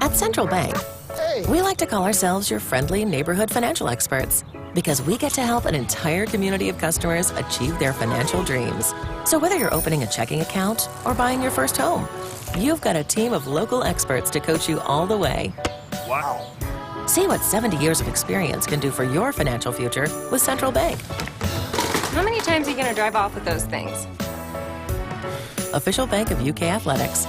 At Central Bank, we like to call ourselves your friendly neighborhood financial experts because we get to help an entire community of customers achieve their financial dreams. So whether you're opening a checking account or buying your first home, you've got a team of local experts to coach you all the way. Wow. See what 70 years of experience can do for your financial future with Central Bank. How many times are you going to drive off with those things? Official bank of UK Athletics.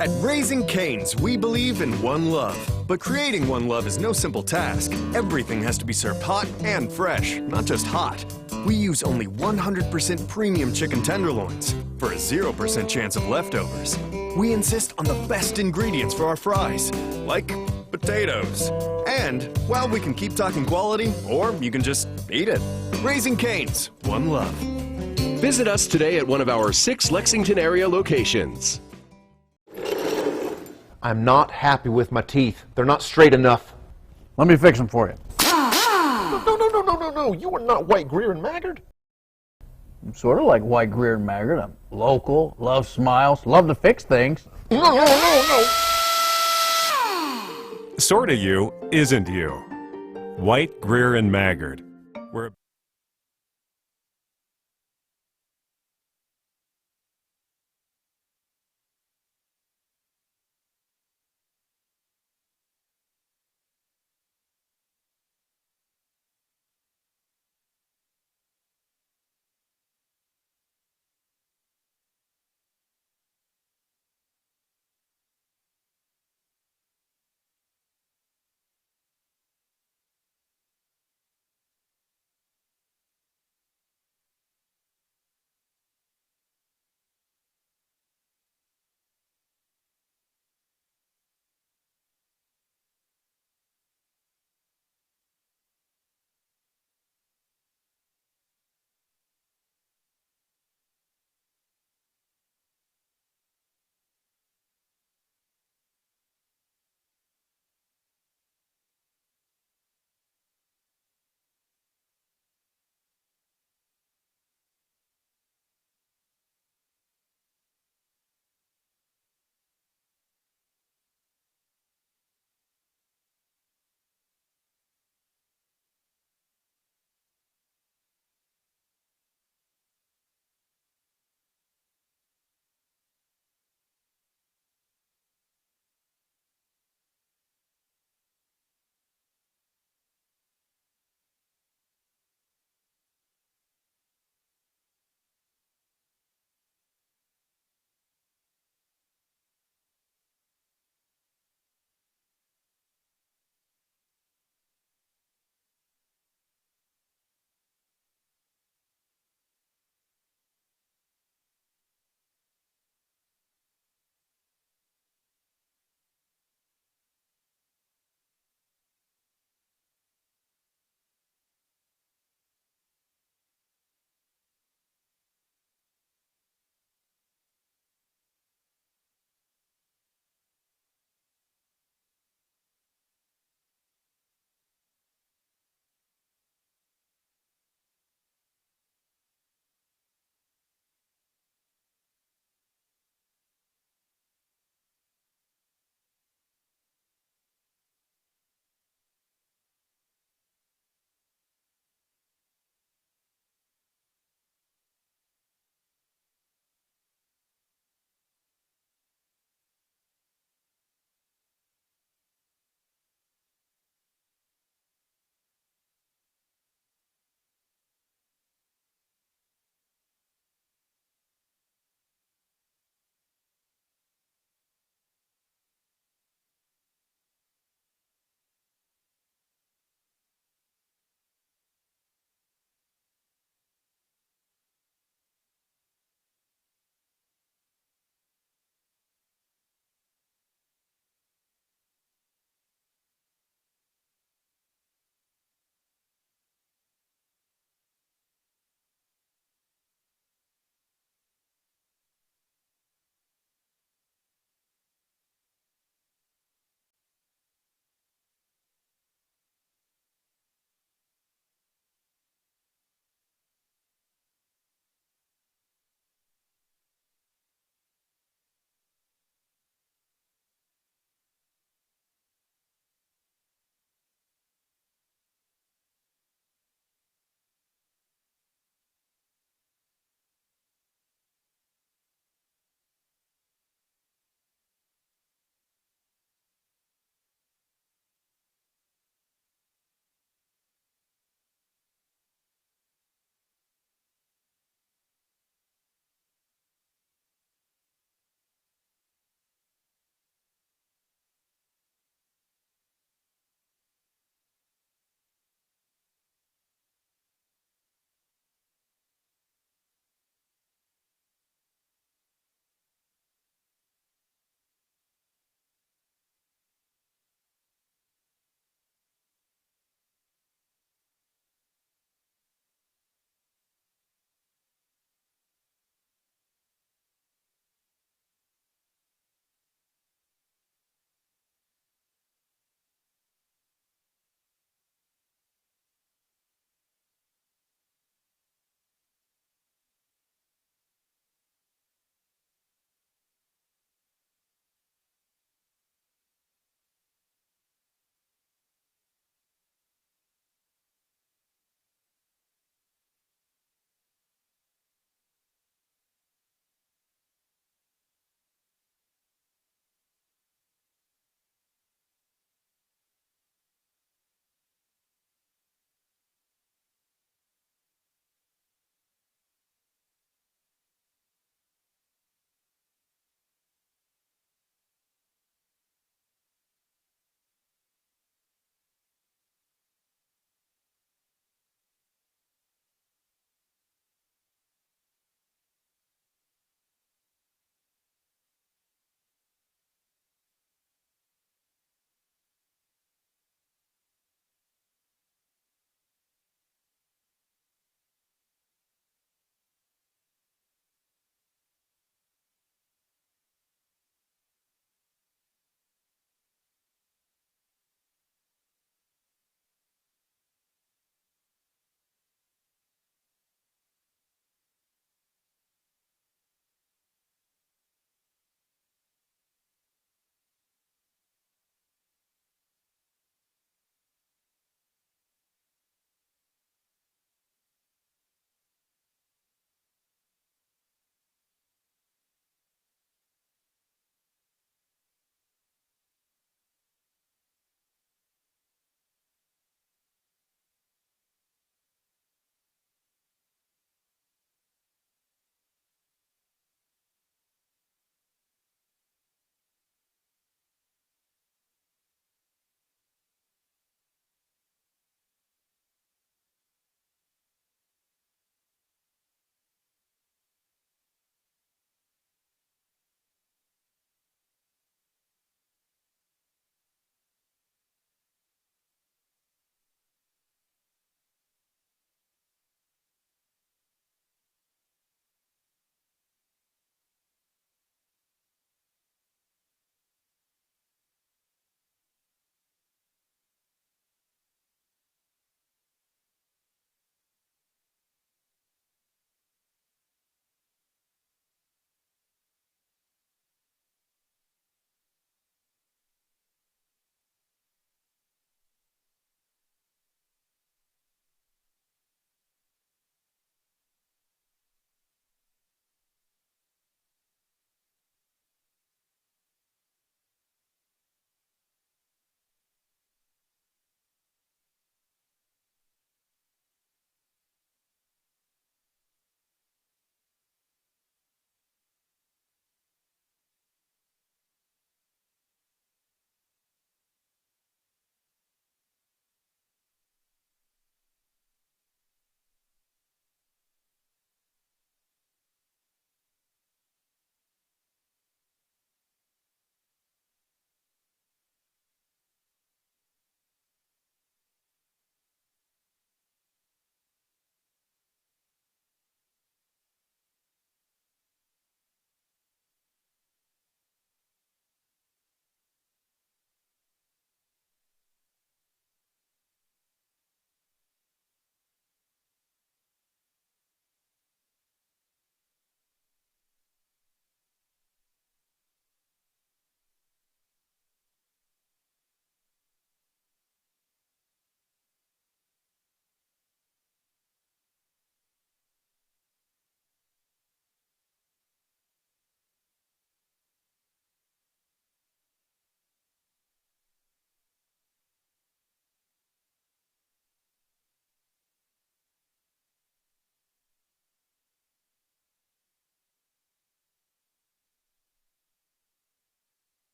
At Raising Cane's, we believe in one love. But creating one love is no simple task. Everything has to be served hot and fresh, not just hot. We use only 100% premium chicken tenderloins for a 0% chance of leftovers. We insist on the best ingredients for our fries, like potatoes. And, well, we can keep talking quality, or you can just eat it. Raising Cane's, one love. Visit us today at one of our 6 Lexington area locations. I'm not happy with my teeth. They're not straight enough. Let me fix them for you. No. You are not White, Greer, and Maggard. I'm sort of like White, Greer, and Maggard. I'm local, love smiles, love to fix things. No. Sorta you isn't you. White, Greer, and Maggard. We're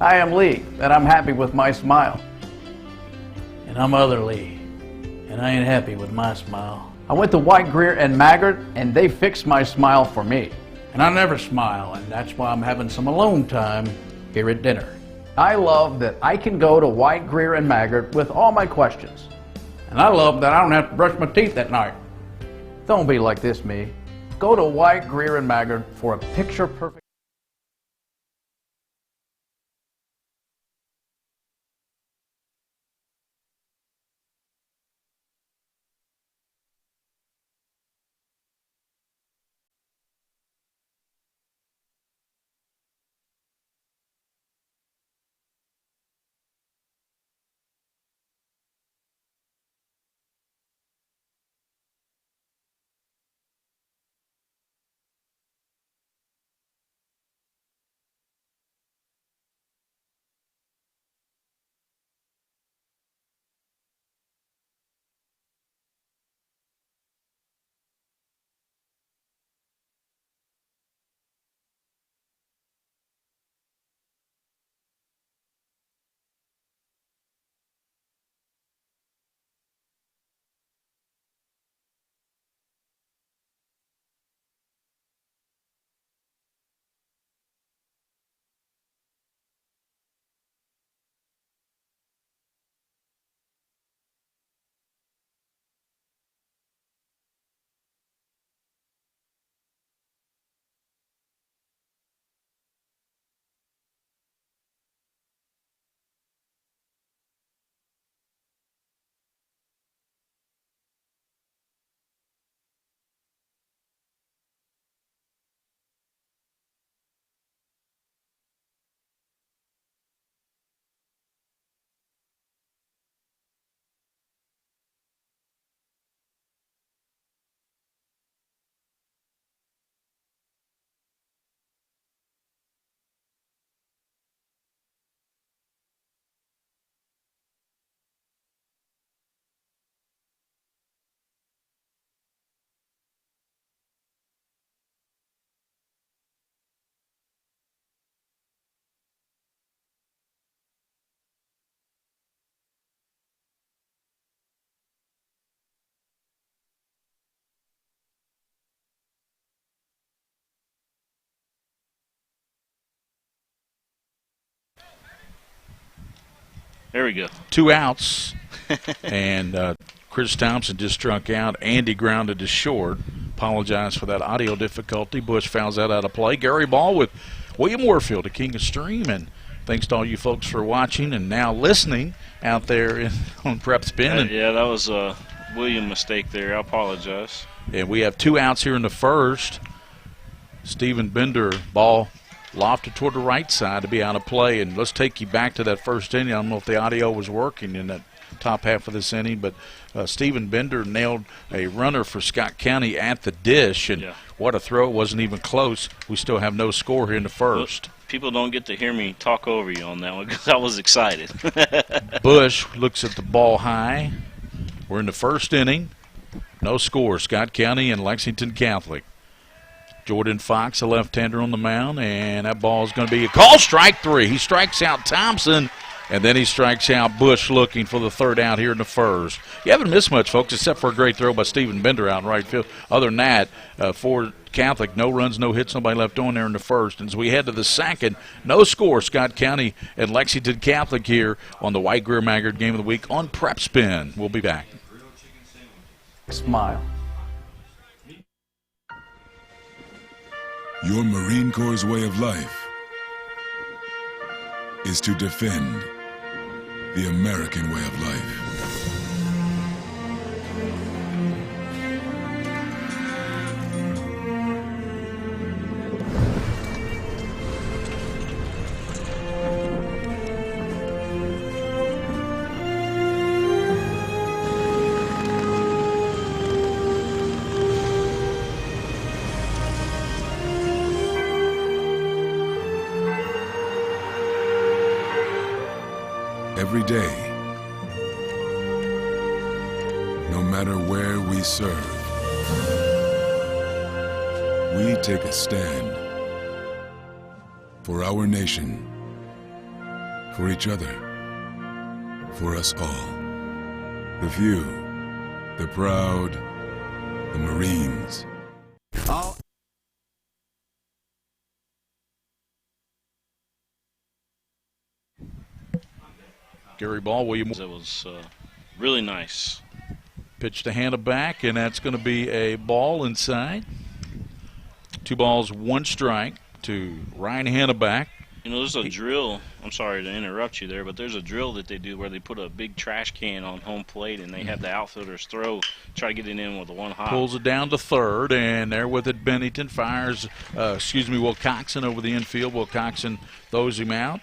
I am Lee, and I'm happy with my smile. And I'm other Lee, and I ain't happy with my smile. I went to White, Greer, and Maggard, and they fixed my smile for me. And I never smile, and that's why I'm having some alone time here at dinner. I love that I can go to White, Greer, and Maggard with all my questions. And I love that I don't have to brush my teeth at night. Don't be like this, me. Go to White, Greer, and Maggard for a picture-perfect... There we go. 2 outs, and Chris Thompson just struck out. Andy grounded to short. Apologize for that audio difficulty. Bush fouls that out of play. Gary Ball with William Warfield, the King of Stream, and thanks to all you folks for watching and now listening out there on PrepSpin. Yeah, that was a William mistake there. I apologize. And we have 2 outs here in the first. Stephen Bender, ball lofted toward the right side to be out of play. And let's take you back to that first inning. I don't know if the audio was working in that top half of this inning, but Stephen Bender nailed a runner for Scott County at the dish, and what a throw. It wasn't even close. We still have no score here in the first. People don't get to hear me talk over you on that one because I was excited. Bush looks at the ball high. We're in the first inning. No score. Scott County and Lexington Catholic. Jordan Fox, a left-hander on the mound, and that ball is going to be a call. Strike 3. He strikes out Thompson, and then he strikes out Bush looking for the 3rd out here in the first. You haven't missed much, folks, except for a great throw by Stephen Bender out in right field. Other than that, for Catholic, no runs, no hits, nobody left on there in the first. And as we head to the second, no score. Scott County and Lexington Catholic here on the White Greer Maggard Game of the Week on PrepSpin. We'll be back. Smile. Your Marine Corps' way of life is to defend the American way of life. Every day, no matter where we serve, we take a stand for our nation for each other, for us all. The few, the proud, the Marines. Gary Ball, William. It was really nice. Pitch to Hannah back, and that's going to be a ball inside. 2 balls, 1 strike to Ryan Hannah back. You know, there's a drill. I'm sorry to interrupt you there, but there's a drill that they do where they put a big trash can on home plate, and they have the outfielders try to get it in with a 1 hop. Pulls it down to third, and there with it, Bennington fires, Will Coxon over the infield. Will Coxon throws him out.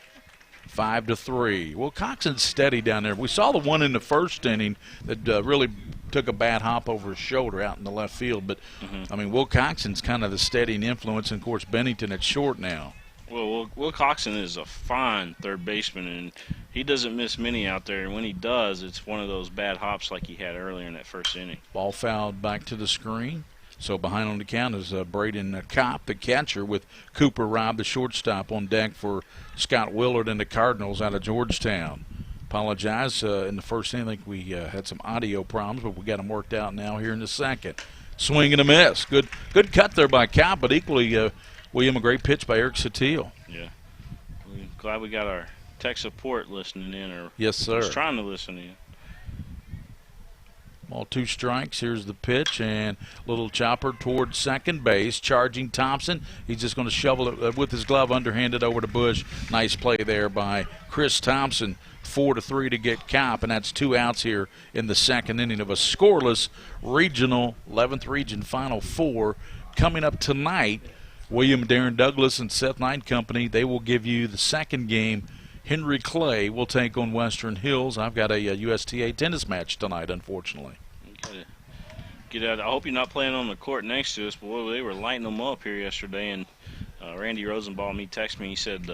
5-3. Well, Coxon's steady down there. We saw the one in the first inning that really took a bad hop over his shoulder out in the left field. But, I mean, Will Coxon's kind of the steadying influence, and, of course, Bennington at short now. Well, Will Coxon is a fine third baseman, and he doesn't miss many out there. And when he does, it's one of those bad hops like he had earlier in that first inning. Ball fouled back to the screen. So behind on the count is Braden Kopp, the catcher, with Cooper Robb, the shortstop, on deck for Scott Willard and the Cardinals out of Georgetown. Apologize. In the first inning, I think we had some audio problems, but we got them worked out now here in the second. Swing and a miss. Good cut there by Kopp, but equally, William, a great pitch by Eric Satil. Yeah. We're glad we got our tech support listening in. Or yes, sir. Just trying to listen in. Ball 2 strikes. Here's the pitch, and little chopper toward second base. Charging Thompson. He's just going to shovel it with his glove underhanded over to Bush. Nice play there by Chris Thompson. 4-3 to get Kopp, and that's 2 outs here in the second inning of a scoreless regional 11th region Final Four coming up tonight. William Darren Douglas and Seth Knight Company, they will give you the second game. Henry Clay will take on Western Hills. I've got a USTA tennis match tonight, unfortunately. Get out. I hope you're not playing on the court next to us, but boy, they were lighting them up here yesterday. And Randy Rosenbaum, he texted me. He said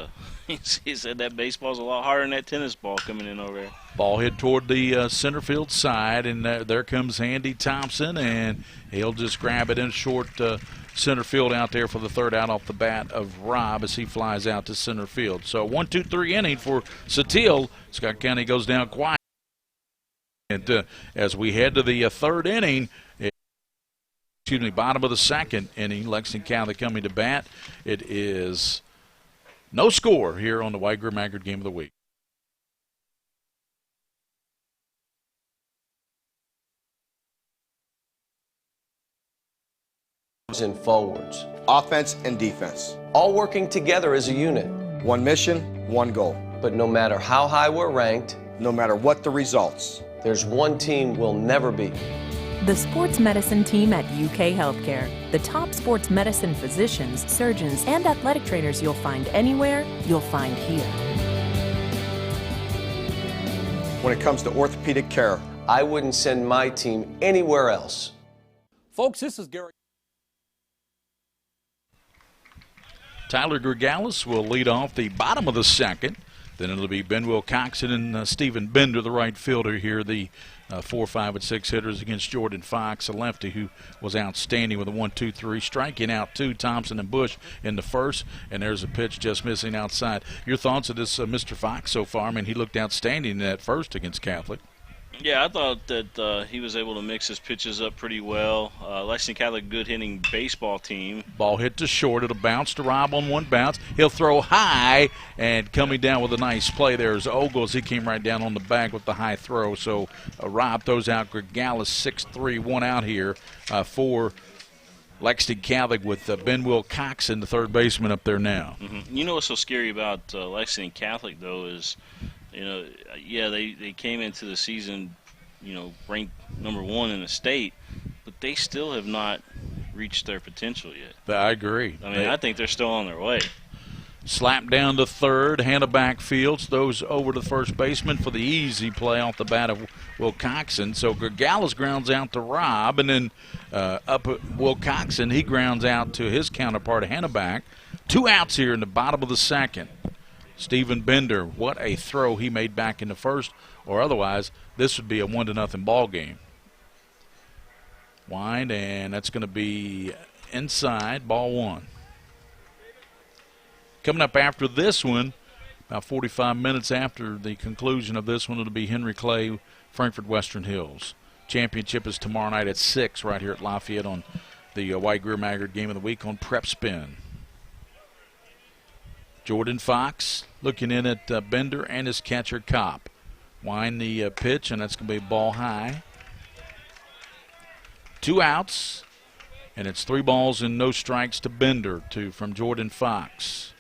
he said that baseball's a lot harder than that tennis ball coming in over there. Ball hit toward the center field side, and there comes Andy Thompson, and he'll just grab it in short center field out there for the third out off the bat of Robb as he flies out to center field. So 1-2-3 inning for Satil. Scott County goes down quiet. And as we head to the third inning, bottom of the second inning, Lexington County coming to bat. It is no score here on the White Greer Maggard Game of the Week. And forwards, offense and defense, all working together as a unit. One mission, one goal. But no matter how high we're ranked, no matter what the results, there's one team we'll never beat. The sports medicine team at UK Healthcare. The top sports medicine physicians, surgeons, and athletic trainers you'll find anywhere, you'll find here. When it comes to orthopedic care, I wouldn't send my team anywhere else. Folks, this is Gary. Tyler Gregalis will lead off the bottom of the second. Then it'll be Ben Will Coxon and Stephen Bender, the right fielder here, the 4, 5, and 6 hitters against Jordan Fox, a lefty who was outstanding with a 1-2-3, striking out 2, Thompson and Bush in the first, and there's a pitch just missing outside. Your thoughts of this Mr. Fox so far? I mean, he looked outstanding in that first against Catholic. Yeah, I thought that he was able to mix his pitches up pretty well. Lexington Catholic, good hitting baseball team. Ball hit to short. It'll bounce to Robb on one bounce. He'll throw high, and coming down with a nice play there is Ogles. He came right down on the bag with the high throw. So Robb throws out Gregalis 6-3, 1 out here for Lexington Catholic with Ben Will Coxon, the third baseman, up there now. Mm-hmm. You know what's so scary about Lexington Catholic, though, is they came into the season, ranked number 1 in the state, but they still have not reached their potential yet. I agree. I mean, I think they're still on their way. Slap down to third, Hannah backfields, those over to first baseman for the easy play off the bat of Will Coxon. So Gregalis grounds out to Robb, and then up at Will Coxon, he grounds out to his counterpart, Hannah back. 2 outs here in the bottom of the second. Stephen Bender, what a throw he made back in the first, or otherwise this would be a 1-0 ball game. Wind, and that's going to be inside, ball 1. Coming up after this one, About 45 minutes after the conclusion of this one, it'll be Henry Clay, Frankfort Western Hills. Championship is tomorrow night at 6 right here at Lafayette on the White Greer Maggard Game of the Week on PrepSpin. Jordan Fox looking in at Bender and his catcher Kopp. Wind the pitch, and that's going to be ball high. 2 outs, and it's 3 balls and no strikes to Bender from Jordan Fox.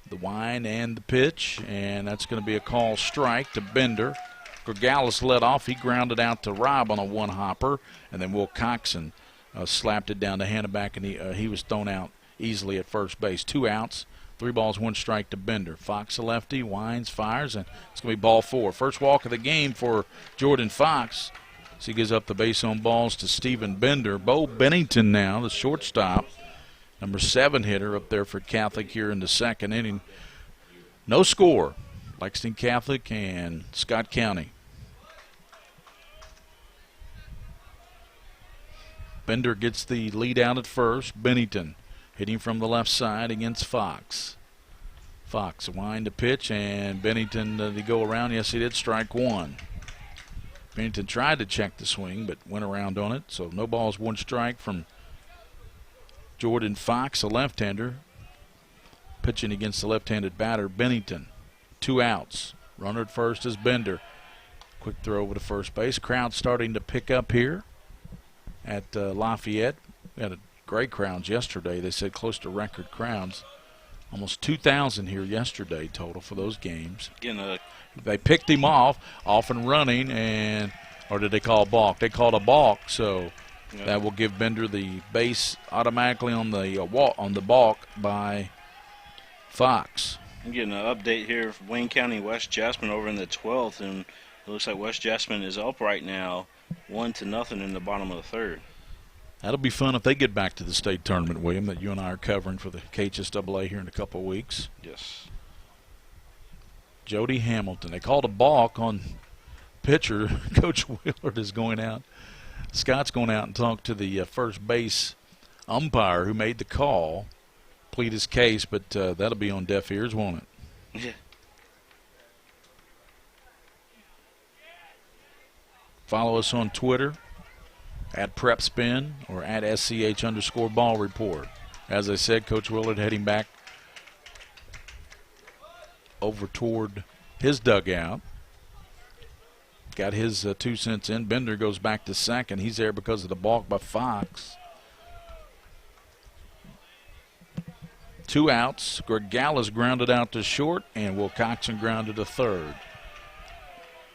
The wind and the pitch, and that's going to be a call strike to Bender. Gregalis led off. He grounded out to Rob on a one-hopper, and then Will Coxon slapped it down to Hanneback, and he was thrown out easily at first base. 2 outs, 3 balls, 1 strike to Bender. Fox, a lefty, winds, fires, and it's going to be ball 4. First walk of the game for Jordan Fox. So he gives up the base on balls to Stephen Bender. Bo Bennington now, the shortstop, number 7 hitter up there for Catholic here in the second inning. No score. Lexington Catholic and Scott County. Bender gets the lead out at first. Bennington hitting from the left side against Fox. Fox wind to pitch, and Bennington, did he go around? Yes, he did. Strike 1. Bennington tried to check the swing, but went around on it. So no balls, 1 strike from Jordan Fox, a left-hander, pitching against the left-handed batter, Bennington. 2 outs. Runner at first is Bender. Quick throw over to first base. Crowd starting to pick up here at Lafayette. We had a great crowds yesterday. They said close to record crowds. Almost 2,000 here yesterday total for those games. Again, they picked him off and running, or did they call a balk? They called a balk, so that will give Bender the base automatically on the balk by Fox. I'm getting an update here from Wayne County, West Jasmine over in the 12th, and it looks like West Jasmine is up right now 1-0 in the bottom of the 3rd. That'll be fun if they get back to the state tournament, William, that you and I are covering for the KHSAA here in a couple of weeks. Yes. Jody Hamilton. They called a balk on pitcher. Coach Willard is going out. Scott's going out and talked to the first base umpire who made the call, plead his case, but that'll be on deaf ears, won't it? Yeah. Follow us on Twitter at PrepSpin or at SCH_ball report. As I said, Coach Willard heading back over toward his dugout. Got his 2 cents in. Bender goes back to second. He's there because of the balk by Fox. 2 outs. Gregalis grounded out to short, and Will Coxon grounded to third.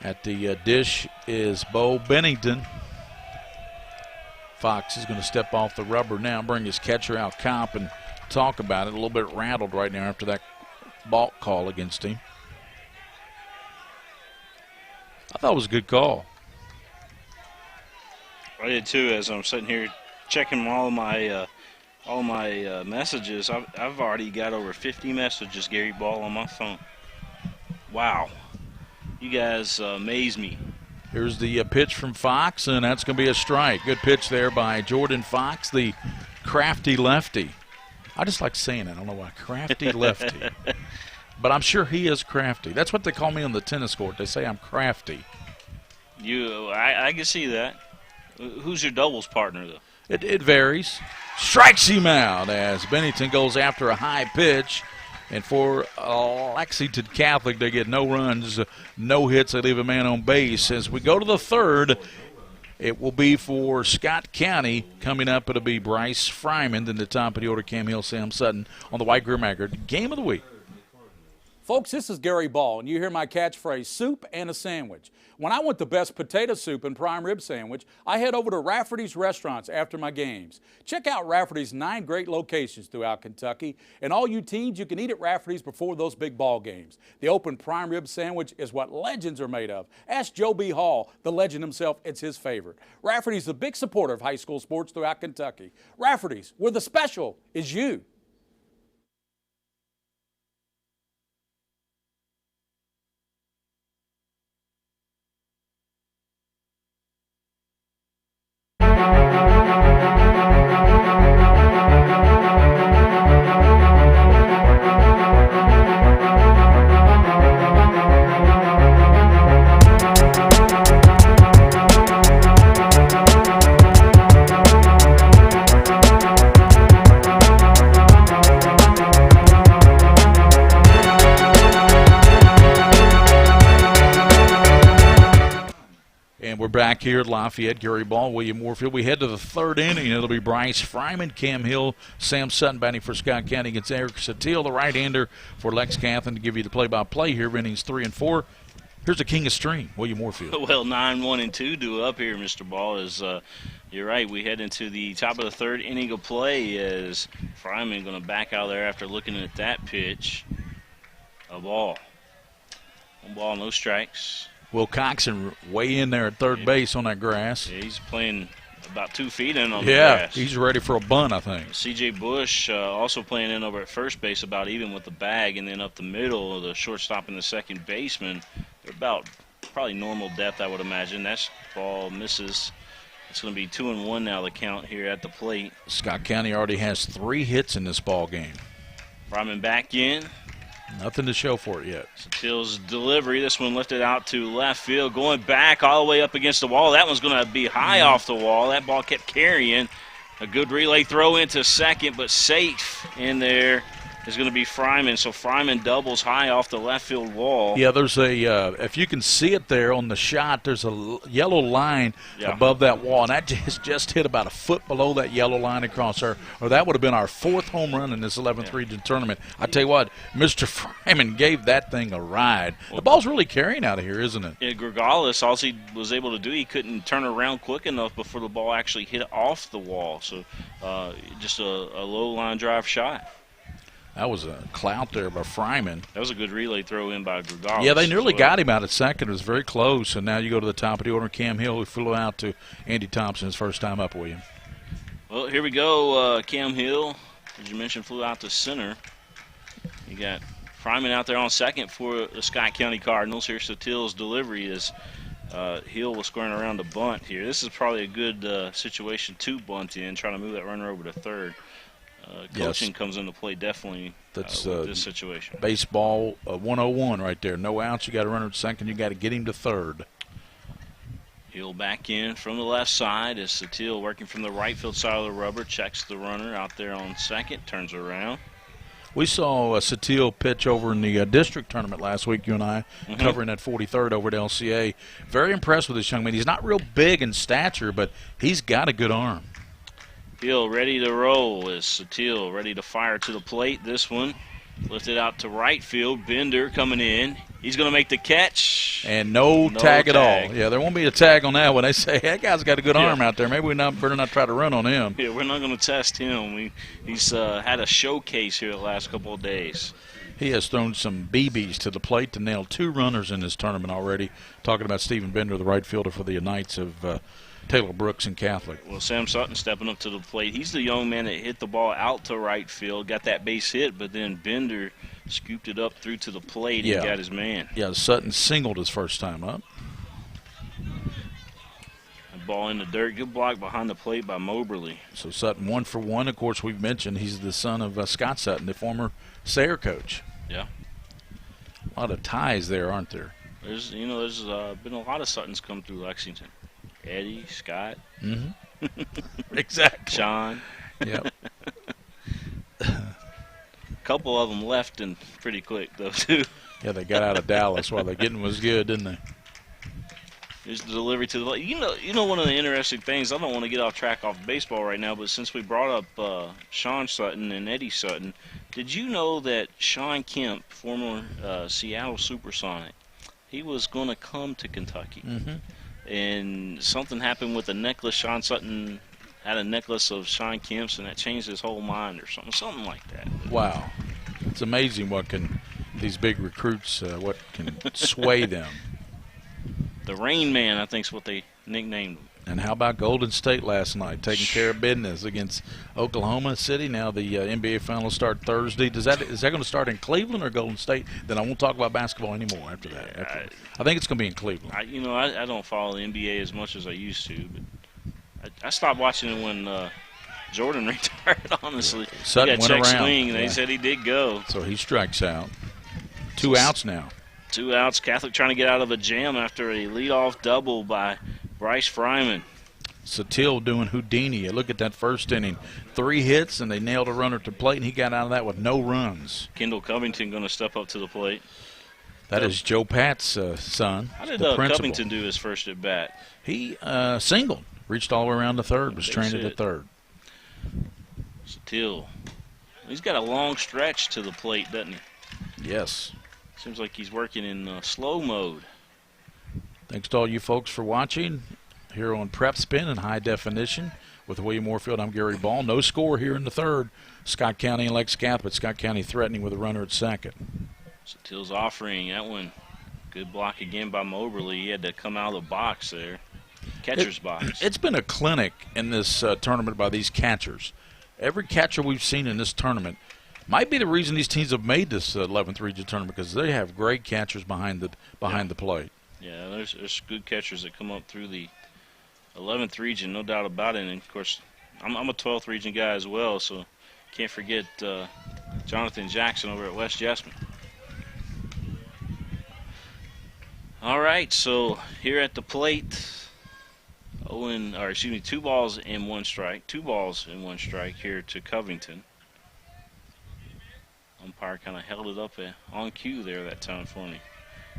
At the dish is Bo Bennington. Fox is going to step off the rubber now, bring his catcher out, Kopp, and talk about it. A little bit rattled right now after that balk call against him. I thought it was a good call. I did too. As I'm sitting here checking all my messages, I've already got over 50 messages, Gary Ball, on my phone. Wow, you guys amaze me. Here's the pitch from Fox, and that's going to be a strike. Good pitch there by Jordan Fox, the crafty lefty. I just like saying it. I don't know why. Crafty lefty. But I'm sure he is crafty. That's what they call me on the tennis court. They say I'm crafty. I can see that. Who's your doubles partner, though? It varies. Strikes him out as Bennington goes after a high pitch. And for Lexington Catholic, they get no runs, no hits. They leave a man on base. As we go to the 3rd, it will be for Scott County. Coming up, it'll be Bryce Fryman. Then the top of the order, Cam Hill, Sam Sutton on the White Greer Maggard Game of the Week. Folks, this is Gary Ball, and you hear my catchphrase, soup and a sandwich. When I want the best potato soup and prime rib sandwich, I head over to Rafferty's Restaurants after my games. Check out Rafferty's 9 great locations throughout Kentucky, and all you teens, you can eat at Rafferty's before those big ball games. The open prime rib sandwich is what legends are made of. Ask Joe B. Hall, the legend himself, it's his favorite. Rafferty's a big supporter of high school sports throughout Kentucky. Rafferty's, where the special is you. And we're back here at Lafayette, Gary Ball, William Warfield. We head to the third inning. It'll be Bryce Fryman, Cam Hill, Sam Sutton batting for Scott County against Eric Satil, the right-hander for Lexington, to give you the play-by-play here, innings 3 and 4. Here's the king of string, William Warfield. Well, 9-1-2 due up here, Mr. Ball. Is you're right. We head into the top of the third inning of play as Fryman going to back out there after looking at that pitch. A ball. 1 ball, no strikes. Will Coxon way in there at third base on that grass. Yeah, he's playing about 2 feet in on the grass. Yeah, he's ready for a bunt, I think. C.J. Bush also playing in over at first base, about even with the bag, and then up the middle, the shortstop and the second baseman. They're about probably normal depth, I would imagine. That ball misses. It's going to be 2-1 now, the count here at the plate. Scott County already has 3 hits in this ball game. Fryman back in. Nothing to show for it yet. Satil's delivery. This one lifted out to left field, going back all the way up against the wall. That one's going to be high off the wall. That ball kept carrying. A good relay throw into second, but safe in there is going to be Fryman. So Fryman doubles high off the left field wall. Yeah, there's a, if you can see it there on the shot, there's a yellow line above that wall, and that just hit about a foot below that yellow line across there, or that would have been our 4th home run in this 11th region tournament. I tell you what, Mr. Fryman gave that thing a ride. The ball's really carrying out of here, isn't it? Yeah, Gregalis, all he was able to do, he couldn't turn around quick enough before the ball actually hit off the wall. So just a low line drive shot. That was a clout there by Fryman. That was a good relay throw in by Gregalis. Yeah, they nearly got him out at second. It was very close. And now you go to the top of the order. Cam Hill, who flew out to Andy Thompson his first time up, William. Well, here we go. Cam Hill, as you mentioned, flew out to center. You got Fryman out there on second for the Scott County Cardinals. Here's Satil's delivery as Hill was squaring around to bunt here. This is probably a good situation to bunt in, trying to move that runner over to third. Coaching comes into play definitely with this situation. Baseball 101 right there. No outs. You got a runner at second. You got to get him to third. Hill back in from the left side as Satil working from the right field side of the rubber. Checks the runner out there on second. Turns around. We saw Satil pitch over in the district tournament last week, you and I, covering that 43rd over at LCA. Very impressed with this young man. He's not real big in stature, but he's got a good arm. Hill ready to roll as Satil ready to fire to the plate. This one lifted out to right field. Bender coming in. He's going to make the catch. And no tag at all. Yeah, there won't be a tag on that one. They say, that guy's got a good arm out there. Maybe we better not try to run on him. Yeah, we're not going to test him. He's had a showcase here the last couple of days. He has thrown some BBs to the plate to nail 2 runners in this tournament already. Talking about Stephen Bender, the right fielder for the Knights of Taylor Brooks and Catholic. Well, Sam Sutton stepping up to the plate. He's the young man that hit the ball out to right field, got that base hit, but then Bender scooped it up through to the plate and got his man. Yeah, Sutton singled his first time up. A ball in the dirt. Good block behind the plate by Moberly. So Sutton 1 for 1. Of course, we've mentioned he's the son of Scott Sutton, the former Sayre coach. Yeah. A lot of ties there, aren't there? There's been a lot of Suttons come through Lexington. Eddie, Scott. Exactly. Sean. Yep. A couple of them left and pretty quick, though, too. Yeah, they got out of Dallas while the getting was good, didn't they? Here's the delivery to the – you know one of the interesting things, I don't want to get off track off baseball right now, but since we brought up Sean Sutton and Eddie Sutton, did you know that Sean Kemp, former Seattle Supersonic, he was going to come to Kentucky? And something happened with a necklace. Sean Sutton had a necklace of Sean Kemp's, and that changed his whole mind or something like that. Wow. It's amazing what can these big recruits, what can sway them. The Rain Man, I think, is what they nicknamed him. And how about Golden State last night, taking care of business against Oklahoma City? Now the NBA finals start Thursday. Is that going to start in Cleveland or Golden State? Then I won't talk about basketball anymore after that. I think it's going to be in Cleveland. I don't follow the NBA as much as I used to, but I stopped watching it when Jordan retired, honestly. Sutton he got went check around. swing, and they said he did go. So he strikes out. 2 outs now. 2 outs. Catholic trying to get out of a jam after a leadoff double by Bryce Fryman. Satil doing Houdini. Look at that first inning. 3 hits, and they nailed a runner to plate, and he got out of that with no runs. Kendall Covington going to step up to the plate. That is Joe Pat's son. How did the principal. Covington do his first at bat? He singled, reached all the way around the third, was trained at the third. Till. He's got a long stretch to the plate, doesn't he? Yes. Seems like he's working in slow mode. Thanks to all you folks for watching here on PrepSpin in high definition with William Warfield. I'm Gary Ball. No score here in the third. Scott County and Lex Catholic. Scott County threatening with a runner at second. Till's offering that one. Good block again by Moberly. He had to come out of the box there. Catcher's box. It's been a clinic in this tournament by these catchers. Every catcher we've seen in this tournament might be the reason these teams have made this 11th region tournament, because they have great catchers behind the plate. Yeah, there's good catchers that come up through the 11th region, no doubt about it. And of course, I'm a 12th region guy as well, so can't forget Jonathan Jackson over at West Jessamine. All right, so here at the plate, 2 balls and 1 strike. 2 balls and 1 strike here to Covington. Umpire kind of held it up on cue there that time for me.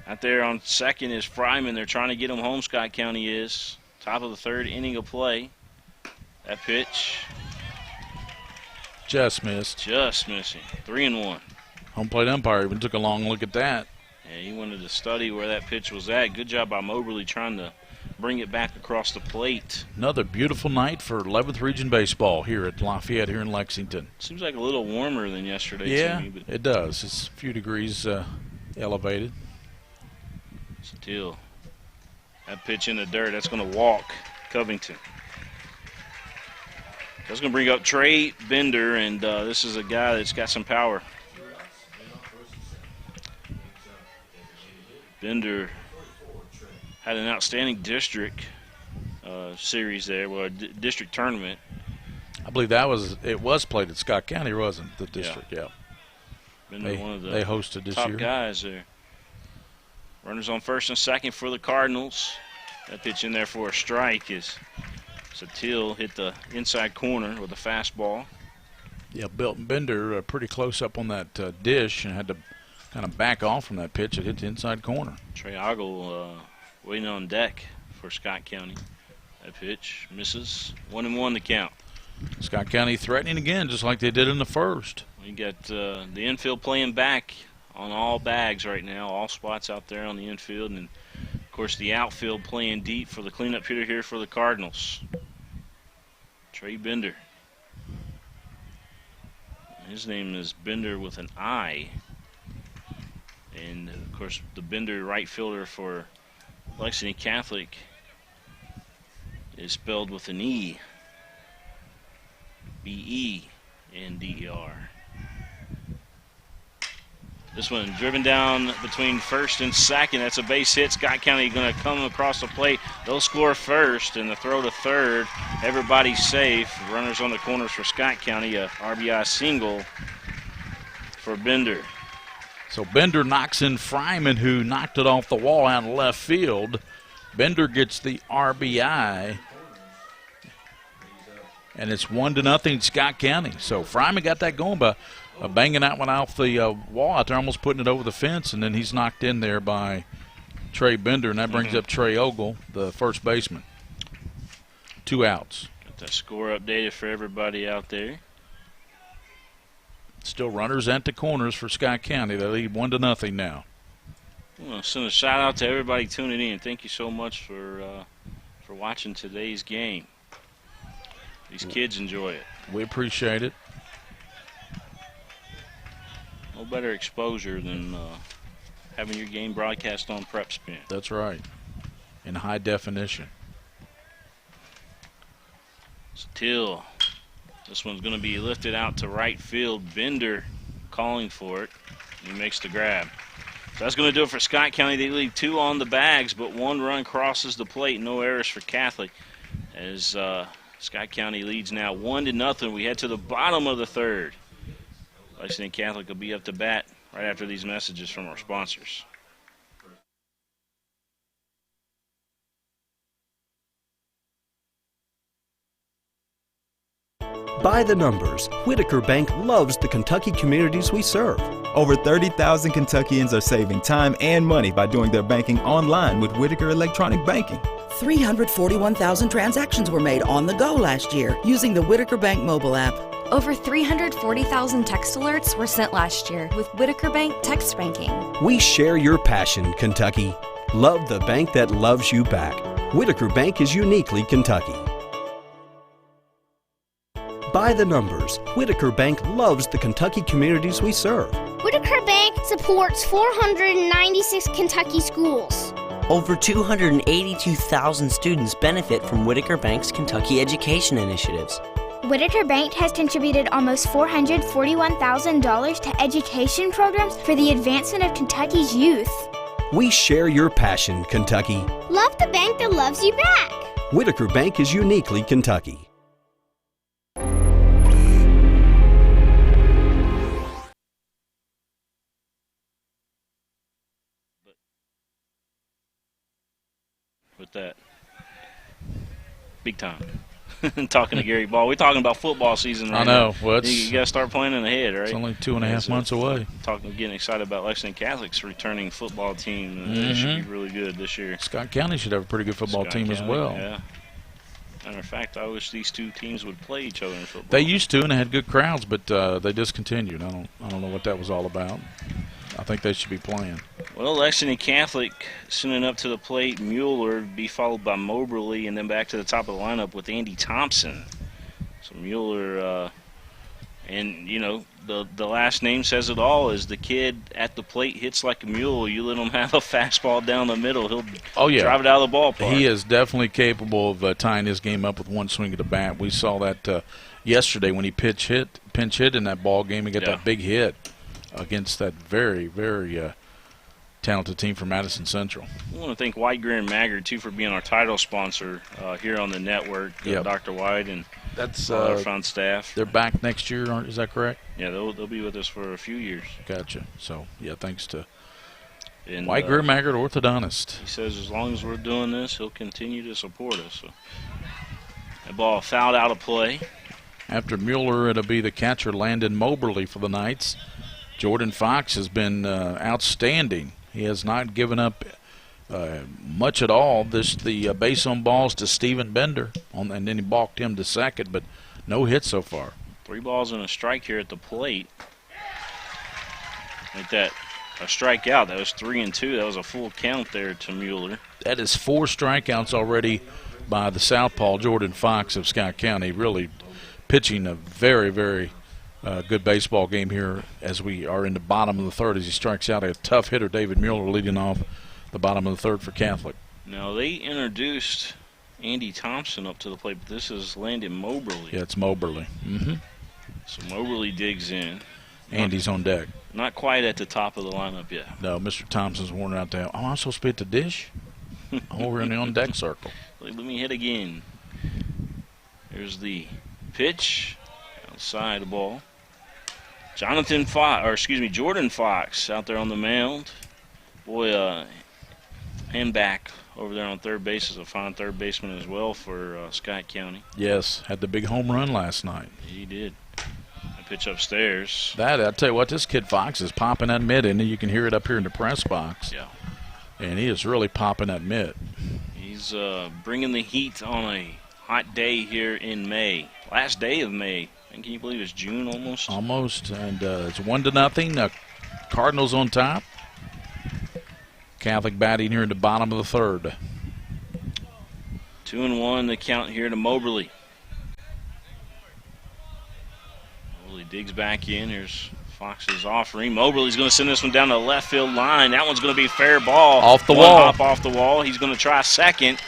Out there on second is Fryman. They're trying to get him home, Scott County is. Top of the third inning of play. That pitch. Just missed. Just missing. 3-1. Home plate umpire even took a long look at that. Yeah, he wanted to study where that pitch was at. Good job by Moberly trying to bring it back across the plate. Another beautiful night for 11th region baseball here at Lafayette here in Lexington. Seems like a little warmer than yesterday yeah, to me. But it does. It's a few degrees elevated. Still, that pitch in the dirt, that's going to walk Covington. That's going to bring up Trey Bender, and this is a guy that's got some power. Bender had an outstanding district series there, district tournament. I believe it was played at Scott County, wasn't the district? Yeah. Bender, one of the they hosted this top year. Guys there. Runners on first and second for the Cardinals. That pitch in there for a strike is Till hit the inside corner with a fastball. Yeah, Bender pretty close up on that dish and had to kind of back off from that pitch. It hit the inside corner. Trey Ogle waiting on deck for Scott County. That pitch misses. 1-1 the count. Scott County threatening again, just like they did in the first. We got the infield playing back on all bags right now, all spots out there on the infield, and of course the outfield playing deep for the cleanup hitter here for the Cardinals. Trey Bender. His name is Bender with an I. And of course the Bender right fielder for Lexington Catholic is spelled with an E. B-E-N-D-E-R. This one driven down between first and second. That's a base hit. Scott County going to come across the plate. They'll score first, and the throw to third. Everybody's safe. Runners on the corners for Scott County. A RBI single for Bender. So Bender knocks in Fryman, who knocked it off the wall out in left field. Bender gets the RBI. And it's 1-0 Scott County. So Fryman got that going by banging that one off the wall out there, almost putting it over the fence, and then he's knocked in there by Trey Bender, and that brings up Trey Ogle, the first baseman. 2 outs. Got that score updated for everybody out there. Still runners at the corners for Scott County. They lead 1-0 now. I want to send a shout out to everybody tuning in. Thank you so much for watching today's game. These kids enjoy it. We appreciate it. No better exposure than having your game broadcast on PrepSpin. That's right. In high definition. Till. This one's going to be lifted out to right field. Bender calling for it. He makes the grab. So that's going to do it for Scott County. They lead 2 on the bags, but 1 run crosses the plate. No errors for Catholic as Scott County leads now 1-0. We head to the bottom of the third. Lexington Catholic will be up to bat right after these messages from our sponsors. By the numbers, Whitaker Bank loves the Kentucky communities we serve. Over 30,000 Kentuckians are saving time and money by doing their banking online with Whitaker Electronic Banking. 341,000 transactions were made on the go last year using the Whitaker Bank mobile app. Over 340,000 text alerts were sent last year with Whitaker Bank text banking. We share your passion, Kentucky. Love the bank that loves you back. Whitaker Bank is uniquely Kentucky. By the numbers, Whitaker Bank loves the Kentucky communities we serve. Whitaker Bank supports 496 Kentucky schools. Over 282,000 students benefit from Whitaker Bank's Kentucky education initiatives. Whitaker Bank has contributed almost $441,000 to education programs for the advancement of Kentucky's youth. We share your passion, Kentucky. Love the bank that loves you back. Whitaker Bank is uniquely Kentucky. With that, big time. Talking to Gary Ball, we're talking about football season right now. I know. Well, you got to start planning ahead, right? It's only 2.5 months away. Getting excited about Lexington Catholic's returning football team. They should be really good this year. Scott County should have a pretty good football team as well. Yeah. Matter of fact, I wish these two teams would play each other in football. They used to, and they had good crowds, but they discontinued. I don't know what that was all about. I think they should be playing. Well, Lexington Catholic sending up to the plate. Mueller be followed by Moberly, and then back to the top of the lineup with Andy Thompson. So Mueller, and you know the last name says it all. Is the kid at the plate hits like a mule? You let him have a fastball down the middle, he'll drive it out of the ballpark. He is definitely capable of tying his game up with one swing of the bat. We saw that yesterday when he pinch hit in that ball game and got that big hit against that very, very talented team from Madison Central. I want to thank White, Greer, and Maggard, too, for being our title sponsor here on the network, Dr. White and that's our front staff. They're back next year, is that correct? Yeah, they'll be with us for a few years. Gotcha. So, yeah, thanks to and, White, Greer, Maggard, orthodontist. He says as long as we're doing this, he'll continue to support us. So. That ball fouled out of play. After Mueller, it'll be the catcher Landon Moberly for the Knights. Jordan Fox has been outstanding. He has not given up much at all. The base on balls to Stephen Bender, and then he balked him to second, but no hit so far. 3 balls and a strike here at the plate. Make that a strikeout. That was 3-2. That was a full count there to Mueller. That is 4 strikeouts already by the southpaw Jordan Fox of Scott County. Really pitching a very, very good baseball game here as we are in the bottom of the third as he strikes out a tough hitter, David Mueller, leading off the bottom of the third for Catholic. Now, they introduced Andy Thompson up to the plate, but this is Landon Moberly. Yeah, it's Moberly. So Moberly digs in. Andy's on deck. Not quite at the top of the lineup yet. No, Mr. Thompson's worn out there. Oh, I'm supposed to be at the dish? Over in the on-deck circle. Let me hit again. There's the pitch outside the ball. Jordan Fox out there on the mound. Boy, him back over there on third base is a fine third baseman as well for Scott County. Yes, had the big home run last night. He did. A pitch upstairs. I'll tell you what, this kid Fox is popping that mitt, and you can hear it up here in the press box. Yeah. And he is really popping that mitt. He's bringing the heat on a hot day here in May. Last day of May. And can you believe it's June almost? Almost, and it's 1-0. Cardinals on top. Catholic batting here in the bottom of the third. 2-1 the count here to Moberly. Moberly digs back in. Here's Fox's offering. Moberly's going to send this one down the left field line. That one's going to be fair ball. Off the wall. Hop off the wall. He's going to try second.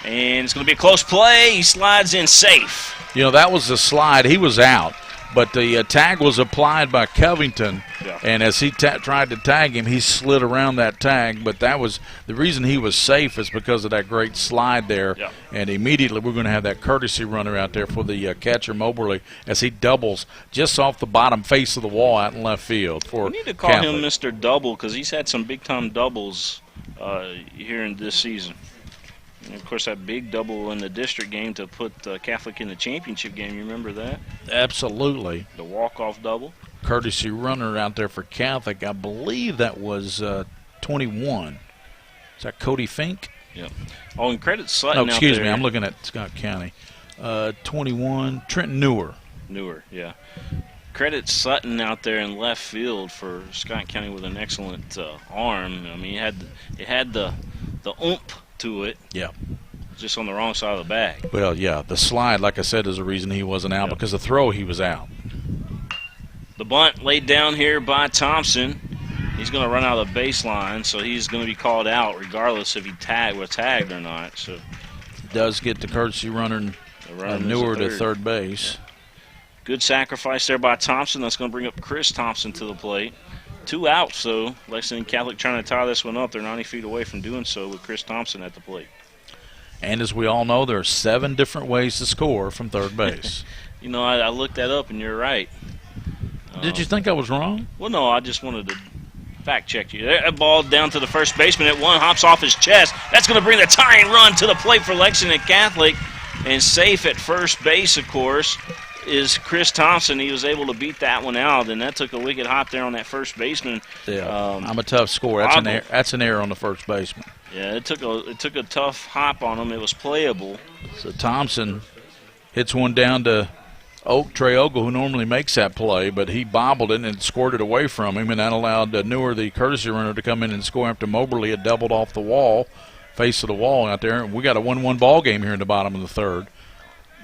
And it's going to be a close play. He slides in safe. You know, that was the slide. He was out. But the tag was applied by Covington. Yeah. And as he tried to tag him, he slid around that tag. But that was the reason he was safe is because of that great slide there. Yeah. And immediately we're going to have that courtesy runner out there for the catcher Moberly as he doubles just off the bottom face of the wall out in left field for We need to call Catholic. him Mr. Double because he's had some big-time doubles here in this season. And of course, that big double in the district game to put Catholic in the championship game. You remember that? Absolutely. The walk-off double. Courtesy runner out there for Catholic. I believe that was 21. Is that Cody Fink? Yeah. Oh, and credit Sutton. No, excuse out me. there. I'm looking at Scott County. 21. Trenton Newer. Newer, yeah. Credit Sutton out there in left field for Scott County with an excellent arm. I mean, it had the oomph to it. Yeah. Just on the wrong side of the bag. Well, yeah, the slide, like I said, is the reason he wasn't out, because the throw he was out. The bunt laid down here by Thompson. He's going to run out of the baseline, so he's going to be called out regardless if he was tagged or not. So does get the courtesy runner Newer to third base. Yeah. Good sacrifice there by Thompson. That's going to bring up Chris Thompson to the plate. 2 outs, so Lexington Catholic trying to tie this one up. They're 90 feet away from doing so with Chris Thompson at the plate. And as we all know, there are 7 different ways to score from third base. You know, I looked that up, and you're right. Did you think I was wrong? Well, no, I just wanted to fact check you. That ball down to the first baseman at 1, hops off his chest. That's going to bring the tying run to the plate for Lexington Catholic. And safe at first base, of course, is Chris Thompson. He was able to beat that one out, and that took a wicked hop there on that first baseman. Yeah, I'm a tough scorer. That's an error on the first baseman. Yeah, it took a tough hop on him. It was playable. So Thompson hits one down to Trey Ogle, who normally makes that play, but he bobbled it and scored it away from him, and that allowed Newer, the courtesy runner, to come in and score after Moberly had doubled off the wall, face of the wall out there. And we got a 1-1 ball game here in the bottom of the third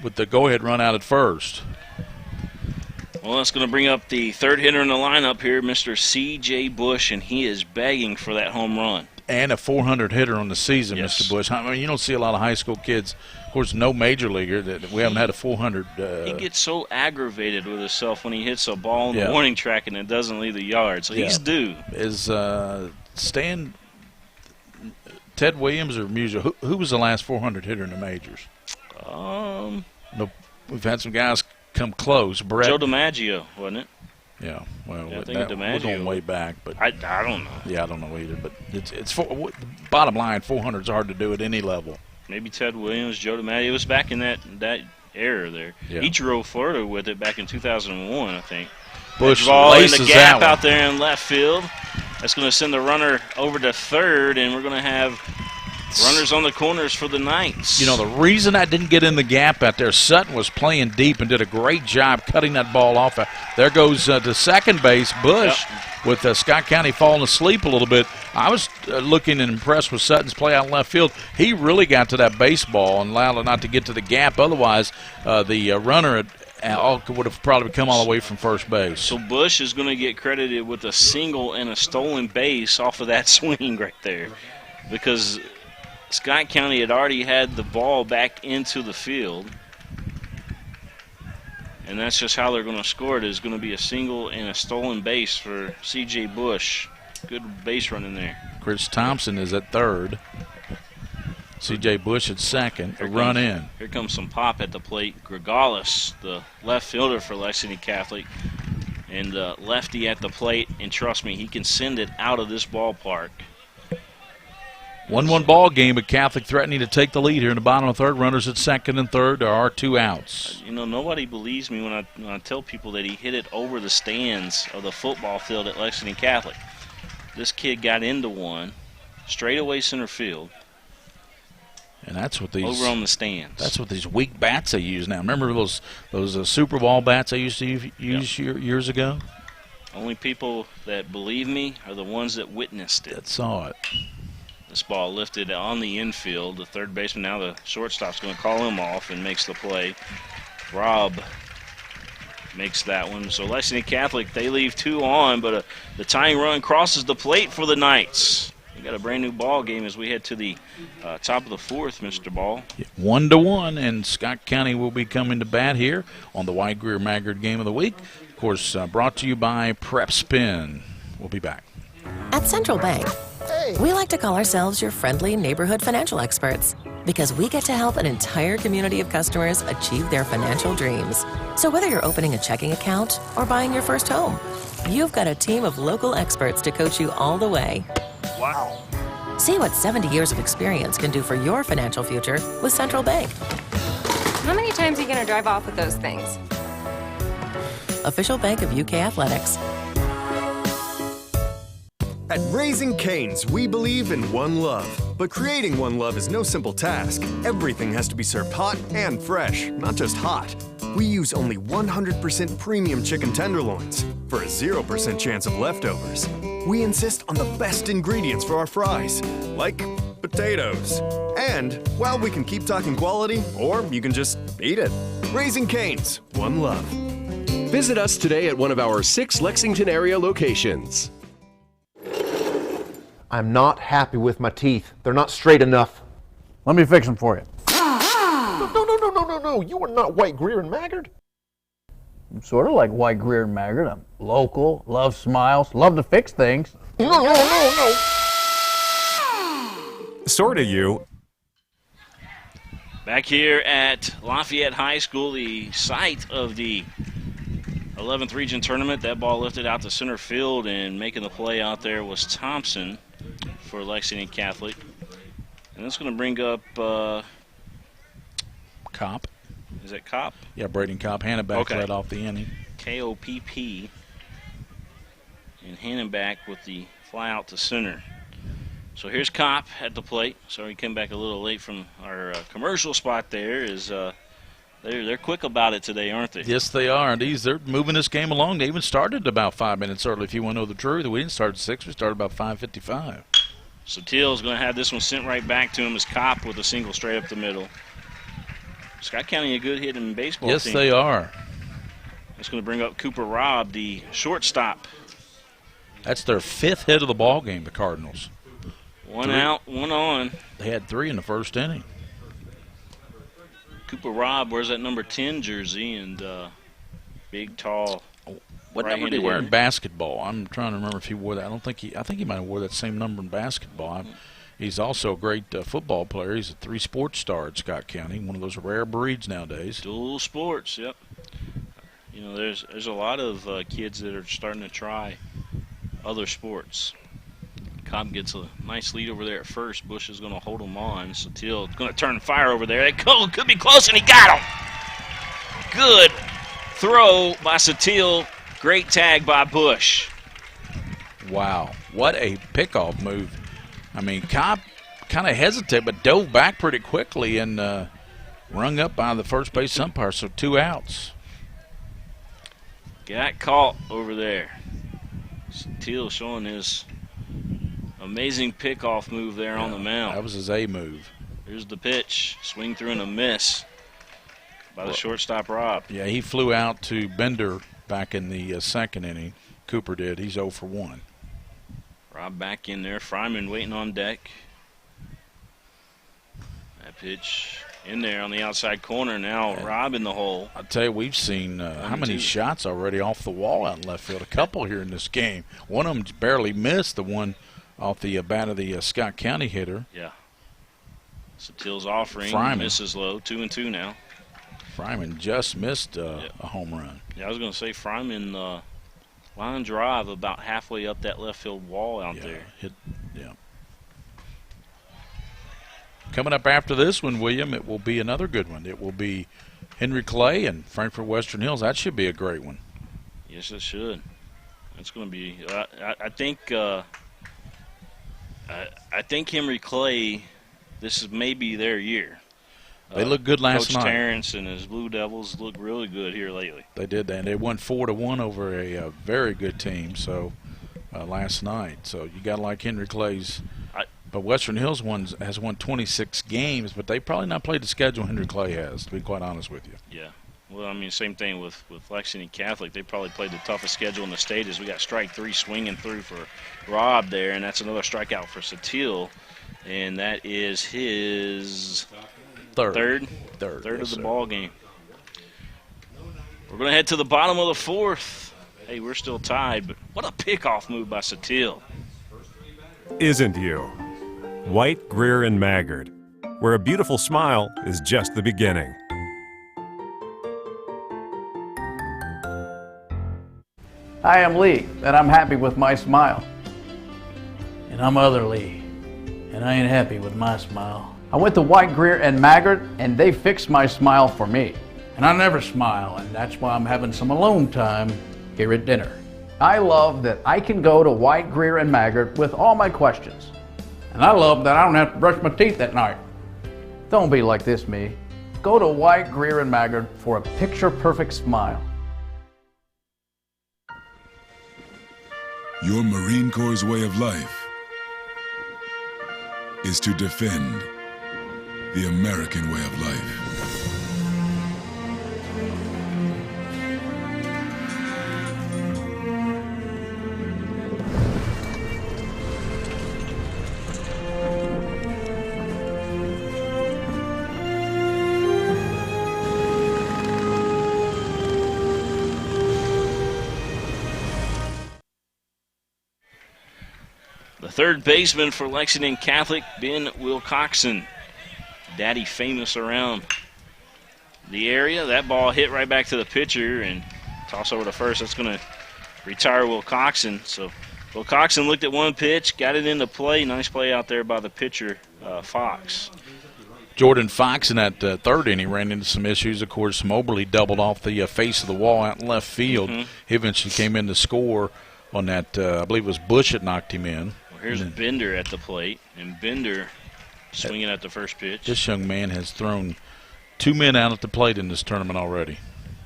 with the go-ahead run out at first. Well, that's going to bring up the third hitter in the lineup here, Mr. C.J. Bush, and he is begging for that home run. And a 400 hitter on the season, yes. Mr. Bush. I mean, you don't see a lot of high school kids. Of course, no major leaguer that we haven't had a 400. He gets so aggravated with himself when he hits a ball on the warning track and it doesn't leave the yard. So he's due. Is Stan Ted Williams or Musial? Who was the last 400 hitter in the majors? No, we've had some guys come close. Joe DiMaggio, wasn't it? Yeah, well, I think we're going way back, but I don't know. Yeah, I don't know either. But it's bottom line, 400 is hard to do at any level. Maybe Ted Williams, Joe DiMaggio. It was back in that era there. Yeah. He drove Florida with it back in 2001, I think. Bush ball in laces the gap that out there in left field. That's going to send the runner over to third, and we're going to have runners on the corners for the Knights. You know, the reason I didn't get in the gap out there, Sutton was playing deep and did a great job cutting that ball off. There goes to second base, Bush, with Scott County falling asleep a little bit. I was looking and impressed with Sutton's play out in left field. He really got to that baseball and allowed it not to get to the gap. Otherwise, the runner would have probably come all the way from first base. So Bush is going to get credited with a single and a stolen base off of that swing right there, because Scott County had already had the ball back into the field, and that's just how they're going to score it. Is going to be a single and a stolen base for C.J. Bush. Good base running there. Chris Thompson is at third. C.J. Bush at second. Run in. Here comes some pop at the plate. Gregalis, the left fielder for Lexington Catholic, and lefty at the plate. And trust me, he can send it out of this ballpark. 1-1 ball game, but Catholic threatening to take the lead here in the bottom of the third. Runners at second and third. There are 2 outs. You know, nobody believes me when I tell people that he hit it over the stands of the football field at Lexington Catholic. This kid got into one, straightaway center field. And that's what these over on the stands. That's what these weak bats they use now. Remember those Super Ball bats they used to use years ago? Only people that believe me are the ones that witnessed it. That saw it. This ball lifted on the infield. The third baseman, now the shortstop's going to call him off and makes the play. Rob makes that one. So Lexington Catholic, they leave 2 on, but the tying run crosses the plate for the Knights. We got a brand new ball game as we head to the top of the fourth, Mr. Ball. 1-1, and Scott County will be coming to bat here on the White Greer Maggard Game of the Week. Of course, brought to you by PrepSpin. We'll be back. At Central Bank, we like to call ourselves your friendly neighborhood financial experts because we get to help an entire community of customers achieve their financial dreams. So whether you're opening a checking account or buying your first home, you've got a team of local experts to coach you all the way. Wow. See what 70 years of experience can do for your financial future with Central Bank. How many times are you going to drive off with those things? Official bank of UK Athletics. At Raising Cane's, we believe in one love. But creating one love is no simple task. Everything has to be served hot and fresh, not just hot. We use only 100% premium chicken tenderloins for a 0% chance of leftovers. We insist on the best ingredients for our fries, like potatoes. And, well, we can keep talking quality, or you can just eat it. Raising Cane's, one love. Visit us today at one of our 6 Lexington area locations. I'm not happy with my teeth. They're not straight enough. Let me fix them for you. No. You are not White, Greer, and Maggard. I'm sort of like White, Greer, and Maggard. I'm local, love smiles, love to fix things. No. Sorta you. Back here at Lafayette High School, the site of the 11th Region Tournament. That ball lifted out to center field, and making the play out there was Thompson for Lexington Catholic. And that's going to bring up Kopp. Is it Kopp? Yeah, Braden Kopp. Hannenbach led off the inning. K-O-P-P. And Hannenbach with the fly out to center. So here's Kopp at the plate. Sorry, he came back a little late from our commercial spot there. They're quick about it today, aren't they? Yes, they are. And they're moving this game along. They even started about 5 minutes early, if you want to know the truth. We didn't start at 6. We started about 5:55. So Teal's going to have this one sent right back to him as Kopp with a single straight up the middle. Scott County a good hitting baseball yes, team. Yes, they are. That's going to bring up Cooper Robb, the shortstop. That's their 5th hit of the ball game, the Cardinals. One out, one on. They had 3 in the first inning. Cooper Robb wears that number 10 jersey, and big, tall. What number did he wear in basketball? I'm trying to remember if he wore that. I think he might have wore that same number in basketball. He's also a great football player. He's a 3-sport star at Scott County, one of those rare breeds nowadays. Dual sports, yep. You know, there's a lot of kids that are starting to try other sports. Cobb gets a nice lead over there at first. Bush is going to hold him on. So Teal going to turn fire over there. They could be close, and he got him. Good throw by Satil. Great tag by Bush. Wow, what a pickoff move. I mean, Cobb kind of hesitated, but dove back pretty quickly and rung up by the first base umpire, so 2 outs. Got caught over there. Satil showing his amazing pickoff move there on the mound. That was his A move. Here's the pitch. Swing through and a miss by the shortstop, Robb. Yeah, he flew out to Bender back in the second inning. Cooper did. He's 0 for 1. Robb back in there. Fryman waiting on deck. That pitch in there on the outside corner. Now Robb in the hole. I tell you, we've seen how many shots already off the wall out in left field. A couple here in this game. One of them barely missed, the one off the bat of the Scott County hitter. Yeah. Satil's offering. Fryman misses low. 2-2 now. Fryman just missed a home run. Yeah, I was going to say Fryman line drive about halfway up that left field wall out there. Coming up after this one, William, it will be another good one. It will be Henry Clay and Frankfort Western Hills. That should be a great one. Yes, it should. It's going to be. I think Henry Clay. This is maybe their year. They looked good last night. Coach Terrence and his Blue Devils look really good here lately. They did, and they won 4-1 over a very good team. So last night, so you got to like Henry Clay's. But Western Hills has won 26 games, but they probably not played the schedule Henry Clay has, to be quite honest with you. Yeah. Well, I mean, same thing with Lexington Catholic. They probably played the toughest schedule in the state as we got strike 3 swinging through for Robb there, and that's another strikeout for Satil, and that is his third of the ball game. We're going to head to the bottom of the 4th. Hey, we're still tied, but what a pickoff move by Satil. Isn't you? White, Greer, and Maggard, where a beautiful smile is just the beginning. Hi, I'm Lee, and I'm happy with my smile. And I'm Other Lee, and I ain't happy with my smile. I went to White, Greer, and Maggard, and they fixed my smile for me. And I never smile, and that's why I'm having some alone time here at dinner. I love that I can go to White, Greer, and Maggard with all my questions. And I love that I don't have to brush my teeth at night. Don't be like this, me. Go to White, Greer, and Maggard for a picture-perfect smile. Your Marine Corps' way of life is to defend the American way of life. The third baseman for Lexington Catholic, Ben Wilcoxon. Daddy famous around the area. That ball hit right back to the pitcher and toss over to first. That's going to retire Wilcoxon. So Wilcoxon looked at one pitch, got it into play. Nice play out there by the pitcher, Fox. Jordan Fox in that third inning ran into some issues. Of course, Moberly doubled off the face of the wall out in left field. He eventually came in to score on that, I believe it was Bush that knocked him in. Well, here's Bender at the plate, and Bender swinging at the first pitch. This young man has thrown 2 men out at the plate in this tournament already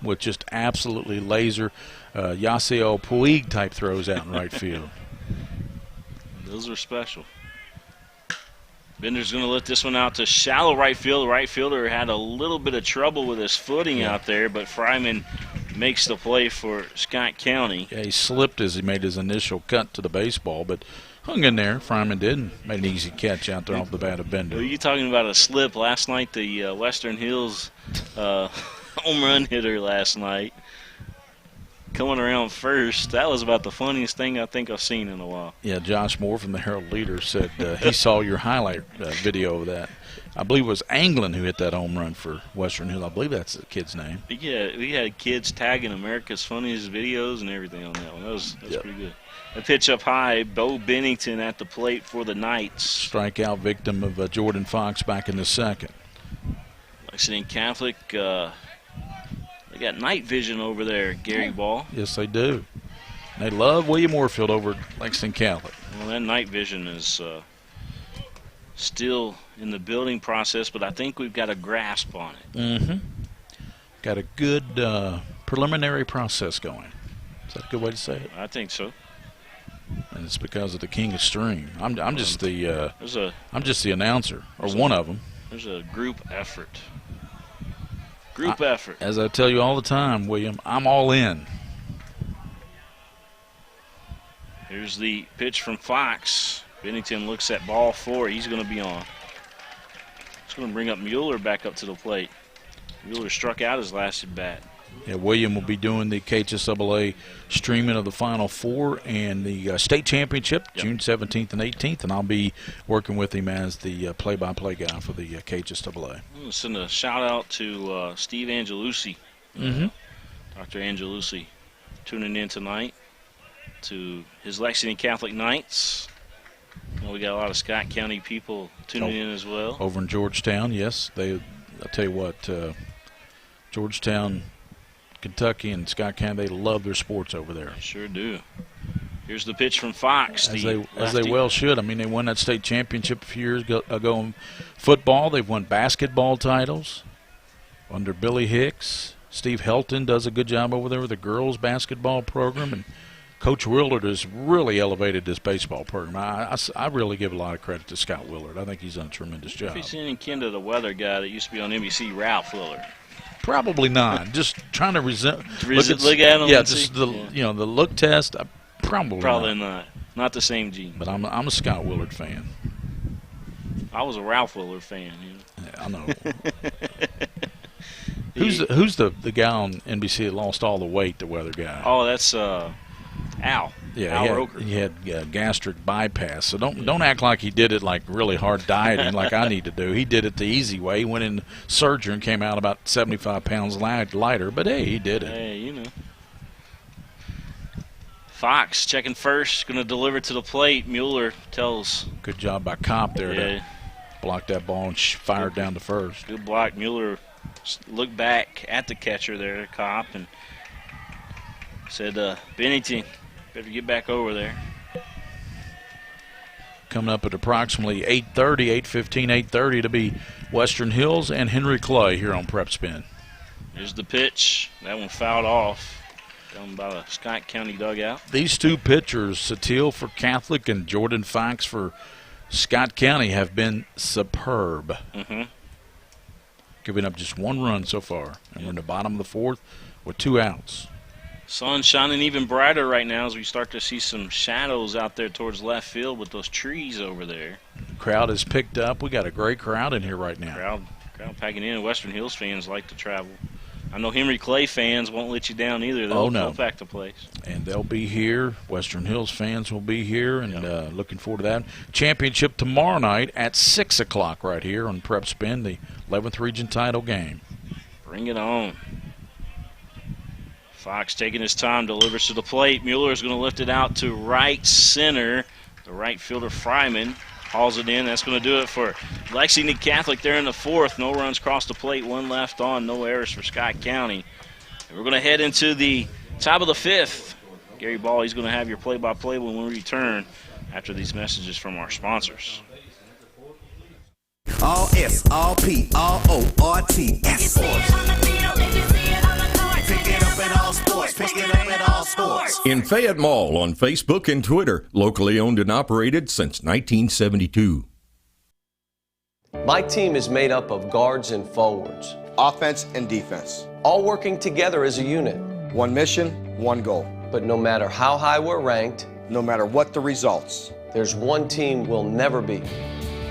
with just absolutely laser Yasiel Puig type throws out in right field. Those are special. Bender's going to let this one out to shallow right field. The right fielder had a little bit of trouble with his footing out there, but Fryman makes the play for Scott County. Yeah, he slipped as he made his initial cut to the baseball, but hung in there. Fryman did and made an easy catch out there off the bat of Bender. Well, you talking about a slip. Last night, the Western Hills home run hitter last night coming around first. That was about the funniest thing I think I've seen in a while. Yeah, Josh Moore from the Herald Leader said he saw your highlight video of that. I believe it was Anglin who hit that home run for Western Hill. I believe that's the kid's name. Yeah, we had kids tagging America's Funniest Videos and everything on that one. That was pretty good. A pitch up high, Bo Bennington at the plate for the Knights. Strikeout victim of Jordan Fox back in the second. Lexington Catholic, they got night vision over there, Gary Ball. Yes, they do. They love William Warfield over at Lexington Catholic. Well, that night vision is still in the building process, but I think we've got a grasp on it. Got a good preliminary process going. Is that a good way to say it? I think so. And it's because of the King of Stream. I'm just the I'm just the announcer, or one of them. There's a group effort. Effort. As I tell you all the time, William, I'm all in. Here's the pitch from Fox. Bennington looks at ball 4. He's going to be on. It's going to bring up Mueller back up to the plate. Mueller struck out his last at bat. Yeah, William will be doing the KHSAA streaming of the Final Four and the state championship, June 17th and 18th, and I'll be working with him as the play-by-play guy for the KHSAA. I'm going to send a shout-out to Steve Angelucci. Dr. Angelucci tuning in tonight to his Lexington Catholic Knights. We got a lot of Scott County people tuning in as well. Over in Georgetown, yes. I'll tell you what, Georgetown, Kentucky, and Scott County, they love their sports over there. Sure do. Here's the pitch from Fox. As they well should. I mean, they won that state championship a few years ago in football. They've won basketball titles under Billy Hicks. Steve Helton does a good job over there with the girls' basketball program, and Coach Willard has really elevated this baseball program. I really give a lot of credit to Scott Willard. I think he's done a tremendous job. Have you seen any kin to the weather guy that used to be on NBC, Ralph Willard? Probably not. Just trying to look at him. Yeah, just the the look test. Probably not. Not the same gene. But I'm a Scott Willard fan. I was a Ralph Willard fan. Yeah, I know. Who's the guy on NBC that lost all the weight? The weather guy. Oh, that's Al. Yeah, Al Roker. He had gastric bypass. So don't act like he did it like really hard dieting like I need to do. He did it the easy way. He went in surgery and came out about 75 pounds lighter. But hey, he did it. Hey, Fox checking first, going to deliver to the plate. Mueller tells. Good job by Kopp there to block that ball and fired down to first. Good block. Mueller looked back at the catcher there, Kopp, and said, Bennington, better get back over there. Coming up at approximately 8:30, 8:15, 8:30 to be Western Hills and Henry Clay here on PrepSpin. Here's the pitch. That one fouled off down by the Scott County dugout. These two pitchers, Satil for Catholic and Jordan Fox for Scott County, have been superb. Giving up just one run so far. And we're in the bottom of the fourth with 2 outs. Sun shining even brighter right now as we start to see some shadows out there towards left field with those trees over there. Crowd has picked up. We got a great crowd in here right now. Crowd packing in. Western Hills fans like to travel. I know Henry Clay fans won't let you down either. They'll pack the place. And they'll be here. Western Hills fans will be here, and looking forward to that. Championship tomorrow night at 6 o'clock right here on PrepSpin, the 11th Region title game. Bring it on. Fox taking his time, delivers to the plate. Mueller is going to lift it out to right center. The right fielder, Fryman, hauls it in. That's going to do it for Lexington Catholic there in the fourth. No runs crossed the plate, 1 left on, no errors for Scott County. And we're going to head into the top of the fifth. Gary Ball, he's going to have your play-by-play when we return after these messages from our sponsors. All S, all P, all O, R, T, S. Pick it up at all sports. Pick it up at all sports. In Fayette Mall on Facebook and Twitter. Locally owned and operated since 1972. My team is made up of guards and forwards. Offense and defense. All working together as a unit. One mission, one goal. But no matter how high we're ranked, no matter what the results, there's one team we'll never beat.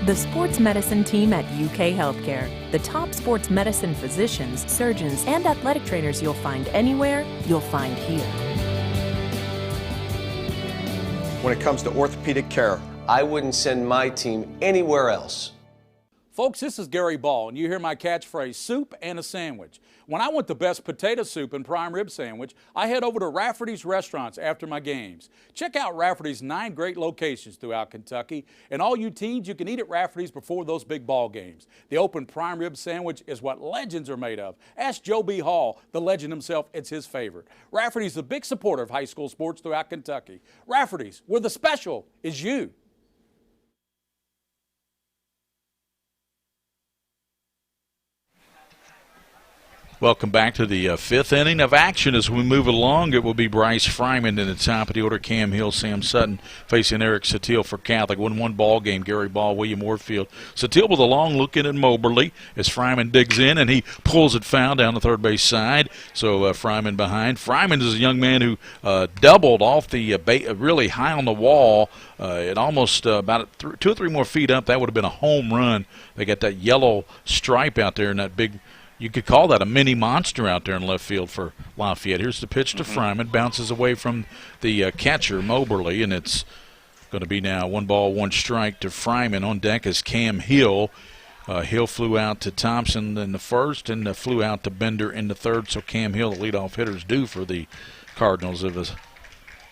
The sports medicine team at UK Healthcare. The top sports medicine physicians, surgeons, and athletic trainers you'll find anywhere, you'll find here. When it comes to orthopedic care, I wouldn't send my team anywhere else. Folks, this is Gary Ball, and you hear my catchphrase, soup and a sandwich. When I want the best potato soup and prime rib sandwich, I head over to Rafferty's restaurants after my games. Check out Rafferty's 9 great locations throughout Kentucky, and all you teens, you can eat at Rafferty's before those big ball games. The open prime rib sandwich is what legends are made of. Ask Joe B. Hall, the legend himself, it's his favorite. Rafferty's a big supporter of high school sports throughout Kentucky. Rafferty's, where the special is you. Welcome back to the 5th inning of action. As we move along, it will be Bryce Fryman in the top of the order. Cam Hill, Sam Sutton facing Eric Satil for Catholic. 1-1 ball game. Gary Ball, William Warfield. Satil with a long look in at Moberly as Fryman digs in and he pulls it foul down the third base side. So Fryman behind. Fryman is a young man who doubled off the really high on the wall. It almost about 2 or 3 more feet up. That would have been a home run. They got that yellow stripe out there and that big. You could call that a mini monster out there in left field for Lafayette. Here's the pitch to Fryman. Bounces away from the catcher, Moberly, and it's going to be now 1 ball, 1 strike to Fryman. On deck is Cam Hill. Hill flew out to Thompson in the first and flew out to Bender in the third. So Cam Hill, the leadoff hitter, is due for the Cardinals of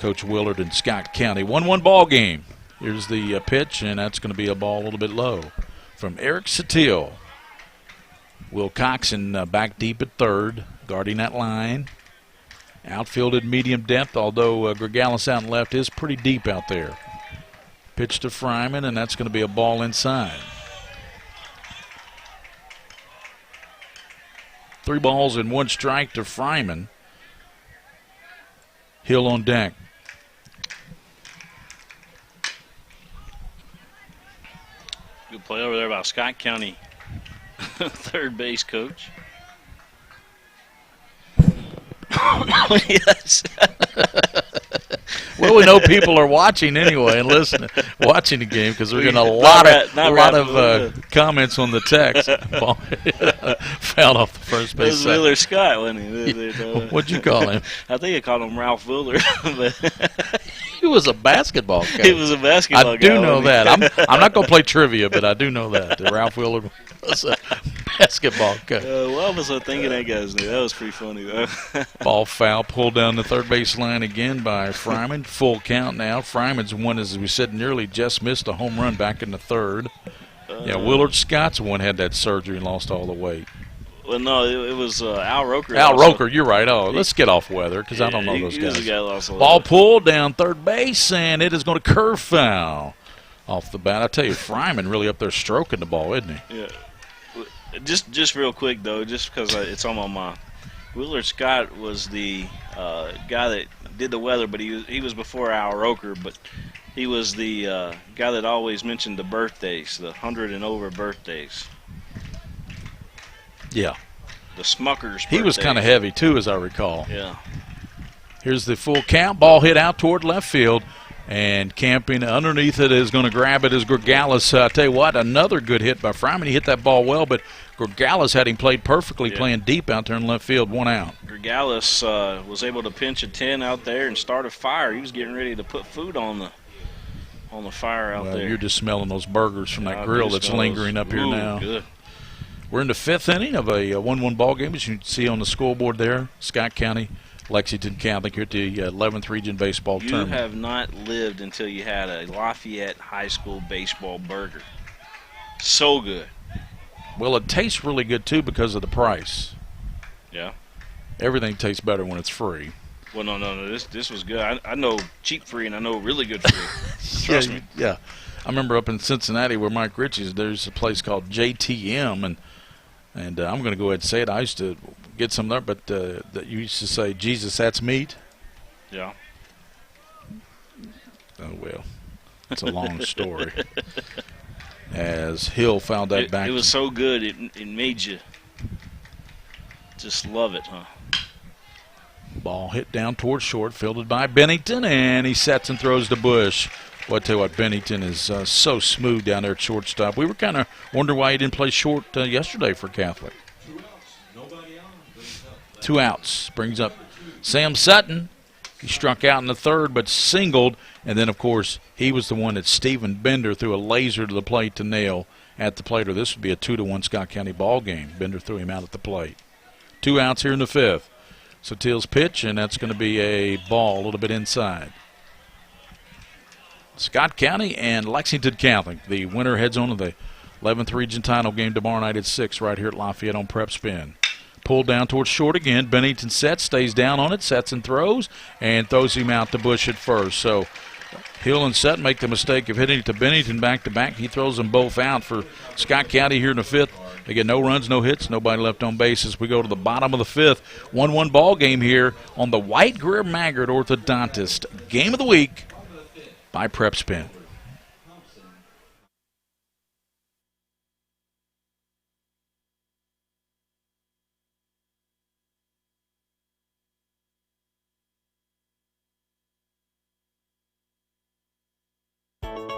Coach Willard in Scott County. 1-1 ball game. Here's the pitch, and that's going to be a ball a little bit low from Eric Satil. Will Coxon back deep at third, guarding that line. Outfield at medium depth, although Gregalis out and left is pretty deep out there. Pitch to Fryman, and that's going to be a ball inside. 3 balls and 1 strike to Fryman. Hill on deck. Good play over there by Scott County third base coach. Yes. Well, we know people are watching anyway and listening, watching the game because we're getting a lot of comments on the text. Fouled off the first base. That was Wheeler Scott, wasn't he? What'd you call him? I think I called him Ralph Wheeler. He was a basketball guy. He was a basketball guy. I do know that. I'm not going to play trivia, but I do know that Ralph Wheeler was a basketball coach. Why was I thinking that guy's name? That was pretty funny, though. Ball foul pulled down the third base line again by Fryman. Full count now. Fryman's one, as we said nearly, just missed a home run back in the third. Willard Scott's one had that surgery and lost all the weight. Well, no, it was Al Roker. Al Roker, you're right. Oh, let's get off Weather because I don't know those guys. The guy lost Ball pulled down third base, and it is going to curve foul off the bat. I tell you, Fryman really up there stroking the ball, isn't he? Yeah. Just real quick, though, just because it's on my mind. Willard Scott was the guy that did the weather, but he was before Al Roker, but he was the guy that always mentioned the birthdays, the 100 and over birthdays. Yeah. The Smuckers. He was kind of heavy, too, as I recall. Yeah. Here's the full count. Ball hit out toward left field. And camping underneath it is going to grab it is Gregalis. I tell you what, another good hit by Fryman. He hit that ball well, but Gregalis had him played perfectly, playing deep out there in left field, 1 out. Gregalis was able to pinch a 10 out there and start a fire. He was getting ready to put food on the fire out there. You're just smelling those burgers from that grill that's lingering up here now. Good. We're in the 5th inning of a 1-1 ball game, as you can see on the scoreboard there. Scott County, Lexington Catholic here at the 11th Region Baseball Tournament. You have not lived until you had a Lafayette High School baseball burger. So good. Well, it tastes really good, too, because of the price. Yeah. Everything tastes better when it's free. Well, no. This was good. I know cheap free, and I know really good free. Trust me. Yeah. I remember up in Cincinnati where Mike Ritchie's, there's a place called JTM, and I'm going to go ahead and say it. I used to get some there, but that you used to say, Jesus, that's meat. Yeah. Oh, well, it's a long story. As Hill found that back. It was so good, it made you just love it, huh? Ball hit down towards short, fielded by Bennington, and he sets and throws to Bush. Well, I tell you what, Bennington is so smooth down there at shortstop. We were kind of wondering why he didn't play short yesterday for Catholic. 2 outs. Brings up Sam Sutton. He struck out in the third but singled. And then, of course, he was the one that Stephen Bender threw a laser to the plate to nail at the plate, or this would be a 2-1 Scott County ball game. Bender threw him out at the plate. 2 outs here in the 5th. So Teal's pitch, and that's going to be a ball a little bit inside. Scott County and Lexington Catholic. The winner heads on to the 11th Region title game tomorrow night at 6 right here at Lafayette on PrepSpin. Pulled down towards short again. Bennington sets, stays down on it, sets and throws him out to Bush at first. So Hill and Sutton make the mistake of hitting it to Bennington back-to-back. He throws them both out for Scott County here in the 5th. They get no runs, no hits, nobody left on base as we go to the bottom of the 5th. 1-1 ball game here on the White Greer Maggard Orthodontist Game of the Week by PrepSpin.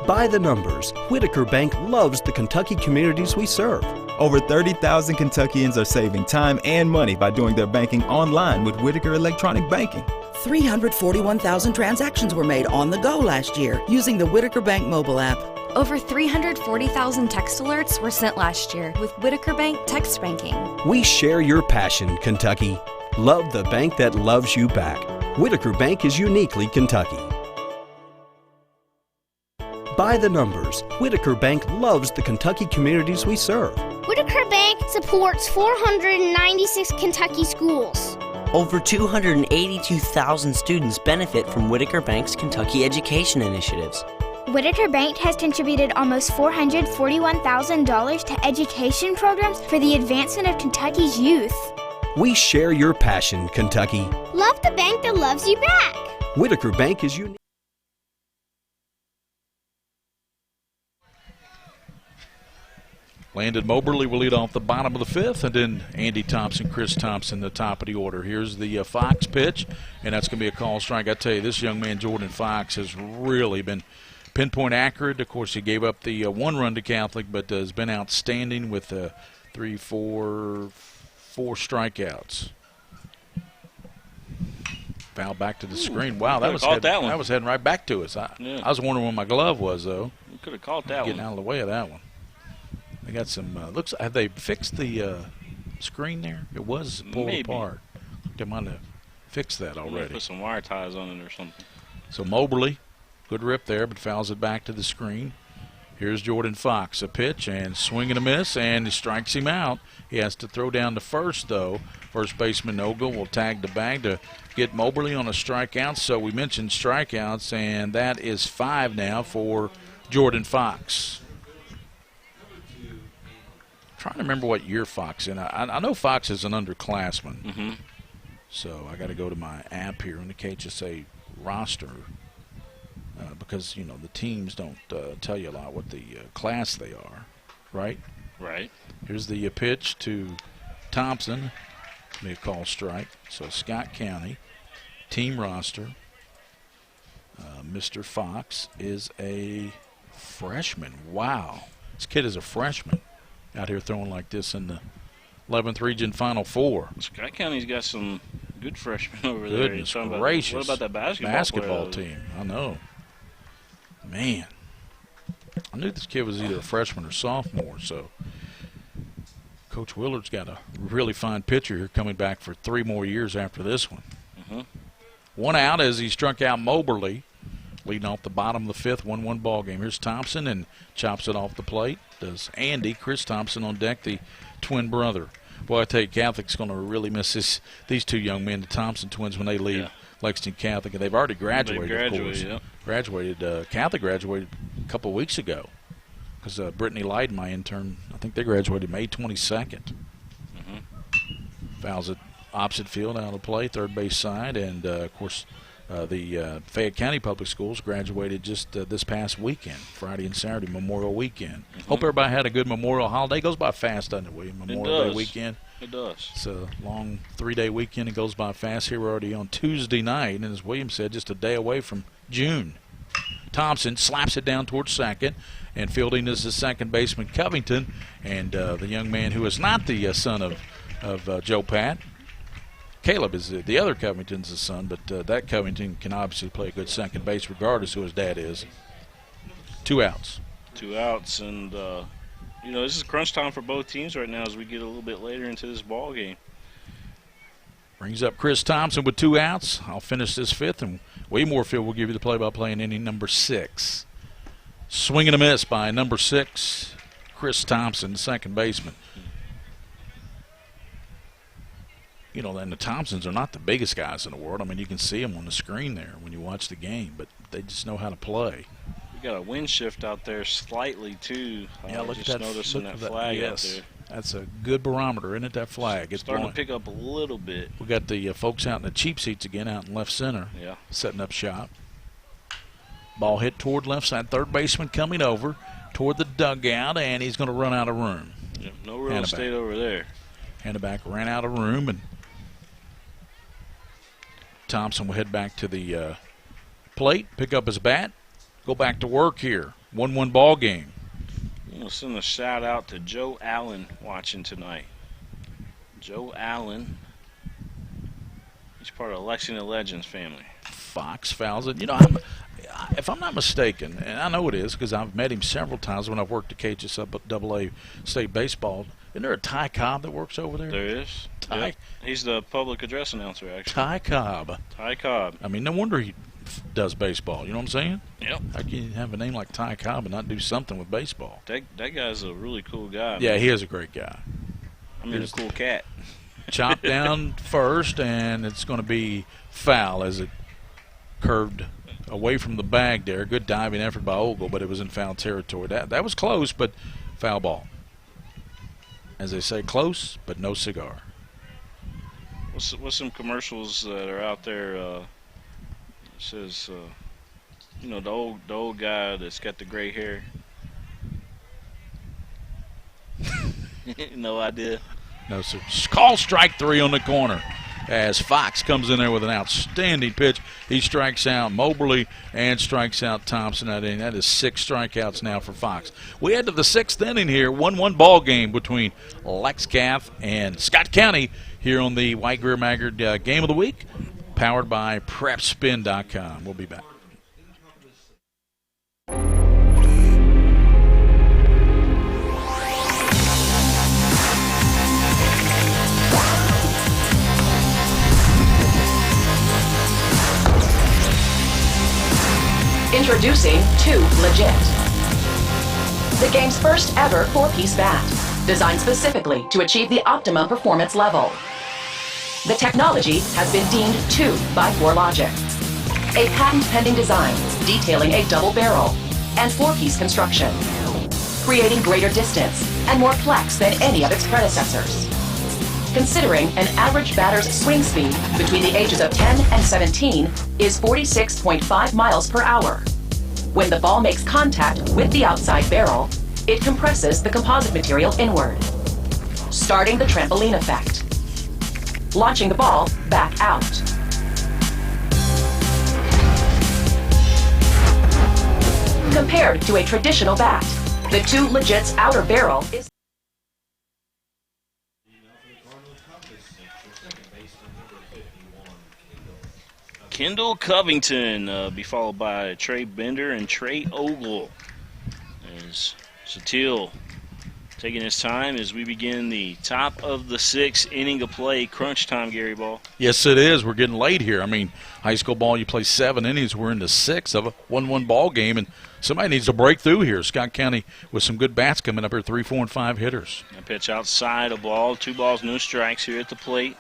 By the numbers, Whitaker Bank loves the Kentucky communities we serve. Over 30,000 Kentuckians are saving time and money by doing their banking online with Whitaker Electronic Banking. 341,000 transactions were made on the go last year using the Whitaker Bank mobile app. Over 340,000 text alerts were sent last year with Whitaker Bank text banking. We share your passion, Kentucky. Love the bank that loves you back. Whitaker Bank is uniquely Kentucky. By the numbers, Whitaker Bank loves the Kentucky communities we serve. Whitaker Bank supports 496 Kentucky schools. Over 282,000 students benefit from Whitaker Bank's Kentucky education initiatives. Whitaker Bank has contributed almost $441,000 to education programs for the advancement of Kentucky's youth. We share your passion, Kentucky. Love the bank that loves you back. Whitaker Bank is unique. Landon Moberly will lead off the bottom of the 5th, and then Andy Thompson, Chris Thompson, the top of the order. Here's the Fox pitch, and that's going to be a call strike. I tell you, this young man, Jordan Fox, has really been pinpoint accurate. Of course, he gave up the 1 run to Catholic, but has been outstanding with 4 strikeouts. Foul back to the screen. Wow, that was heading right back to us. I was wondering where my glove was, though. We could have caught that Getting out of the way of that one. They got some. Have they fixed the screen there? It was pulled apart. They might have fixed that already. Put some wire ties on it or something. So Moberly, good rip there, but fouls it back to the screen. Here's Jordan Fox, a pitch and swing and a miss, and he strikes him out. He has to throw down to first, though. First baseman Ogle will tag the bag to get Moberly on a strikeout. So we mentioned strikeouts, and that is 5 now for Jordan Fox. Trying to remember what year Fox in. I know Fox is an underclassman. Mm-hmm. So I got to go to my app here on the KHSA roster because, you know, the teams don't tell you a lot what the class they are, right? Right. Here's the pitch to Thompson. May call strike. So Scott County, team roster. Mr. Fox is a freshman. Wow. This kid is a freshman out here throwing like this in the 11th Region Final Four. Scott County's got some good freshmen over there. Goodness gracious. What about that basketball team? I know. Man. I knew this kid was either a freshman or sophomore, so Coach Willard's got a really fine pitcher here coming back for 3 more years after this one. Mm-hmm. 1 out as he struck out Moberly, leading off the bottom of the 5th, 1-1 ball game. Here's Thompson and chops it off the plate. Does Andy, Chris Thompson on deck, the twin brother. Boy, I tell you, Catholic's going to really miss these 2 young men, the Thompson twins, when they leave Lexington Catholic. And they've already graduated, of course. Yeah. Catholic graduated a couple of weeks ago because Brittany Light, my intern, I think they graduated May 22nd. Mm-hmm. Fouls it opposite field out of play, third base side. And, of course, the Fayette County Public Schools graduated just this past weekend, Friday and Saturday, Memorial Weekend. Mm-hmm. Hope everybody had a good Memorial holiday. Goes by fast, doesn't it, William? Memorial Day weekend. It does. It's a long 3-day weekend. It goes by fast. Here we're already on Tuesday night, and as William said, just a day away from June. Thompson slaps it down towards second, and fielding is the second baseman Covington, and the young man who is not the son of Joe Pat. Caleb is the other Covington's the son, but that Covington can obviously play a good second base regardless who his dad is. 2 outs. 2 outs, and you know, this is crunch time for both teams right now as we get a little bit later into this ball game. Brings up Chris Thompson with 2 outs. I'll finish this 5th, and Wade Moorfield will give you the play-by-play in inning number 6. Swing and a miss by number 6, Chris Thompson, second baseman. You know, and the Thompsons are not the biggest guys in the world. I mean, you can see them on the screen there when you watch the game, but they just know how to play. We got a wind shift out there slightly, too. Yeah, look just at that. noticing that flag out there. That's a good barometer, isn't it, that flag? It's starting to pick up a little bit. We got the folks out in the cheap seats again out in left center, setting up shop. Ball hit toward left side. Third baseman coming over toward the dugout, and he's going to run out of room. Yep, no real estate over there. Hannaback ran out of room, and Thompson will head back to the plate, pick up his bat, go back to work here. 1-1 ball game. I'm going to send a shout out to Joe Allen watching tonight. Joe Allen. He's part of the Lexington Legends family. Fox fouls it. You know, if I'm not mistaken, and I know it is because I've met him several times when I've worked at KHSA State Baseball. Isn't there a Ty Cobb that works over there? There is. Yep. He's the public address announcer, actually. Ty Cobb. Ty Cobb. I mean, no wonder he does baseball. You know what I'm saying? Yep. How can you have a name like Ty Cobb and not do something with baseball? That guy's a really cool guy. Yeah, he is a great guy. I mean, a cool cat. Chopped down first, and it's going to be foul as it curved away from the bag there. Good diving effort by Ogle, but it was in foul territory. That was close, but foul ball. As they say, close, but no cigar. What's some commercials that are out there? It says, you know, the old guy that's got the gray hair. No idea. No, sir. Call strike 3 on the corner as Fox comes in there with an outstanding pitch. He strikes out Moberly and strikes out Thompson. That is 6 strikeouts now for Fox. We head to the 6th inning here. 1-1 ball game between Lexcath and Scott County here on the White Greer Maggard Game of the Week, powered by PrepSpin.com. We'll be back. Introducing Two Legit, the game's first ever 4-piece bat, designed specifically to achieve the optimum performance level. The technology has been deemed 2x4 logic, a patent-pending design detailing a double barrel and 4-piece construction, creating greater distance and more flex than any of its predecessors. Considering an average batter's swing speed between the ages of 10 and 17 is 46.5 miles per hour. When the ball makes contact with the outside barrel, it compresses the composite material inward, starting the trampoline effect, launching the ball back out. Compared to a traditional bat, the Two Legit's outer barrel is Kendall Covington be followed by Trey Bender and Trey Ogle. As Satil taking his time as we begin the top of the 6th inning of play. Crunch time, Gary Ball. Yes, it is. We're getting late here. I mean, high school ball, you play 7 innings. We're into 6 of a 1-1 ball game, and somebody needs to break through here. Scott County with some good bats coming up here, 3, 4, and 5 hitters. A pitch outside, a ball, 2 balls, no strikes here at the plate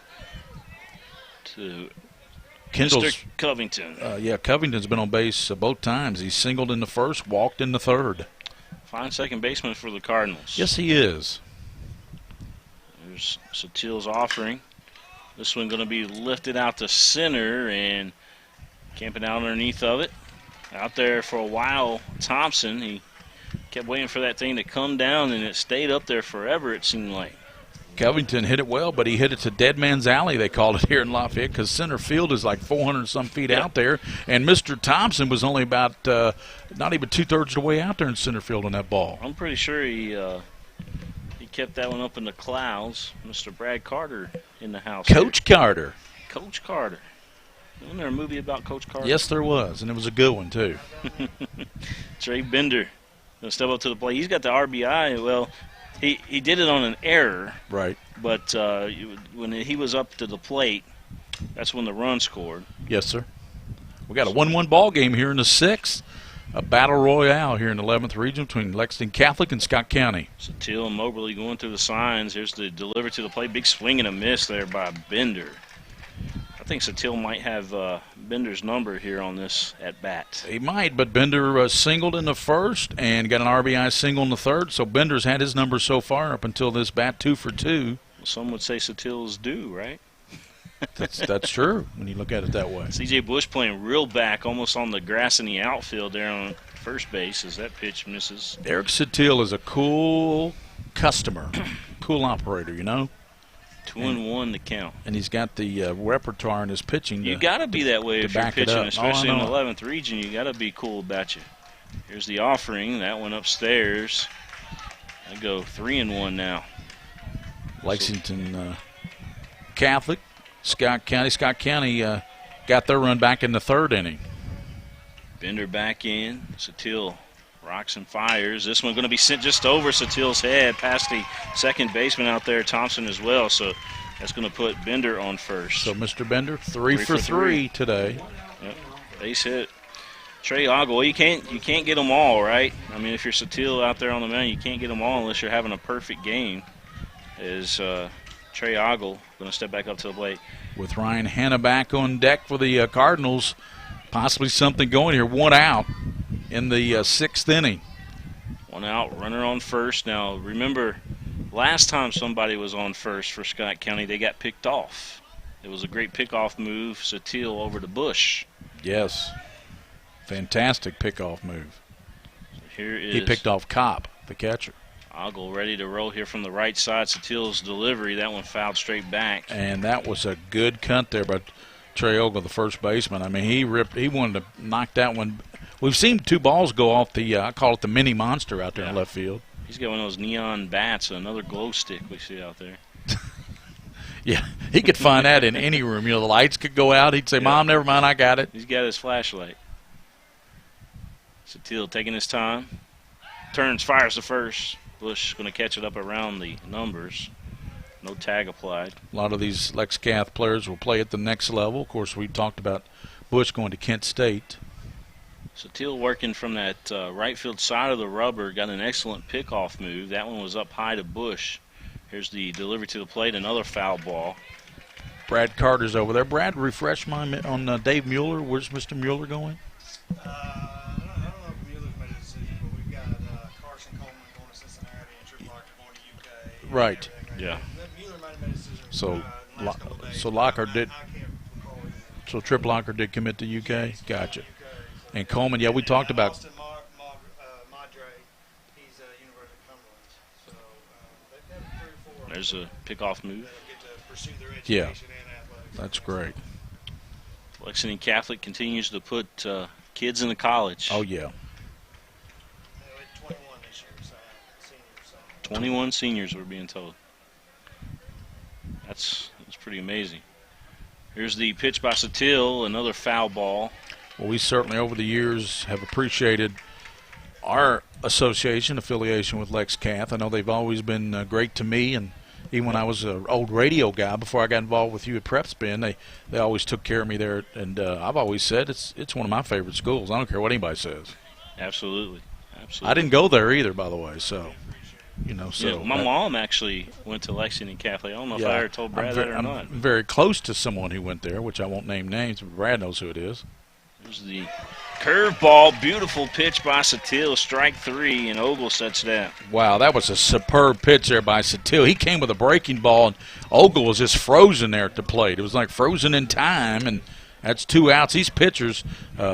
to Mr. Covington. Yeah, Covington's been on base both times. He singled in the first, walked in the third. Fine second baseman for the Cardinals. Yes, he is. There's Satil's offering. This one going to be lifted out to center and camping out underneath of it. Out there for a while, Thompson. He kept waiting for that thing to come down, and it stayed up there forever, it seemed like. Covington hit it well, but he hit it to Dead Man's Alley, they called it here in Lafayette, because center field is like 400-some feet out there. And Mr. Thompson was only about not even 2/3 of the way out there in center field on that ball. I'm pretty sure he kept that one up in the clouds. Mr. Brad Carter in the house. Coach Carter. Coach Carter. Wasn't there a movie about Coach Carter? Yes, there was, and it was a good one, too. Trey Bender going to step up to the plate. He's got the RBI. Well, he did it on an error. Right. But when he was up to the plate, that's when the run scored. Yes, sir. We got a 1-1 ball game here in the 6th. A battle royale here in the 11th region between Lexington Catholic and Scott County. Satil and Moberly going through the signs. Here's the delivery to the plate. Big swing and a miss there by Bender. I think Satil might have Bender's number here on this at bat. He might, but Bender singled in the first and got an RBI single in the third. So Bender's had his number so far up until this bat, 2 for 2. Well, some would say Satil's due, right? That's true when you look at it that way. C.J. Bush playing real back, almost on the grass in the outfield there on first base as that pitch misses. Eric Satil is a cool customer, cool operator, you know. 2-1 to count. And he's got the repertoire in his pitching. You got to be that way if you're pitching, especially in the 11th. 11th region. You got to be cool about you. Here's the offering. That went upstairs. I go 3-1 now. Lexington Catholic, Scott County. Scott County got their run back in the 3rd inning. Bender back in. Satil rocks and fires. This one going to be sent just over Satil's head, past the second baseman out there, Thompson as well. So that's going to put Bender on first. So Mr. Bender, 3 for 3 today. Yep, base hit. Trey Ogle, you can't get them all, right? I mean, if you're Satil out there on the mound, you can't get them all unless you're having a perfect game. Is Trey Ogle going to step back up to the plate? With Ryan Hanna back on deck for the Cardinals, possibly something going here. 1 out in the 6th inning. 1 out, runner on first. Now, remember, last time somebody was on first for Scott County, they got picked off. It was a great pickoff move, Satil over to Bush. Yes. Fantastic pickoff move. So here is he picked off Kopp, the catcher. Ogle ready to roll here from the right side. Satil's delivery, that one fouled straight back. And that was a good cut there by Trey Ogle, the first baseman. I mean, he wanted to knock that one. We've seen 2 balls go off the, I call it the mini monster out there in left field. He's got one of those neon bats, another glow stick we see out there. Yeah, he could find that in any room. You know, the lights could go out. He'd say, Mom, never mind, I got it. He's got his flashlight. Satil taking his time. Turns, fires the first. Bush going to catch it up around the numbers. No tag applied. A lot of these Lex Cath players will play at the next level. Of course, we talked about Bush going to Kent State. Satil working from that right field side of the rubber, got an excellent pickoff move. That one was up high to Bush. Here's the delivery to the plate, another foul ball. Brad Carter's over there. Brad, refresh my on Dave Mueller. Where's Mr. Mueller going? I don't know if Mueller's made a decision, but we've got Carson Coleman going to Cincinnati and Trip Locker going to UK. Right. Yeah. Mueller might have made a decision. So Locker did. So Trip Locker did commit to UK. Gotcha. And Coleman, yeah, we talked about. Austin Madre, he's University of Cumberland. So they've got 3 or 4. There's a pickoff move. Get to pursue their Yeah, education and athletics. that's great. Lexington Catholic continues to put kids into college. Oh, yeah. 21 this year, so seniors. 21 seniors, we're being told. That's pretty amazing. Here's the pitch by Satil, another foul ball. Well, we certainly over the years have appreciated our association, affiliation with Lex Cath. I know they've always been great to me, and even when I was an old radio guy, before I got involved with you at PrepSpin, they always took care of me there. And I've always said it's one of my favorite schools. I don't care what anybody says. Absolutely. I didn't go there either, by the way, so. So yeah, my mom actually went to Lexington Catholic. I don't know if I ever told Brad that or not. I'm very close to someone who went there, which I won't name names, but Brad knows who it is. There's the curveball, beautiful pitch by Satil, strike 3, and Ogle sets that. Wow, that was a superb pitch there by Satil. He came with a breaking ball, and Ogle was just frozen there at the plate. It was like frozen in time, and that's 2 outs. These pitchers,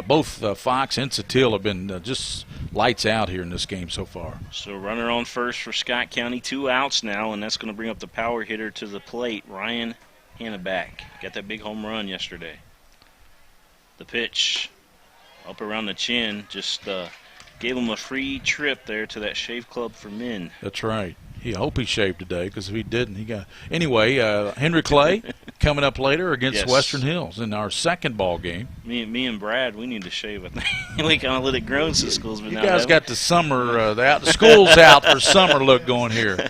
both Fox and Satil, have been just lights out here in this game so far. So runner on first for Scott County, 2 outs now, and that's going to bring up the power hitter to the plate, Ryan Hanneback. Got that big home run yesterday. The pitch up around the chin, just gave him a free trip there to that shave club for men. That's right. I hope he shaved today, because if he didn't, he got. Anyway, Henry Clay coming up later against Western Hills in our second ball game. Me and Brad, we need to shave, I think. We kind of let it grow since school's been you out. You guys got the summer, the school's out for summer look going here.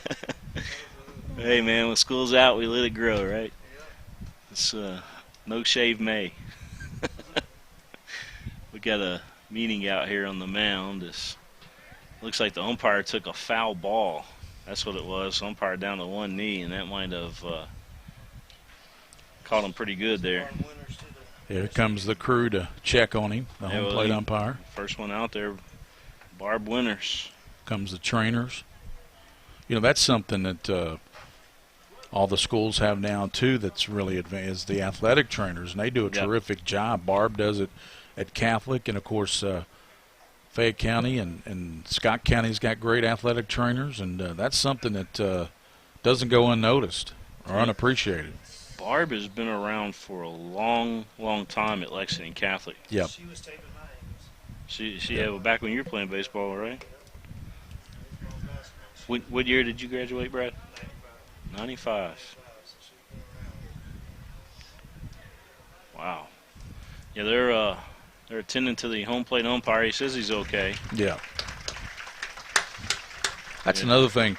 Hey, man, when school's out, we let it grow, right? It's no shave May. We got a meeting out here on the mound. Looks like the umpire took a foul ball. That's what it was. Umpire down to one knee, and that might have caught him pretty good there. Here comes the crew to check on him, the home plate umpire. First one out there, Barb Winters. Comes the trainers. That's something that all the schools have now, too, that's really advanced, the athletic trainers, and they do a terrific job. Barb does it at Catholic, and, of course, Fayette County and Scott County's got great athletic trainers, and that's something that doesn't go unnoticed or unappreciated. Barb has been around for a long, long time at Lexington Catholic. Yep. She was taping my names. Well, back when you were playing baseball, right? What year did you graduate, Brad? 95. Wow. Yeah, they're attending to the home plate umpire. He says he's okay. Yeah. That's another thing.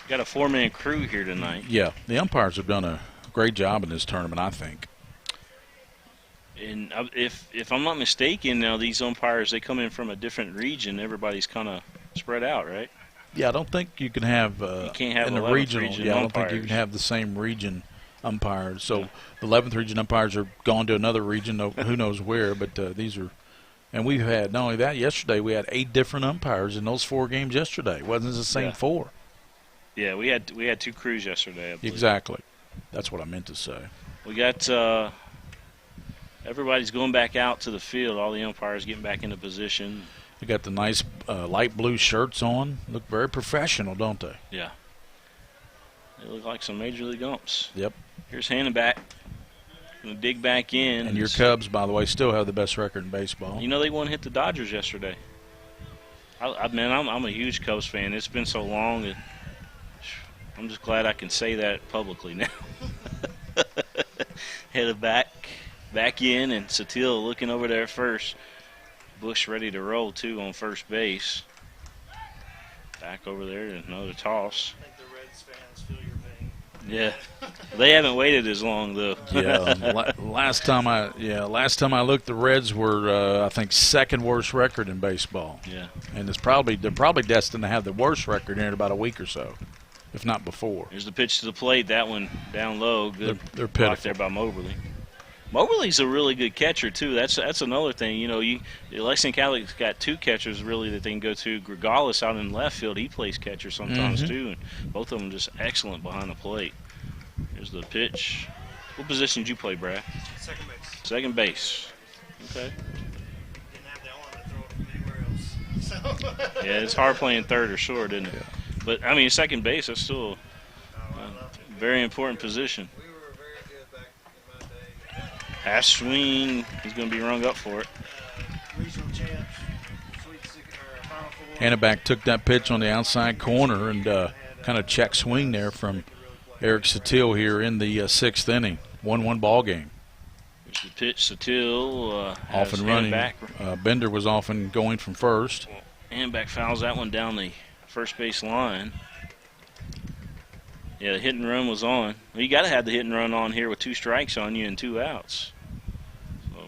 Got a 4-man crew here tonight. Yeah, the umpires have done a great job in this tournament, I think. And if I'm not mistaken, now these umpires, they come in from a different region. Everybody's kind of spread out, right? Yeah, I don't think you can have, you can't have in the regional. Yeah, I don't think you can have the same region umpires. So the 11th region umpires are gone to another region, who knows where. But these are, and we've had not only that. Yesterday we had 8 different umpires in those 4 games yesterday. It wasn't the same 4. Yeah, we had 2 crews yesterday, I believe. Exactly. That's what I meant to say. We got everybody's going back out to the field. All the umpires getting back into position. They got the nice light blue shirts on. Look very professional, don't they? Yeah. They look like some Major League umps. Yep. Here's Hanneback. Going to dig back in. And your Cubs, by the way, still have the best record in baseball. They won hit the Dodgers yesterday. I'm a huge Cubs fan. It's been so long that I'm just glad I can say that publicly now. Headed back in, and Satil looking over there first. Bush ready to roll, too, on first base. Back over there, another toss. I think the Reds fans feel your pain. Yeah, they haven't waited as long though. Yeah, last time I looked, the Reds were I think second worst record in baseball. Yeah, and they're probably destined to have the worst record in about a week or so, if not before. Here's the pitch to the plate. That one down low. Good. They're block pitiful there by Moberly. Moberly's a really good catcher too. That's another thing. You know, Lexington Catholic's got two catchers really that they can go to. Gregalis out in left field, he plays catcher sometimes too, and both of them just excellent behind the plate. Here's the pitch. What position did you play, Brad? Second base. Second base. Okay. Didn't have the arm to throw it anywhere else. So. Yeah, it's hard playing third or short, isn't it? Yeah. But I mean, second base, that's still a very important position. Half swing, he's going to be rung up for it. Regional champs, Final Four. Hanneback took that pitch on the outside corner and kind of check swing there from Eric Satil here in the sixth inning. 1-1 ball game. Here's the pitch, Satil off and running. Bender was off and going from first. Hanneback fouls that one down the first base line. Yeah, the hit and run was on. Well, you got to have the hit and run on here with 2 strikes on you and 2 outs. So,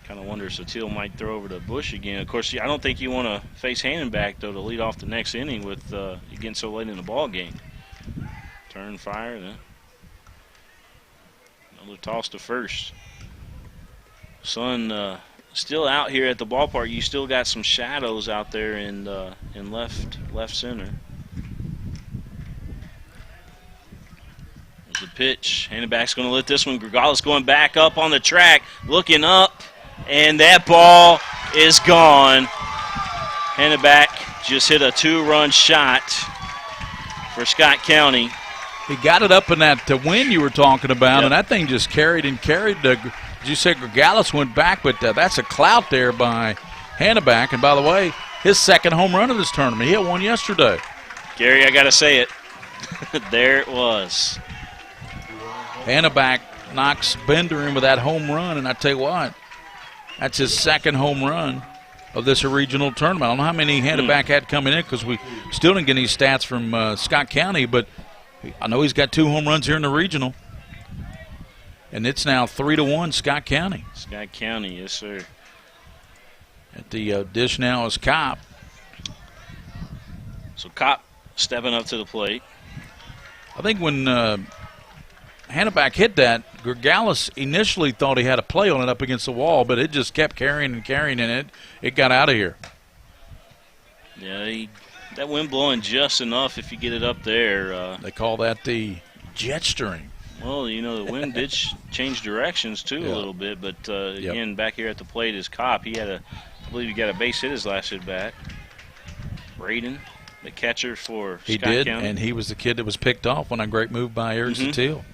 kind of wonder if Satil might throw over to Bush again. Of course, I don't think you want to face Hanneback though to lead off the next inning with you getting so late in the ball game. Turn, fire, then another toss to first. Sun still out here at the ballpark. You still got some shadows out there in left center. There's the pitch. Hanneback's going to let this one. Gregalis going back up on the track, looking up, and that ball is gone. Hanneback just hit a 2-run shot for Scott County. He got it up in that wind you were talking about, and that thing just carried and carried. As you said, Gregalis went back, but that's a clout there by Hanneback. And by the way, his second home run of this tournament. He hit one yesterday. Gary, I got to say it. There it was. Hanneback knocks Bender in with that home run, and I tell you what, that's his second home run of this regional tournament. I don't know how many Hanneback had coming in because we still didn't get any stats from Scott County, but I know he's got 2 home runs here in the regional. And it's now 3-1 Scott County. Scott County, yes, sir. At the dish now is Kopp. So Kopp stepping up to the plate. I think when Hanneback hit that, Gregalis initially thought he had a play on it up against the wall, but it just kept carrying and carrying, and it got out of here. Yeah, that wind blowing just enough if you get it up there. They call that the jet stream. Well, you know, the wind did change directions, too, a little bit. But, again, back here at the plate is Kopp. I believe he got a base hit his last at-bat. Braden, the catcher for Scott County. He did, and he was the kid that was picked off on a great move by Eric Satil.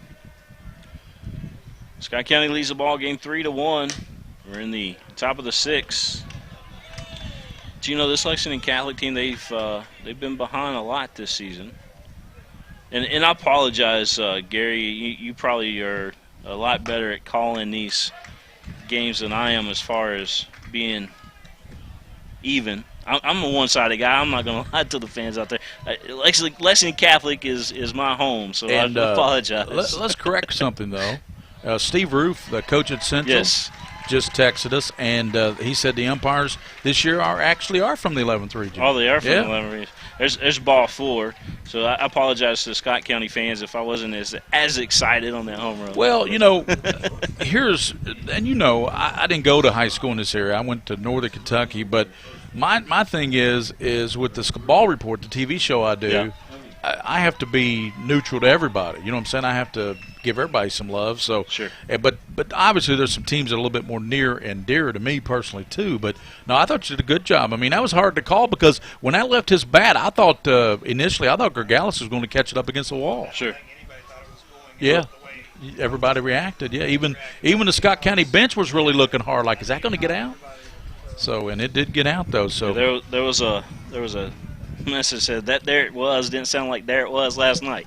Scott County leads the ball game 3-1. We're in the top of the 6th. Do you know this Lexington Catholic team, they've been behind a lot this season. And I apologize, Gary. You probably are a lot better at calling these games than I am as far as being even. I'm a one-sided guy. I'm not going to lie to the fans out there. Lexington Catholic is my home, so I apologize. Let's correct something, though. Steve Roof, the coach at Central, just texted us, and he said the umpires this year are from the 11th region. Oh, they are from the 11th region. There's ball 4, so I apologize to the Scott County fans if I wasn't as excited on that home run. Well, you know, I didn't go to high school in this area. I went to Northern Kentucky, but my thing is with the Ball Report, the TV show I do, I have to be neutral to everybody. You know what I'm saying? I have to give everybody some love. So, but obviously there's some teams that are a little bit more near and dear to me personally too. But no, I thought you did a good job. I mean, that was hard to call because when I left his bat, I thought initially Gregalis was going to catch it up against the wall. Sure. Yeah. Everybody reacted. Yeah. Even the Scott County bench was really looking hard. Like, is that going to get out? So, and it did get out though. So there was a message said that there it was. Didn't sound like there it was last night.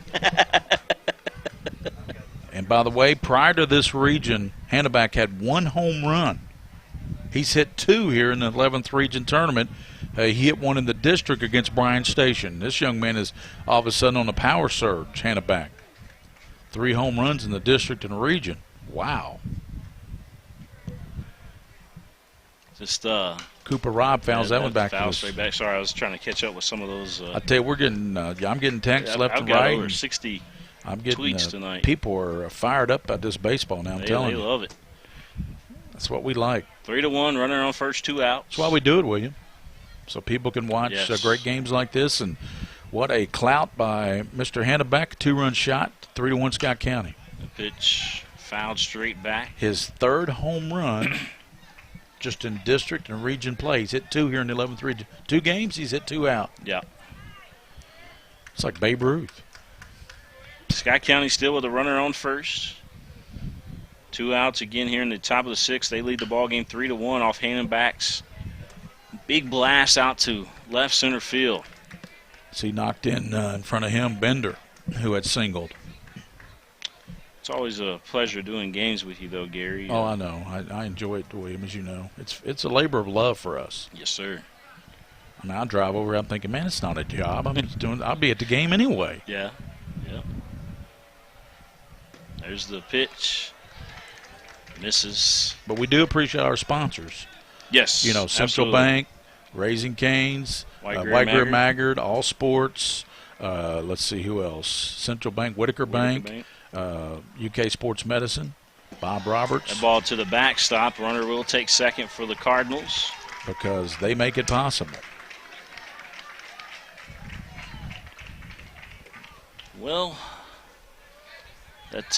And by the way, prior to this region, Hanneback had 1 home run. He's hit 2 here in the 11th region tournament. He hit one in the district against Bryan Station. This young man is all of a sudden on a power surge, Hannah back. 3 home runs in the district and region. Wow. Just Cooper Robb fouls that one back to us. Straight back. Sorry, I was trying to catch up with some of those. I tell you, we're getting. I'm getting texts left and I've got right. over 60 I'm getting tweets tonight. People are fired up about this baseball now. I'm telling you, they love it. That's what we like. 3-1, runner on first, 2 outs. That's why we do it, William. So people can watch great games like this. And what a clout by Mr. Hannebeck. 2-run shot, 3-1 Scott County. The pitch fouled straight back. His 3rd home run just in district and region play. He's hit 2 here in the 11th region. 2 games, he's hit 2 out. Yeah. It's like Babe Ruth. Scott County still with a runner on first. 2 outs again here in the top of the 6th. They lead the ball game 3-1 off Hannebeck's big blast out to left center field. So he knocked in front of him Bender, who had singled. It's always a pleasure doing games with you, though, Gary. Oh, I know. I enjoy it, William, as you know. It's a labor of love for us. Yes, sir. I mean, I drive over. I'm thinking, man, it's not a job. I'll be at the game anyway. Yeah. There's the pitch. Misses. But we do appreciate our sponsors. Yes. You know, Central Bank, Raising Cane's, White Greer Maggard, All Sports. Let's see who else. Central Bank, Whitaker Bank. UK Sports Medicine, Bob Roberts. That ball to the backstop. Runner will take second for the Cardinals. Because they make it possible. Well, that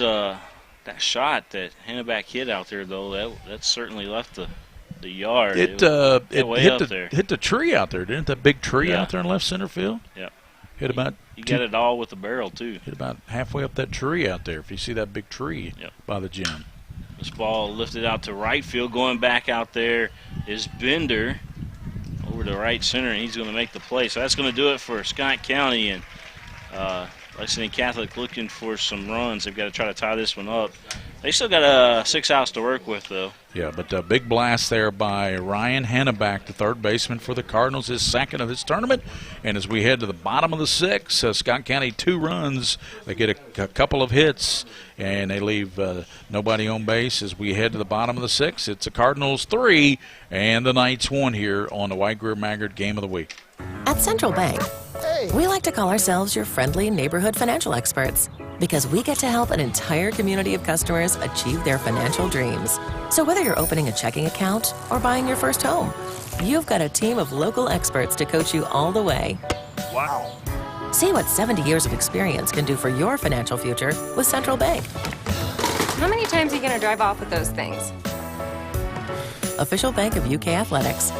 shot that Hannebeck hit out there, though, that certainly left the yard. It hit the tree out there, didn't it? That big tree out there in left center field? Yeah. Hit about. You got it all with the barrel, too. Hit about halfway up that tree out there, if you see that big tree by the gym. This ball lifted out to right field. Going back out there is Bender over to right center, and he's going to make the play. So that's going to do it for Scott County. And Lexington Catholic looking for some runs. They've got to try to tie this one up. They still got 6 outs to work with, though. Yeah, but a big blast there by Ryan Hannebeck, the 3rd baseman for the Cardinals, his 2nd of this tournament. And as we head to the bottom of the 6th, Scott County 2 runs. They get a couple of hits, and they leave nobody on base. As we head to the bottom of the 6th, it's the Cardinals 3 and the Knights 1 here on the White Greer Maggard Game of the Week. At Central Bank, we like to call ourselves your friendly neighborhood financial experts because we get to help an entire community of customers achieve their financial dreams. So whether you're opening a checking account or buying your first home, you've got a team of local experts to coach you all the way. Wow. See what 70 years of experience can do for your financial future with Central Bank. How many times are you going to drive off with those things? Official bank of UK Athletics.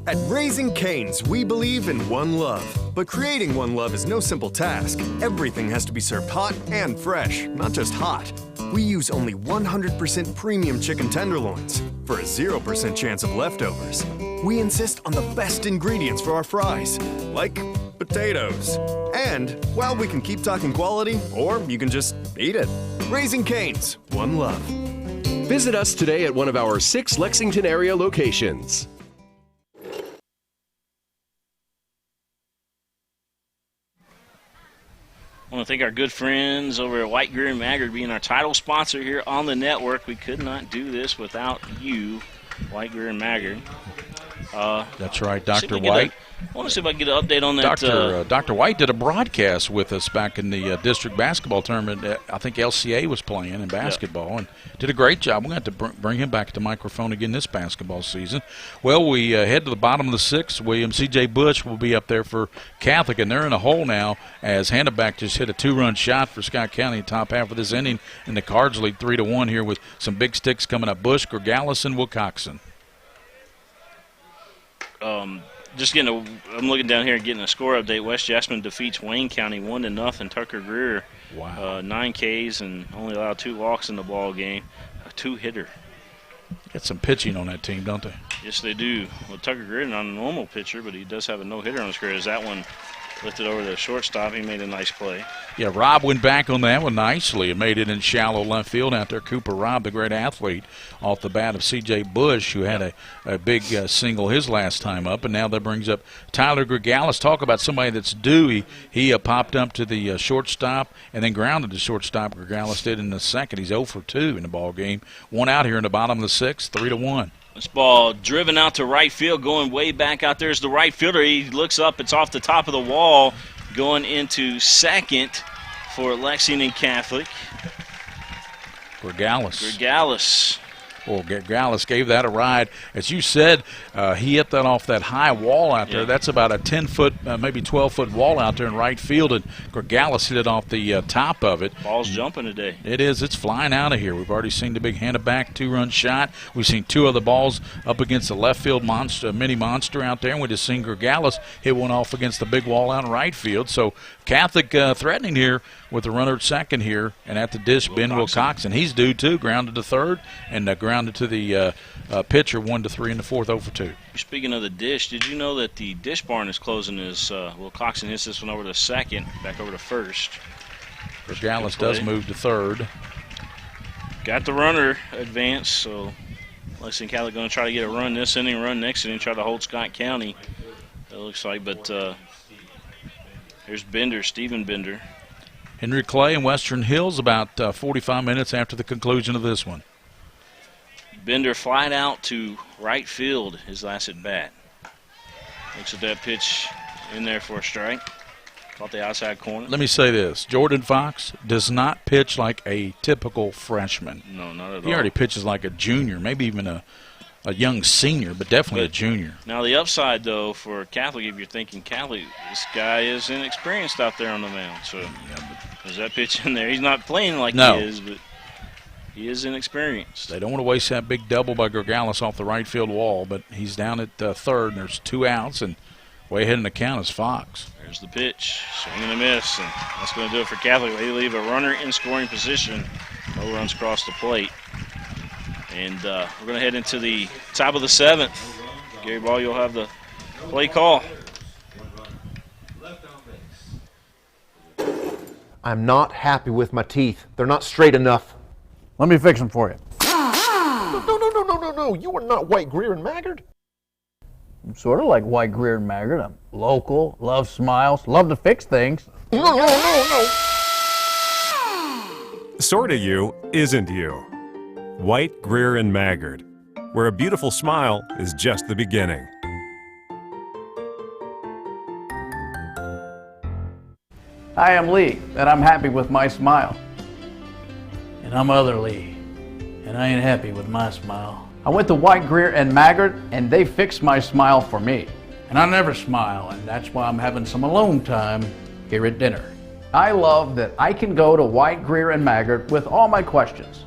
At Raising Cane's, we believe in one love. But creating one love is no simple task. Everything has to be served hot and fresh, not just hot. We use only 100% premium chicken tenderloins for a 0% chance of leftovers. We insist on the best ingredients for our fries, like potatoes. And, well, we can keep talking quality, or you can just eat it. Raising Cane's, one love. Visit us today at one of our 6 Lexington area locations. I want to thank our good friends over at White Greer and Maggard being our title sponsor here on the network. We could not do this without you, White Greer and Maggard. That's right, Dr. White. I want to see if I can get an update on that. Dr. White did a broadcast with us back in the district basketball tournament. I think LCA was playing in basketball and did a great job. We're going to have to bring him back to the microphone again this basketball season. Well, we head to the bottom of the 6th. William C.J. Bush will be up there for Catholic, and they're in a hole now as Hannebeck just hit a 2-run shot for Scott County top half of this inning, and the Cards lead 3-1 here with some big sticks coming up. Bush, Gergalis, and Wilcoxon. I'm looking down here and getting a score update. West Jasmine defeats Wayne County 1-0. Tucker Greer, 9 Ks and only allowed 2 walks in the ball game. A 2-hitter. Got some pitching on that team, don't they? Yes, they do. Well, Tucker Greer not a normal pitcher, but he does have a no-hitter on his career. As that one Lifted over to the shortstop. He made a nice play. Yeah, Rob went back on that one nicely and made it in shallow left field out there. Cooper Robb, the great athlete, off the bat of C.J. Bush, who had a big single his last time up. And now that brings up Tyler Gregalis. Talk about somebody that's due. He popped up to the shortstop and then grounded to shortstop. Gregalis did in the second. He's 0 for 2 in the ball game. One out here in the bottom of the sixth, 3-1. This ball driven out to right field, going way back out there is the right fielder. He looks up, it's off the top of the wall, going into second for Lexington Catholic. Gregalis. Well, Gregalis gave that a ride. As you said, he hit that off that high wall out there. That's about a 10-foot, maybe 12-foot wall out there in right field, and Gregalis hit it off the top of it. Ball's jumping today. It is. It's flying out of here. We've already seen the big hand-it-back 2-run shot. We've seen 2 other balls up against the left field monster, mini monster out there, and we just seen Gregalis hit one off against the big wall out in right field. So Catholic threatening here with the runner at second here, and at the dish, Ben Wilcoxon. He's due too, grounded to third, and grounded to the pitcher 1-3 in the fourth, 0 for 2. Speaking of the dish, did you know that the dish barn is closing as Wilcoxon hits this one over to second, back over to first. Gregalis does move to third. Got the runner advance, so Lexington Catholic going to try to get a run this inning, run next inning, try to hold Scott County, it looks like. But here's Bender, Stephen Bender. Henry Clay in Western Hills about 45 minutes after the conclusion of this one. Bender flied out to right field his last at bat. Looks at that pitch in there for a strike. Caught the outside corner. Let me say this. Jordan Fox does not pitch like a typical freshman. No, not at all. He already pitches like a junior, maybe even a young senior, but definitely a junior. Now the upside, though, for Catholic, if you're thinking Catholic, this guy is inexperienced out there on the mound. So there's that pitch in there. He's not playing like he is, but he is inexperienced. They don't want to waste that big double by Gregalis off the right field wall, but he's down at third, and there's 2 outs, and way ahead in the count is Fox. There's the pitch, swing and a miss, and that's going to do it for Catholic. They leave a runner in scoring position. No runs across the plate. And we're going to head into the top of the 7th. Gary Ball, you'll have the play call. I'm not happy with my teeth. They're not straight enough. Let me fix them for you. No. You are not White, Greer, and Maggard. I'm sort of like White, Greer, and Maggard. I'm local, love smiles, love to fix things. No. Sorta you isn't you. White, Greer, and Maggard, where a beautiful smile is just the beginning. Hi, I'm Lee, and I'm happy with my smile. And I'm other Lee, and I ain't happy with my smile. I went to White, Greer, and Maggard, and they fixed my smile for me. And I never smile, and that's why I'm having some alone time here at dinner. I love that I can go to White, Greer, and Maggard with all my questions.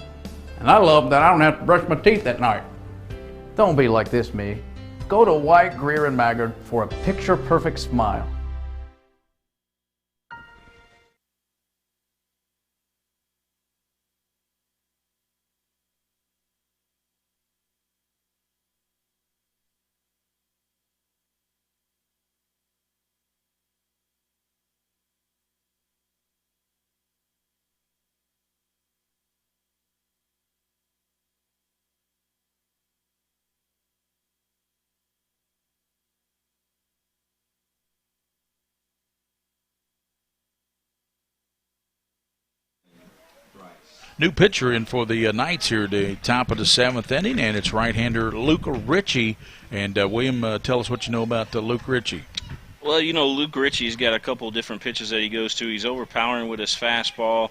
And I love that I don't have to brush my teeth at night. Don't be like this, me. Go to White, Greer, and Maggard for a picture-perfect smile. New pitcher in for the Knights here at the top of the 7th inning, and it's right-hander Luke Ritchie. And William, tell us what you know about Luke Ritchie. Well, you know, Luke Ritchie's got a couple of different pitches that he goes to. He's overpowering with his fastball.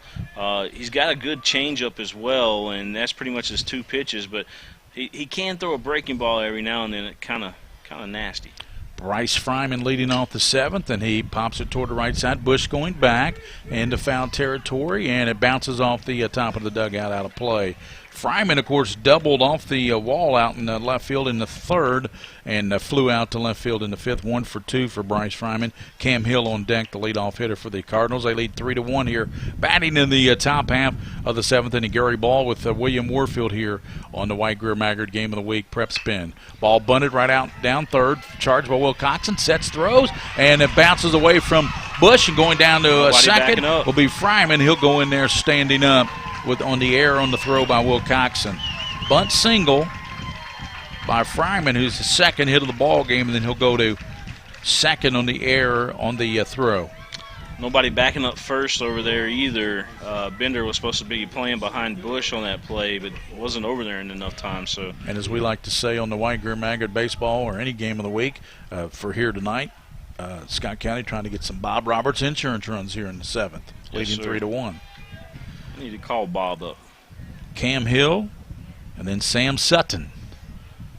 He's got a good changeup as well, and that's pretty much his 2 pitches. But he can throw a breaking ball every now and then. It's kind of nasty. Bryce Fryman leading off the 7th, and he pops it toward the right side. Bush going back into foul territory, and it bounces off the top of the dugout out of play. Fryman, of course, doubled off the wall out in left field in the third and flew out to left field in the fifth. 1 for 2 for Bryce Fryman. Cam Hill on deck, the leadoff hitter for the Cardinals. They lead 3-1 here. Batting in the top half of the seventh inning, Gary Ball with William Warfield here on the White Greer Maggard Game of the Week prep spin. Ball bunted right out down third. Charged by Will Coxon. Sets, throws, and it bounces away from Bush, and going down to second will be Fryman. He'll go in there standing up with on the air on the throw by Will Coxon. Bunt single by Fryman, who's the second hit of the ball game, and then he'll go to second on the air on the throw. Nobody backing up first over there either. Bender was supposed to be playing behind Bush on that play, but wasn't over there in enough time. So, and as we like to say on the White Greer Maggard baseball or any game of the week, for here tonight, Scott County trying to get some Bob Roberts insurance runs here in the seventh, leading 3-1. I need to call Bob up. Cam Hill and then Sam Sutton.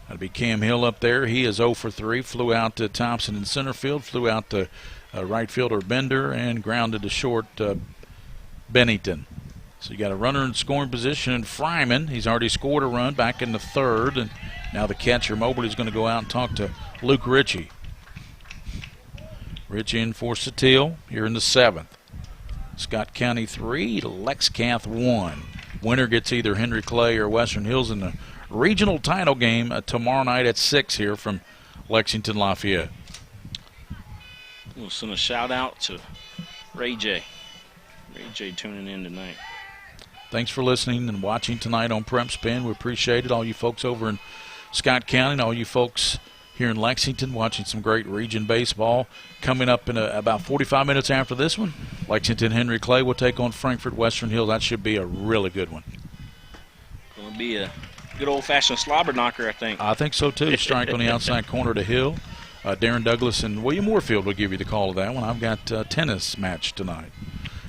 That'll be Cam Hill up there. He is 0 for 3. Flew out to Thompson in center field. Flew out to right fielder Bender and grounded to short Bennington. So you got a runner in scoring position in Fryman. He's already scored a run back in the third. And now the catcher Mobley is going to go out and talk to Luke Ritchie. Ritchie in for Satile here in the seventh. Scott County 3, Lexcath 1. Winner gets either Henry Clay or Western Hills in the regional title game tomorrow night at 6 here from Lexington Lafayette. We'll send a shout out to Ray J. Ray J tuning in tonight. Thanks for listening and watching tonight on PrepSpin. We appreciate it. All you folks over in Scott County and all you folks here in Lexington watching some great region baseball. Coming up in about 45 minutes after this one, Lexington Henry Clay will take on Frankfort Western Hills. That should be a really good one. Going to be a good old-fashioned slobber knocker, I think. I think so, too. Strike on the outside corner to Hill. Darren Douglas and William Warfield will give you the call of that one. I've got a tennis match tonight.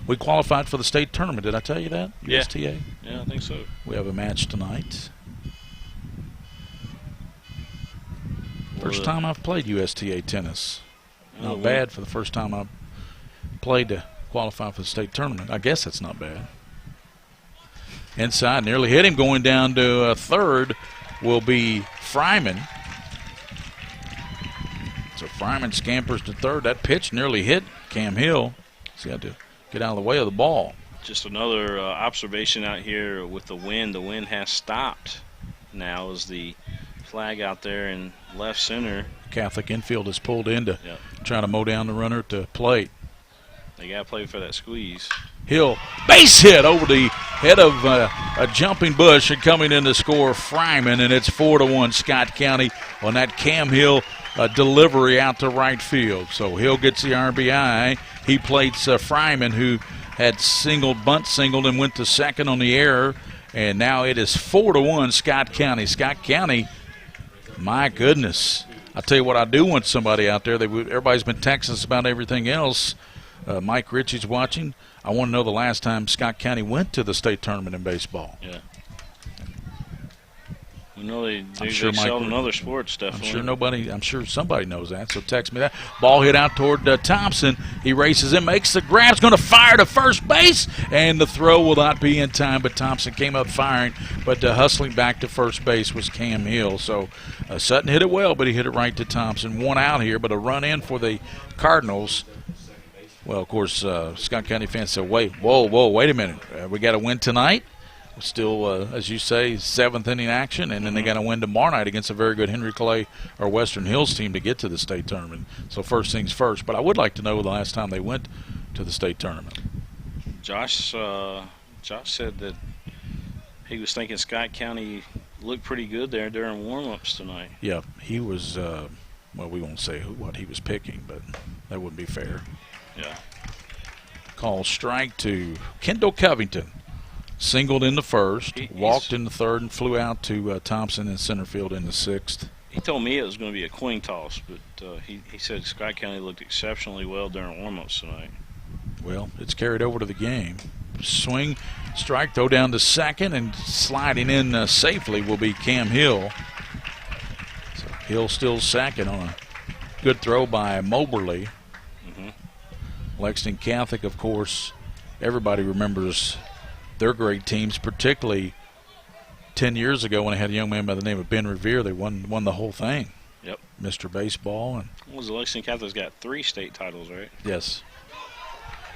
We qualified for the state tournament. Did I tell you that? Yeah. USTA? Yeah, I think so. We have a match tonight. First time I've played USTA tennis. Not bad for the first time I've played to qualify for the state tournament. I guess that's not bad. Inside, nearly hit him. Going down to third will be Fryman. So Fryman scampers to third. That pitch nearly hit Cam Hill. He's got to get out of the way of the ball. Just another observation out here with the wind. The wind has stopped now as the flag out there in left center. Catholic infield is pulled in to try to mow down the runner at the plate. They got to play for that squeeze. Hill, base hit over the head of a jumping Bush, and coming in to score Fryman, and it's 4-1 Scott County on that Cam Hill delivery out to right field. So Hill gets the RBI. He plates Fryman, who had bunt singled and went to second on the error, and now it is 4-1 Scott County. Scott County, my goodness. I tell you what, I do want somebody out there. Everybody's been texting us about everything else. Mike Ritchie's watching. I want to know the last time Scott County went to the state tournament in baseball. Yeah. You know they excel in other sports, definitely. I'm sure somebody knows that, so text me that. Ball hit out toward Thompson. He races in, makes the grab's going to fire to first base, and the throw will not be in time, but Thompson came up firing, but hustling back to first base was Cam Hill. So Sutton hit it well, but he hit it right to Thompson. One out here, but a run in for the Cardinals. Well, of course, Scott County fans said, wait a minute. We got to win tonight. Still, as you say, seventh inning action, and then they got to win tomorrow night against a very good Henry Clay or Western Hills team to get to the state tournament. So first things first. But I would like to know the last time they went to the state tournament. Josh said that he was thinking Scott County looked pretty good there during warm-ups tonight. Yeah, he was, well, we won't say what he was picking, but that wouldn't be fair. Yeah. Call strike to Kendall Covington. Singled in the first, walked in the third, and flew out to Thompson in center field in the sixth. He told me it was going to be a coin toss, but he said Scott County looked exceptionally well during warm-ups tonight. Well, it's carried over to the game. Swing, strike, throw down to second, and sliding in safely will be Cam Hill. So Hill still second on a good throw by Moberly. Lexington Catholic, of course, everybody remembers their great teams, particularly 10 years ago when they had a young man by the name of Ben Revere. They won the whole thing. Yep. Mr. Baseball. And what was the Lexington Catholic's got 3 state titles, right? yes.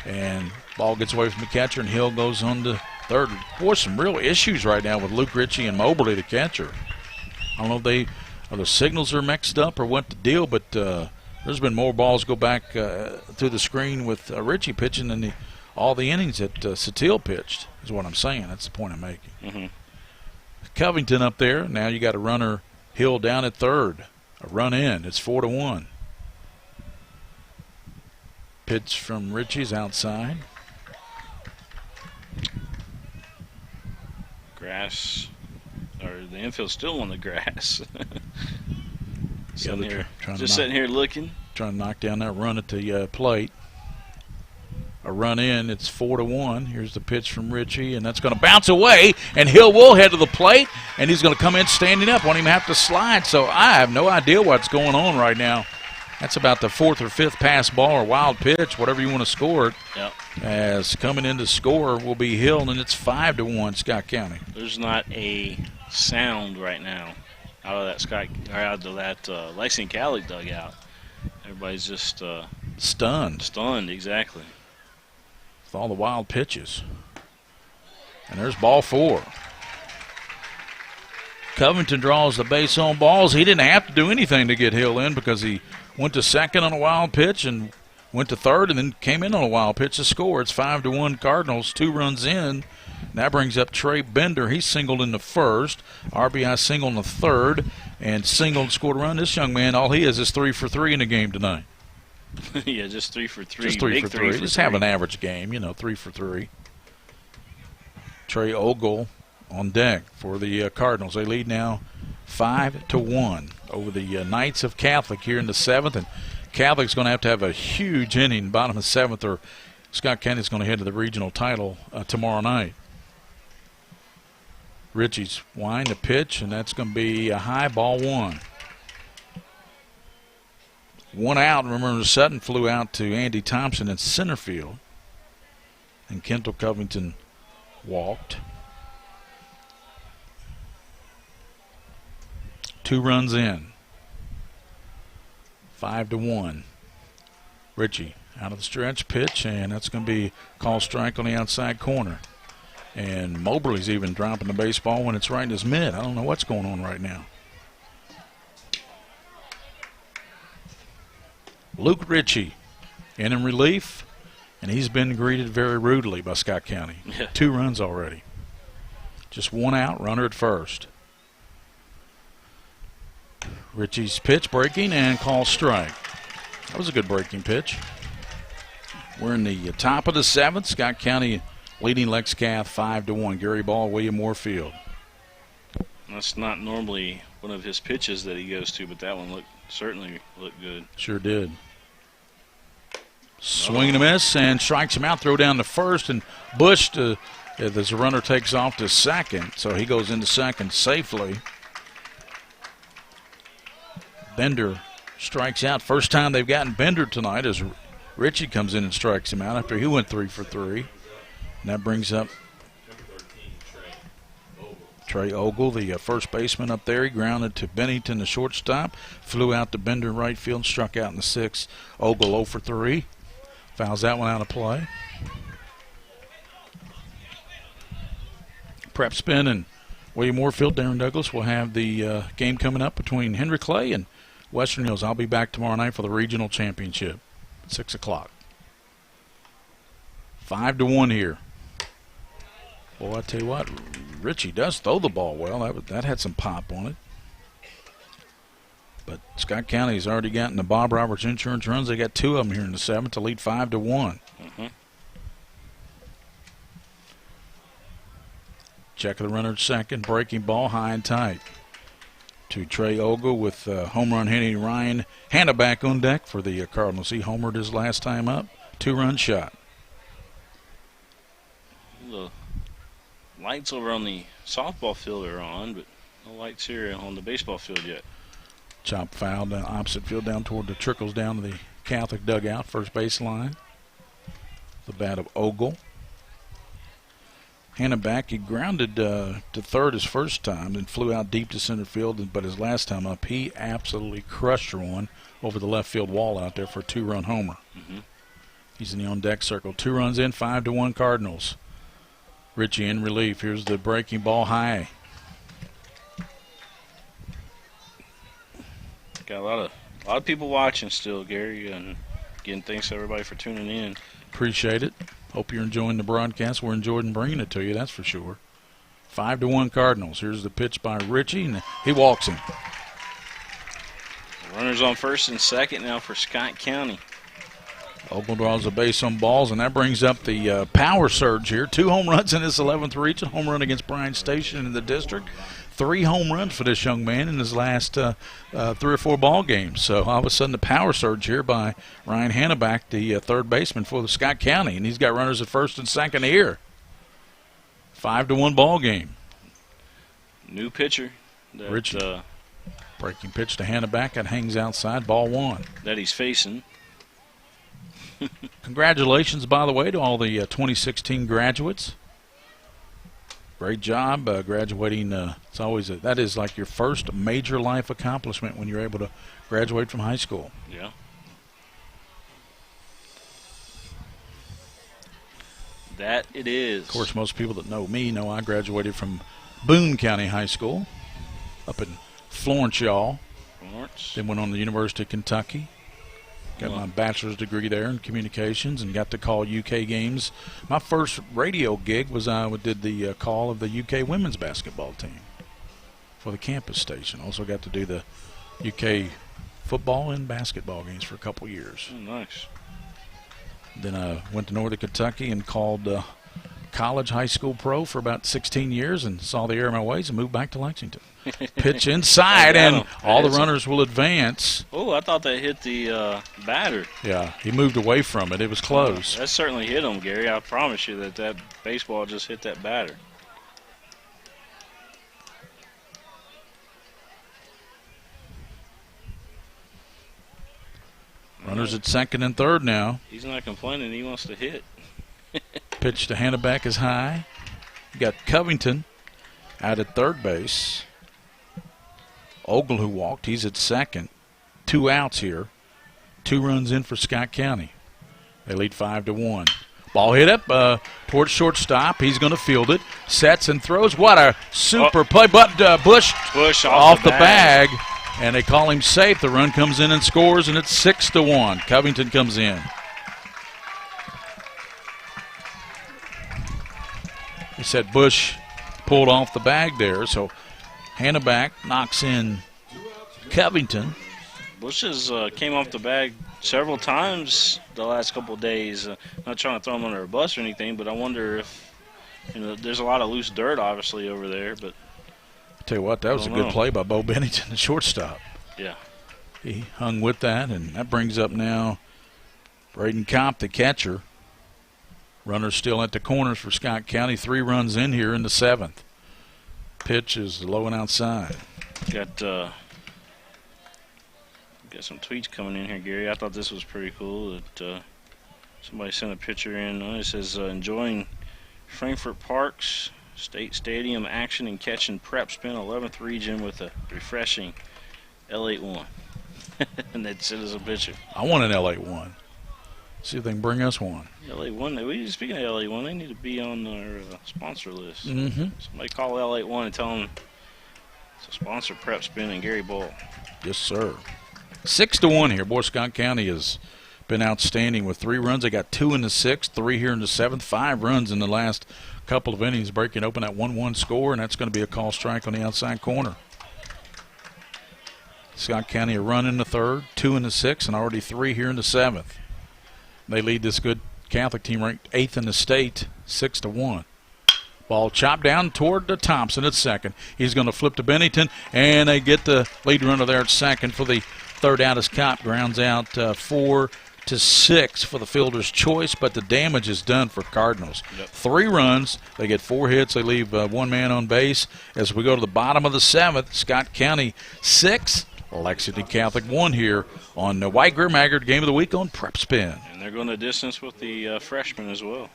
And ball gets away from the catcher, and Hill goes on to third. Boy, some real issues right now with Luke Ritchie and Moberly, the catcher. I don't know if the signals are mixed up or what the deal, but there's been more balls go back through the screen with Ritchie pitching than all the innings that Satil pitched, is what I'm saying. That's the point I'm making. Mm-hmm. Covington up there. Now you got a runner, Hill down at third. A run in. It's 4-1. Pitch from Ritchie's outside. Grass, or the infield's still on the grass. Sitting here looking. Trying to knock down that run at the plate. A run in. It's 4-1. Here's the pitch from Ritchie, and that's going to bounce away, and Hill will head to the plate, and he's going to come in standing up. Won't even have to slide, so I have no idea what's going on right now. That's about the 4th or 5th pass ball or wild pitch, whatever you want to score it. Yep. As coming in to score will be Hill, and it's 5-1 Scott County. There's not a sound right now out of that Lexington Catholic dugout. Everybody's just stunned. Stunned, exactly. With all the wild pitches. And there's ball 4. Covington draws the base on balls. He didn't have to do anything to get Hill in because he went to second on a wild pitch and went to third and then came in on a wild pitch to score. It's 5-1 Cardinals, 2 runs in. That brings up Trey Bender. He singled in the first. RBI single in the third and singled and scored a run. This young man, all he is 3 for 3 in the game tonight. Yeah, just 3 for 3. Just 3 for 3. Just have an average game, 3 for 3. Trey Ogle on deck for the Cardinals. They lead now 5-1 over the Knights of Catholic here in the 7th. And Catholic's going to have a huge inning bottom of 7th, or Scott County's going to head to the regional title tomorrow night. Ritchie's wind the pitch, and that's going to be a high ball 1. 1 out. Remember, Sutton flew out to Andy Thompson in center field, and Kendall Covington walked. 2 runs in. 5-1. Ritchie out of the stretch pitch, and that's going to be called strike on the outside corner. And Moberly's even dropping the baseball when it's right in his mid. I don't know what's going on right now. Luke Ritchie in relief, and he's been greeted very rudely by Scott County. Yeah. 2 runs already. Just 1 out, runner at first. Ritchie's pitch breaking and call strike. That was a good breaking pitch. We're in the top of the 7th. Scott County leading Lex Cath 5-1. Gary Ball, William Moore-Field. That's not normally one of his pitches that he goes to, but that one certainly looked good. Sure did. Swing and a miss, and strikes him out. Throw down to first, and Bush, as the runner takes off to second, so he goes into second safely. Bender strikes out. First time they've gotten Bender tonight as Ritchie comes in and strikes him out after he went 3 for 3. And that brings up Trey Ogle, the first baseman up there. He grounded to Bennington, the shortstop. Flew out to Bender right field, struck out in the 6th. Ogle 0 for 3. Fouls that one out of play. PrepSpin and William Moore-Field, Darren Douglas will have the game coming up between Henry Clay and Western Hills. I'll be back tomorrow night for the regional championship at 6 o'clock. 5-1 here. Boy, I tell you what, Ritchie does throw the ball well. That had some pop on it. But Scott County's already gotten the Bob Roberts insurance runs. They got 2 of them here in the 7th to lead 5-1. Mm-hmm. Check of the runner at second. Breaking ball high and tight to Trey Ogle with home run hitting Ryan Hanna back on deck for the Cardinals. He homered his last time up. 2-run shot. The lights over on the softball field are on, but no lights here on the baseball field yet. Chop foul down opposite field down toward the trickles down to the Catholic dugout, first base line. The bat of Ogle. Hanneback, he grounded to third his first time and flew out deep to center field, but his last time up, he absolutely crushed one over the left field wall out there for a 2-run homer. He's in the on-deck circle. 2 runs in, 5-1 Cardinals. Ritchie in relief. Here's the breaking ball high. Got a lot of people watching still, Gary, and again, thanks to everybody for tuning in. Appreciate it. Hope you're enjoying the broadcast. We're enjoying bringing it to you, that's for sure. 5-1 Cardinals. Here's the pitch by Ritchie, and he walks him. Runners on first and second now for Scott County. Ogle draws a base on balls, and that brings up the power surge here. 2 home runs in his 11th region. Home run against Bryan Station in the district. 3 home runs for this young man in his last 3 or 4 ball games. So all of a sudden the power surge here by Ryan Hanneback, the third baseman for the Scott County, and he's got runners at first and second here. 5-1 ball game. New pitcher. Ritchie. Breaking pitch to Hanneback. That hangs outside. Ball 1. That he's facing. Congratulations, by the way, to all the 2016 graduates. Great job graduating. It's always that is like your first major life accomplishment when you're able to graduate from high school. Yeah. That it is. Of course, most people that know me know I graduated from Boone County High School up in Florence, y'all. Then went on to the University of Kentucky. Got my bachelor's degree there in communications and got to call UK games. My first radio gig was I did the call of the UK women's basketball team for the campus station. Also got to do the UK football and basketball games for a couple years. Oh, nice. Then I went to Northern Kentucky and called college, high school, pro for about 16 years and saw the error of my ways and moved back to Lexington. Pitch inside, and all the runners will advance. Oh, I thought that hit the batter. Yeah, he moved away from it. It was close. That certainly hit him, Gary. I promise you that baseball just hit that batter. Runners at second and third now. He's not complaining. He wants to hit. Pitch to Hanneback is high. You got Covington out at third base. Ogle, who walked, he's at second. 2 outs here. 2 runs in for Scott County. They lead 5-1. Ball hit up towards shortstop. He's going to field it. Sets and throws. What a super play. But Bush off the bag. And they call him safe. The run comes in and scores, and it's 6-1. Covington comes in. He said Bush pulled off the bag there, so Hanneback knocks in Covington. Bush has came off the bag several times the last couple of days. Not trying to throw him under a bus or anything, but I wonder if there's a lot of loose dirt obviously over there. But I tell you what, that was a good play by Bo Bennington, the shortstop. Yeah, he hung with that, and that brings up now Braden Kopp, the catcher. Runners still at the corners for Scott County. 3 runs in here in the 7th. Pitch is low and outside. Got some tweets coming in here, Gary. I thought this was pretty cool. That somebody sent a picture in. It says enjoying Frankfort Park's State Stadium action and catching PrepSpin 11th region with a refreshing L81. And they sent us a picture. I want an L81. See if they can bring us one. LA1. Speaking of LA1, they need to be on our sponsor list. Mm-hmm. Somebody call LA1 and tell them to sponsor PrepSpin and Gary Ball. Yes, sir. 6-1 here. Boy, Scott County has been outstanding with 3 runs. They got 2 in the 6th, 3 here in the 7th, 5 runs in the last couple of innings, breaking open that 1-1 score, and that's going to be a call strike on the outside corner. Scott County a run in the 3rd, 2 in the 6th, and already 3 here in the 7th. They lead this good Catholic team ranked 8th in the state, 6-1. Ball chopped down toward the Thompson at second. He's going to flip to Bennington, and they get the lead runner there at second for the 3rd out as Kopp grounds out 4-6 for the fielder's choice, but the damage is done for Cardinals. 3 runs, they get 4 hits, they leave 1 man on base. As we go to the bottom of the 7th, Scott County 6, Lexington Catholic 1 here on the White Greer Maggard Game of the Week on PrepSpin. And they're going the distance with the freshmen as well.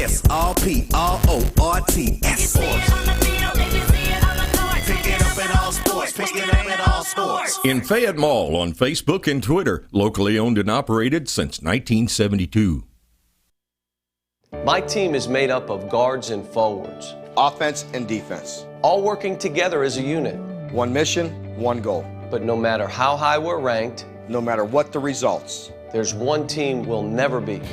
It's all P-R-O-R-T-S. Sports. Pick it up at all sports. Pick it up at all sports. In Fayette Mall on Facebook and Twitter, locally owned and operated since 1972. My team is made up of guards and forwards. Offense and defense. All working together as a unit. One mission, one goal. But no matter how high we're ranked, no matter what the results, there's one team we'll never beat.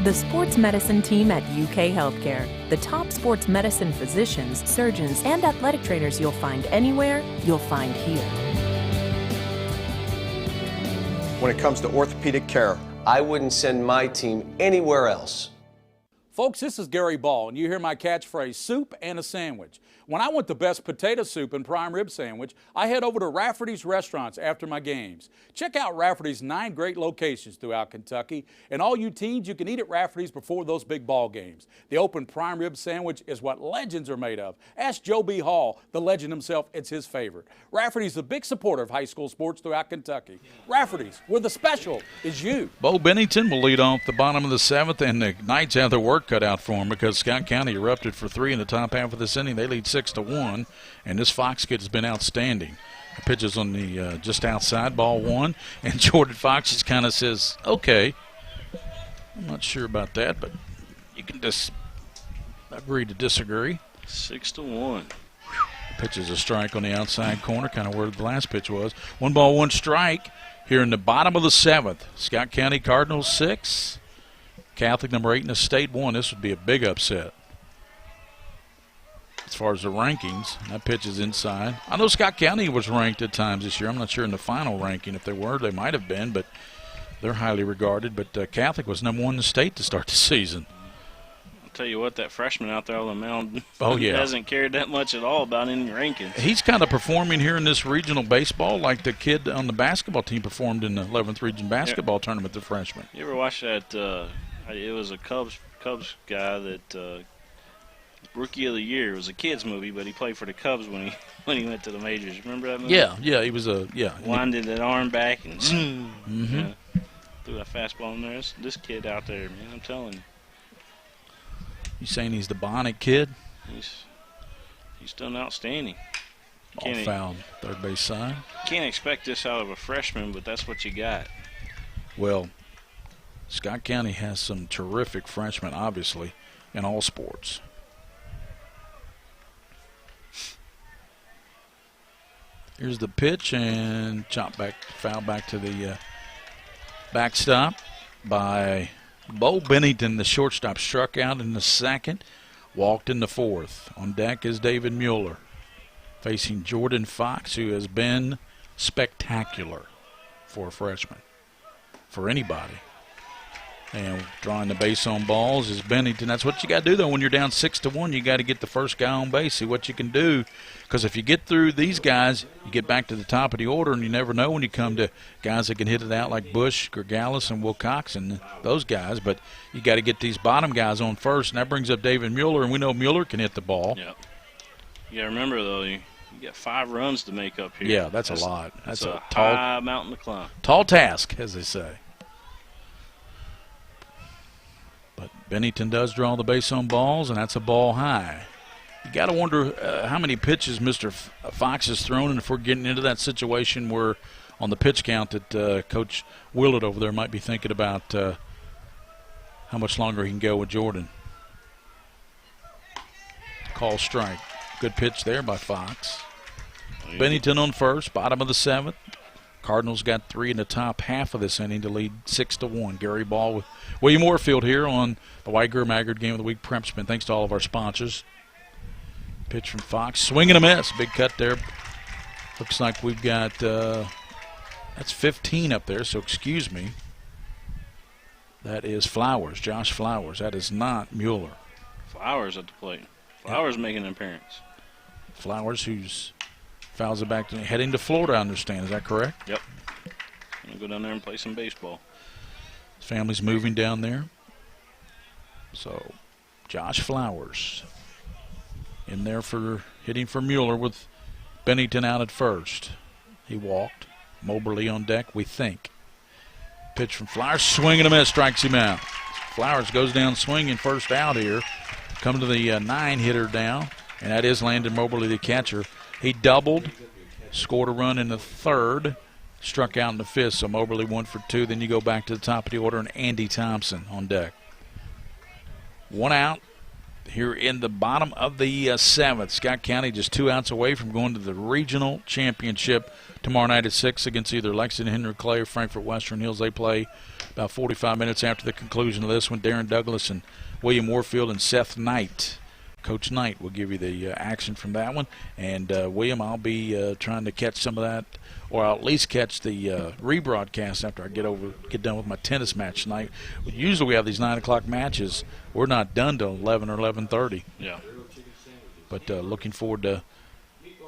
The sports medicine team at UK Healthcare. The top sports medicine physicians, surgeons, and athletic trainers you'll find anywhere, you'll find here. When it comes to orthopedic care, I wouldn't send my team anywhere else. Folks, this is Gary Ball, and you hear my catchphrase, soup and a sandwich. When I want the best potato soup and prime rib sandwich, I head over to Rafferty's restaurants after my games. Check out Rafferty's 9 great locations throughout Kentucky, and all you teens, you can eat at Rafferty's before those big ball games. The open prime rib sandwich is what legends are made of. Ask Joe B. Hall, the legend himself, it's his favorite. Rafferty's is a big supporter of high school sports throughout Kentucky. Rafferty's, where the special is you. Bo Bennington will lead off the bottom of the 7th, and the Knights have their work cut out for them because Scott County erupted for 3 in the top half of this inning. They lead 6-1, and this Fox kid has been outstanding. The pitches on the just outside, ball 1, and Jordan Fox just kind of says, okay. I'm not sure about that, but you can just agree to disagree. 6-1. Pitches a strike on the outside corner, kind of where the last pitch was. 1 ball, 1 strike here in the bottom of the 7th. Scott County Cardinals 6, Catholic number 8 in the state 1. This would be a big upset as far as the rankings. That pitch is inside. I know Scott County was ranked at times this year. I'm not sure in the final ranking if they were. They might have been, but they're highly regarded. But Catholic was number 1 in the state to start the season. I'll tell you what, that freshman out there on the mound hasn't cared that much at all about any rankings. He's kind of performing here in this regional baseball like the kid on the basketball team performed in the 11th region basketball tournament, the freshman. You ever watch that? It was a Cubs guy that Rookie of the Year. It was a kids movie, but he played for the Cubs when he went to the majors. Remember that movie? Yeah, he was winded that arm back and threw a fastball in there. This kid out there, man, I'm telling you. You saying he's the Bionic kid? He's done outstanding. Ball foul, third base side. Can't expect this out of a freshman, but that's what you got. Well, Scott County has some terrific freshmen, obviously, in all sports. Here's the pitch, and foul back to the backstop by Bo Bennington. The shortstop struck out in the 2nd, walked in the 4th. On deck is David Mueller facing Jordan Fox, who has been spectacular for a freshman, for anybody. And drawing the base on balls is Bennington. That's what you got to do, though, when you're down 6-1. You got to get the first guy on base, see what you can do. Because if you get through these guys, you get back to the top of the order, and you never know when you come to guys that can hit it out like Bush, Gergalis, and Wilcox, and those guys. But you got to get these bottom guys on first, and that brings up David Mueller, and we know Mueller can hit the ball. Yep. You got to remember, though, you got 5 runs to make up here. Yeah, that's a lot. That's a tall high mountain to climb. Tall task, as they say. But Bennington does draw the base on balls, and that's a ball high. You got to wonder how many pitches Mr. Fox has thrown, and if we're getting into that situation where on the pitch count that Coach Willett over there might be thinking about how much longer he can go with Jordan. Call strike. Good pitch there by Fox. Bennington on first, bottom of the 7th. Cardinals got 3 in the top half of this inning to lead 6-1. Gary Ball with William Moorfield here on the White Greer Maggard Game of the Week PrepSpin. Thanks to all of our sponsors. Pitch from Fox, swing and a miss. Big cut there. Looks like we've got that's 15 up there, so excuse me. That is Flowers, Josh Flowers. That is not Mueller. Flowers at the plate. Flowers making an appearance. Flowers, who's fouls it back to heading to Florida, I understand. Is that correct? Yep. Gonna go down there and play some baseball. His family's moving down there. So, Josh Flowers in there for hitting for Mueller with Bennington out at first. He walked. Moberly on deck, we think. Pitch from Flowers, swing and a miss, strikes him out. Flowers goes down swinging, first out here. Come to the 9-hitter now, and that is Landon Moberly, the catcher. He doubled, scored a run in the third, struck out in the fifth, so Moberly 1 for 2. Then you go back to the top of the order, and Andy Thompson on deck. 1 out here in the bottom of the 7th. Scott County just 2 outs away from going to the regional championship tomorrow night at 6 against either Lexington, Henry Clay, or Frankfort Western Hills. They play about 45 minutes after the conclusion of this one. Darren Douglas and William Warfield and Seth Knight. Coach Knight will give you the action from that one. And William, I'll be trying to catch some of that, or I'll at least catch the rebroadcast after I get done with my tennis match tonight. Usually we have these 9 o'clock matches. We're not done till 11 or 11:30. Yeah. But looking forward to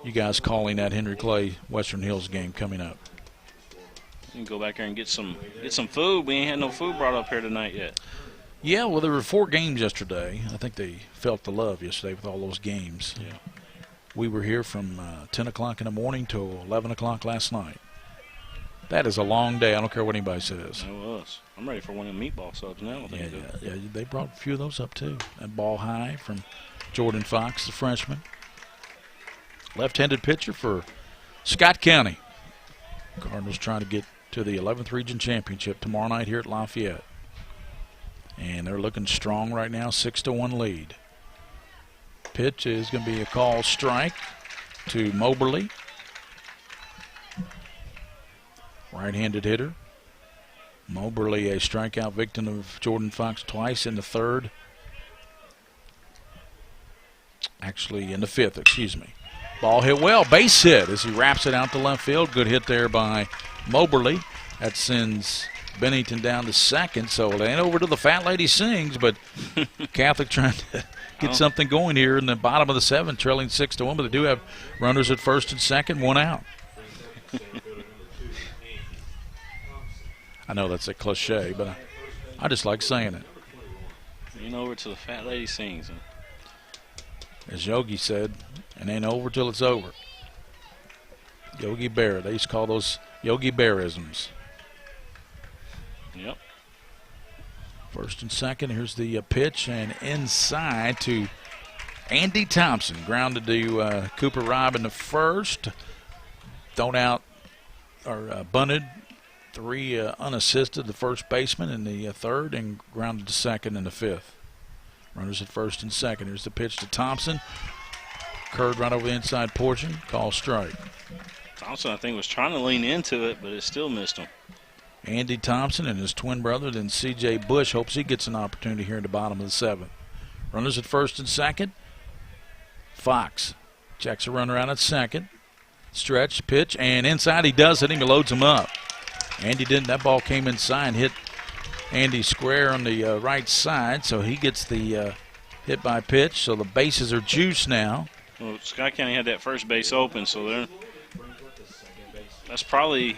you guys calling that Henry Clay Western Hills game coming up. You can go back there and get some food. We ain't had no food brought up here tonight yet. Yeah, well, there were 4 games yesterday. I think they felt the love yesterday with all those games. Yeah. We were here from 10 o'clock in the morning till 11 o'clock last night. That is a long day. I don't care what anybody says. It was. I'm ready for one of the meatball subs now. Yeah, they brought a few of those up, too. That ball high from Jordan Fox, the freshman. Left-handed pitcher for Scott County. Cardinals trying to get to the 11th Region Championship tomorrow night here at Lafayette. And they're looking strong right now, 6-1 lead. Pitch is going to be a call strike to Moberly. Right-handed hitter. Moberly, a strikeout victim of Jordan Fox twice in the third. Actually, in the fifth, excuse me. Ball hit well, base hit as he wraps it out to left field. Good hit there by Moberly. That sends Bennington down to second, so it ain't over to the Fat Lady Sings, but Catholic trying to get something going here in the bottom of the 7th, trailing 6-1, but they do have runners at first and second, 1 out. I know that's a cliche, but I just like saying it. Ain't over till the Fat Lady Sings. As Yogi said, it ain't over till it's over. Yogi Berra, they used to call those Yogi Berrisms. Yep. First and second, here's the pitch, and inside to Andy Thompson. Grounded to Cooper Robb in the first. Thrown out, or bunted, 3 unassisted, the first baseman in the third, and grounded to second in the 5th. Runners at first and second. Here's the pitch to Thompson. Curved right over the inside portion. Call strike. Thompson, I think, was trying to lean into it, but it still missed him. Andy Thompson and his twin brother, then C.J. Bush, hopes he gets an opportunity here in the bottom of the 7th. Runners at first and second. Fox checks a runner out at second. Stretch, pitch, and inside he does hit him. He loads him up. Andy didn't. That ball came inside and hit Andy square on the right side, so he gets the hit by pitch. So the bases are juiced now. Well, Scott County had that first base open, so that's probably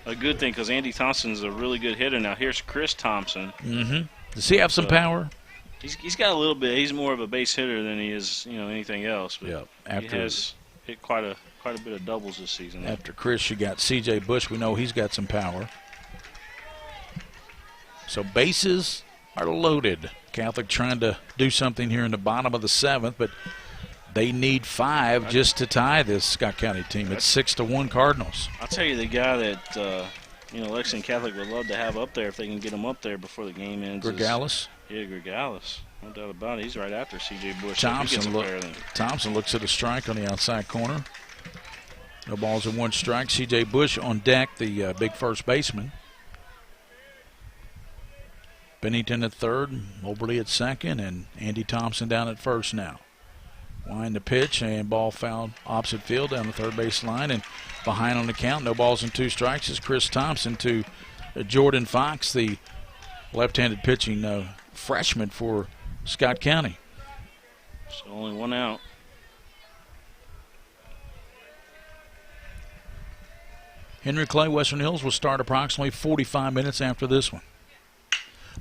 a good thing because Andy Thompson's a really good hitter. Now here's Chris Thompson. Mm-hmm. Does he have some power? He's got a little bit. He's more of a base hitter than he is, anything else. But yeah, he has hit quite a bit of doubles this season. After Chris, you got C.J. Bush. We know he's got some power. So bases are loaded. Catholic trying to do something here in the bottom of the 7th, but they need 5 just to tie this Scott County team. It's 6-1 Cardinals. I'll tell you the guy that Lexington Catholic would love to have up there if they can get him up there before the game ends. Gregalis? Yeah, Gregalis. No doubt about it. He's right after C.J. Bush. Thompson looks at a strike on the outside corner. No balls and 1 strike. C.J. Bush on deck, the big first baseman. Bennington at third, Moberly at second, and Andy Thompson down at first now. Wind the pitch, and ball fouled opposite field down the third base line, and behind on the count, no balls and 2 strikes is Chris Thompson to Jordan Fox, the left-handed pitching freshman for Scott County. So only 1 out. Henry Clay Western Hills will start approximately 45 minutes after this one.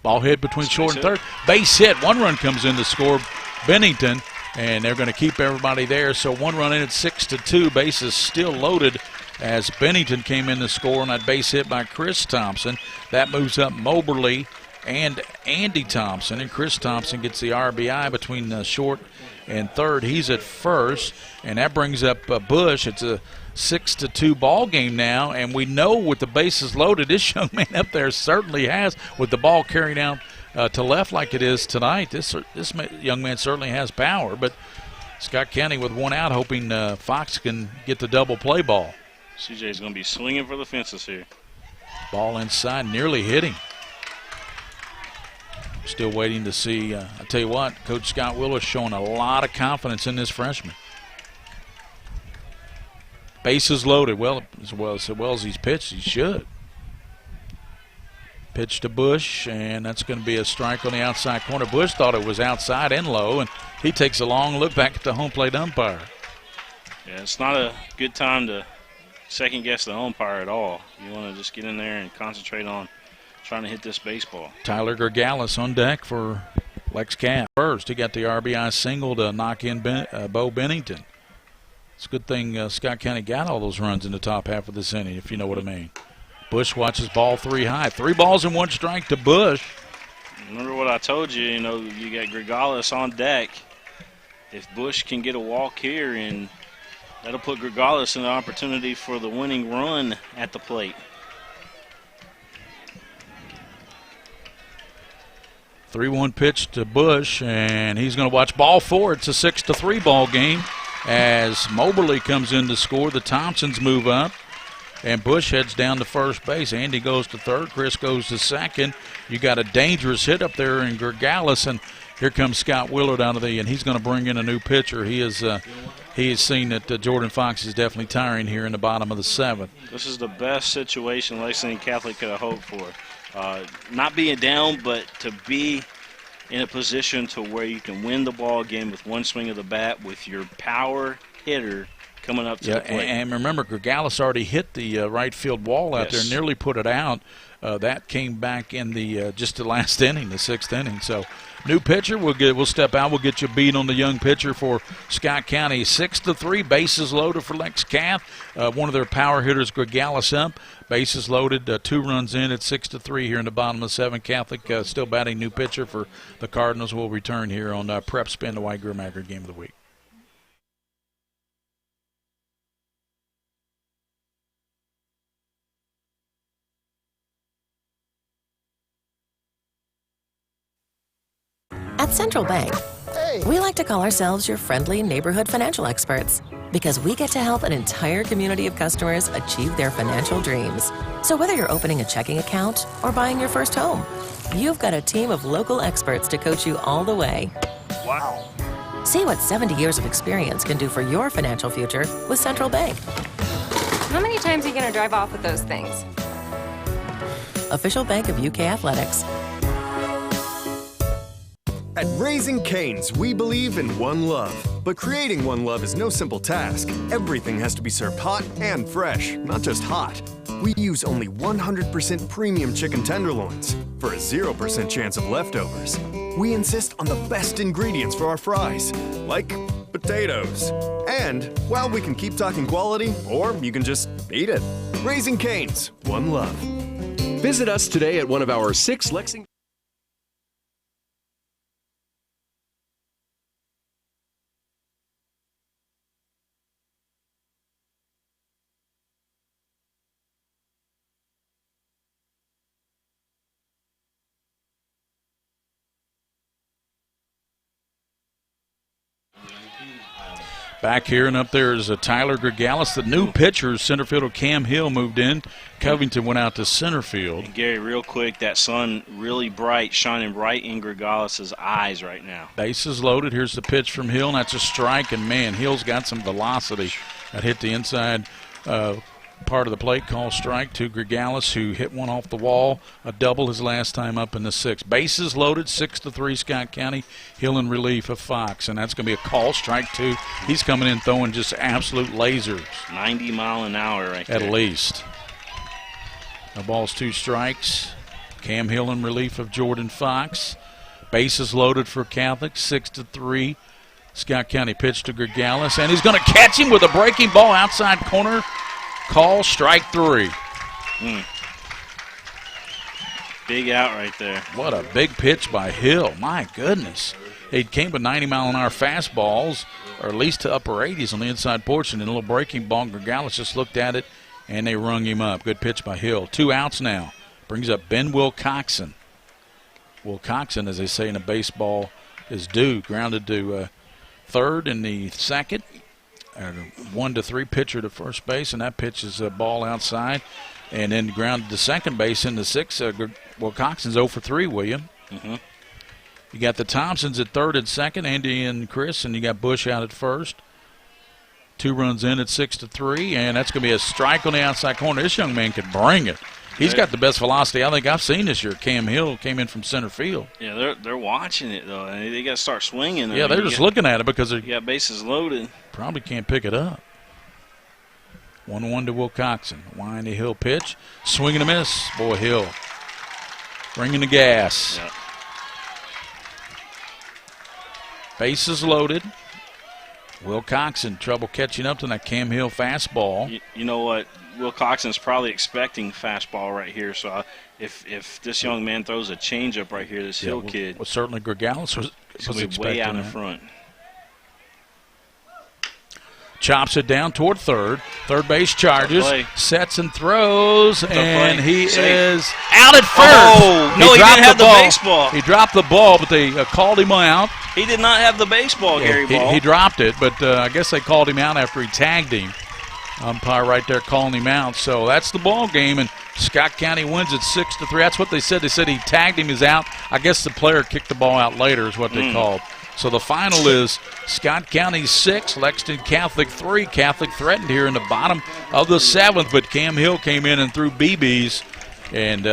Ball hit between short and third. Base hit. 1 run comes in to score Bennington, and they're going to keep everybody there. So 1 run in at 6-2. Bases still loaded as Bennington came in to score on that base hit by Chris Thompson. That moves up Moberly and Andy Thompson. And Chris Thompson gets the RBI between short and third. He's at first, and that brings up Bush. It's a 6-2 ball game now, and we know with the bases loaded, this young man up there certainly has, with the ball carried out to left like it is tonight, this young man certainly has power. But Scott County with one out, hoping Fox can get the double play ball. CJ's going to be swinging for the fences here. Ball inside, nearly hitting. Still waiting to see. I tell you what, Coach Scott Willis showing a lot of confidence in this freshman. Bases loaded. Well as he's pitched, he should. Pitch to Bush, and that's going to be a strike on the outside corner. Bush thought it was outside and low, and he takes a long look back at the home plate umpire. Yeah, it's not a good time to second guess the umpire at all. You want to just get in there and concentrate on trying to hit this baseball. Tyler Gergalis on deck for Lex Cath. First, he got the RBI single to knock in Bo Bennington. It's a good thing Scott County got all those runs in the top half of this inning, if you know what I mean. Bush watches ball 3 high. 3 balls and 1 strike to Bush. Remember what I told you, you got Gregalis on deck. If Bush can get a walk here, and that'll put Gregalis in the opportunity for the winning run at the plate. 3-1 pitch to Bush, and he's going to watch ball 4. It's a 6-3 ball game as Moberly comes in to score. The Thompsons move up, and Bush heads down to first base. Andy goes to third. Chris goes to second. You got a dangerous hit up there in Gergalis, and here comes Scott Willard out of and he's going to bring in a new pitcher. He has seen that Jordan Fox is definitely tiring here in the bottom of the 7th. This is the best situation Lexington Catholic could have hoped for. Not being down, but to be in a position to where you can win the ball game with one swing of the bat with your power hitter coming up to the plate. And remember, Gergalis already hit the right field wall out there, nearly put it out. That came back in the just the last inning, the 6th inning. So, new pitcher, we'll step out. We'll get you a beat on the young pitcher for Scott County. 6-3, bases loaded for Lex Cath. One of their power hitters, Gergalis, up. Bases loaded, 2 runs in at 6-3 here in the bottom of the 7th. Catholic still batting new pitcher for the Cardinals. Will return here on PrepSpin, the White Greer Maggard game of the week. At Central Bank, we like to call ourselves your friendly neighborhood financial experts because we get to help an entire community of customers achieve their financial dreams. So whether you're opening a checking account or buying your first home, you've got a team of local experts to coach you all the way. Wow. See what 70 years of experience can do for your financial future with Central Bank. How many times are you going to drive off with those things? Official bank of UK Athletics. At Raising Cane's, we believe in one love. But creating one love is no simple task. Everything has to be served hot and fresh, not just hot. We use only 100% premium chicken tenderloins for a 0% chance of leftovers. We insist on the best ingredients for our fries, like potatoes. And, well, we can keep talking quality, or you can just eat it. Raising Cane's, one love. Visit us today at one of our 6 Lexington. Back here and up there is Tyler Gergalis. The new pitcher, center fielder Cam Hill, moved in. Covington went out to center field. And Gary, real quick, that sun really bright, shining right in Gergalis' eyes right now. Bases loaded. Here's the pitch from Hill, and that's a strike. And, man, Hill's got some velocity. That hit the inside part of the plate, call strike to Gergalis, who hit one off the wall, a double his last time up in the 6th. Bases loaded, 6-3 Scott County. Hill in relief of Fox, and that's going to be a call strike too. He's coming in throwing just absolute lasers. 90 mile an hour right there. At least. The ball's 2 strikes. Cam Hill in relief of Jordan Fox. Bases loaded for Catholic, 6-3. Scott County pitch to Gergalis, and he's going to catch him with a breaking ball outside corner. Call strike 3. Big out right there. What a big pitch by Hill. My goodness. He came with 90-mile-an-hour fastballs, or at least to upper 80s on the inside portion, and a little breaking ball. Gregalis just looked at it, and they rung him up. Good pitch by Hill. 2 outs now. Brings up Ben Wilcoxon. Wilcoxon, as they say in a baseball, is due. Grounded to third in the second. 1-3 pitcher to first base, and that pitch is a ball outside. And then grounded to second base in the sixth. Wilcoxon's 0 for 3, William. Mm-hmm. You got the Thompsons at third and second, Andy and Chris, and you got Bush out at first. 2 runs in at 6-3, and that's going to be a strike on the outside corner. This young man can bring it. He's got the best velocity I think I've seen this year. Cam Hill came in from center field. Yeah, they're watching it, though. And they got to start swinging. Yeah, they're just looking at it because they got bases loaded. Probably can't pick it up. 1-1 to Wilcoxon. Windy Hill pitch. Swing and a miss. Boy, Hill bringing the gas. Yep. Bases loaded. Wilcoxon trouble catching up to that Cam Hill fastball. You know what? Wilcoxon's probably expecting fastball right here. So if this young man throws a changeup right here, this Hill kid. Well, certainly Gregalis was expecting way out in that. front. Chops it down toward third. Third base charges. Sets and throws. And he is out at first. Oh, no, he didn't have the baseball. He dropped the ball, but they called him out. He did not have the baseball, Gary Ball. He dropped it, but I guess they called him out after he tagged him. Umpire right there calling him out. So that's the ball game, and Scott County wins it 6-3. That's what they said. They said he tagged him. He's out. I guess the player kicked the ball out later is what they called. So the final is Scott County 6, Lexington Catholic 3. Catholic threatened here in the bottom of the 7th, but Cam Hill came in and threw BBs. And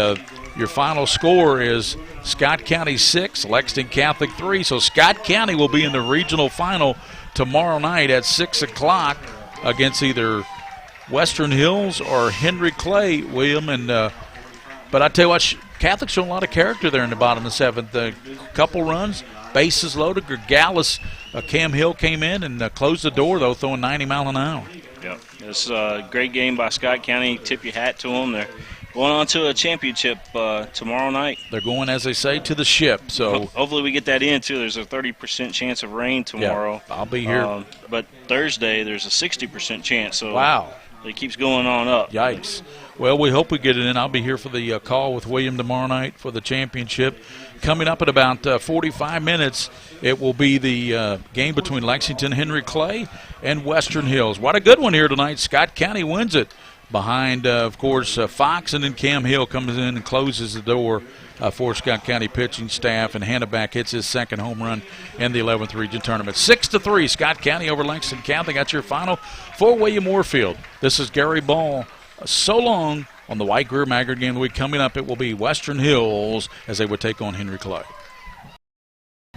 your final score is Scott County 6, Lexington Catholic 3. So Scott County will be in the regional final tomorrow night at 6 o'clock against either Western Hills or Henry Clay, William. And but I tell you what, Catholic showing a lot of character there in the bottom of the 7th. A couple runs. Bases loaded. Gregalis, Cam Hill came in and closed the door, though, throwing 90 miles an hour. Yep. It's a great game by Scott County. Tip your hat to them. They're going on to a championship tomorrow night. They're going, as they say, to the ship. So hopefully we get that in, too. There's a 30% chance of rain tomorrow. Yeah, I'll be here. But Thursday, there's a 60% chance. So wow. It keeps going on up. Yikes. Well, we hope we get it in. I'll be here for the call with William tomorrow night for the championship. Coming up at about 45 minutes, it will be the game between Lexington, Henry Clay, and Western Hills. What a good one here tonight. Scott County wins it behind, of course, Fox, and then Cam Hill comes in and closes the door for Scott County pitching staff, and Hannaback hits his second home run in the 11th region tournament. 6-3, Scott County over Lexington Catholic. That's your final for William Warfield. This is Gary Ball. So long on the White Greer Maggard game of the week. Coming up, it will be Western Hills as they would take on Henry Clay.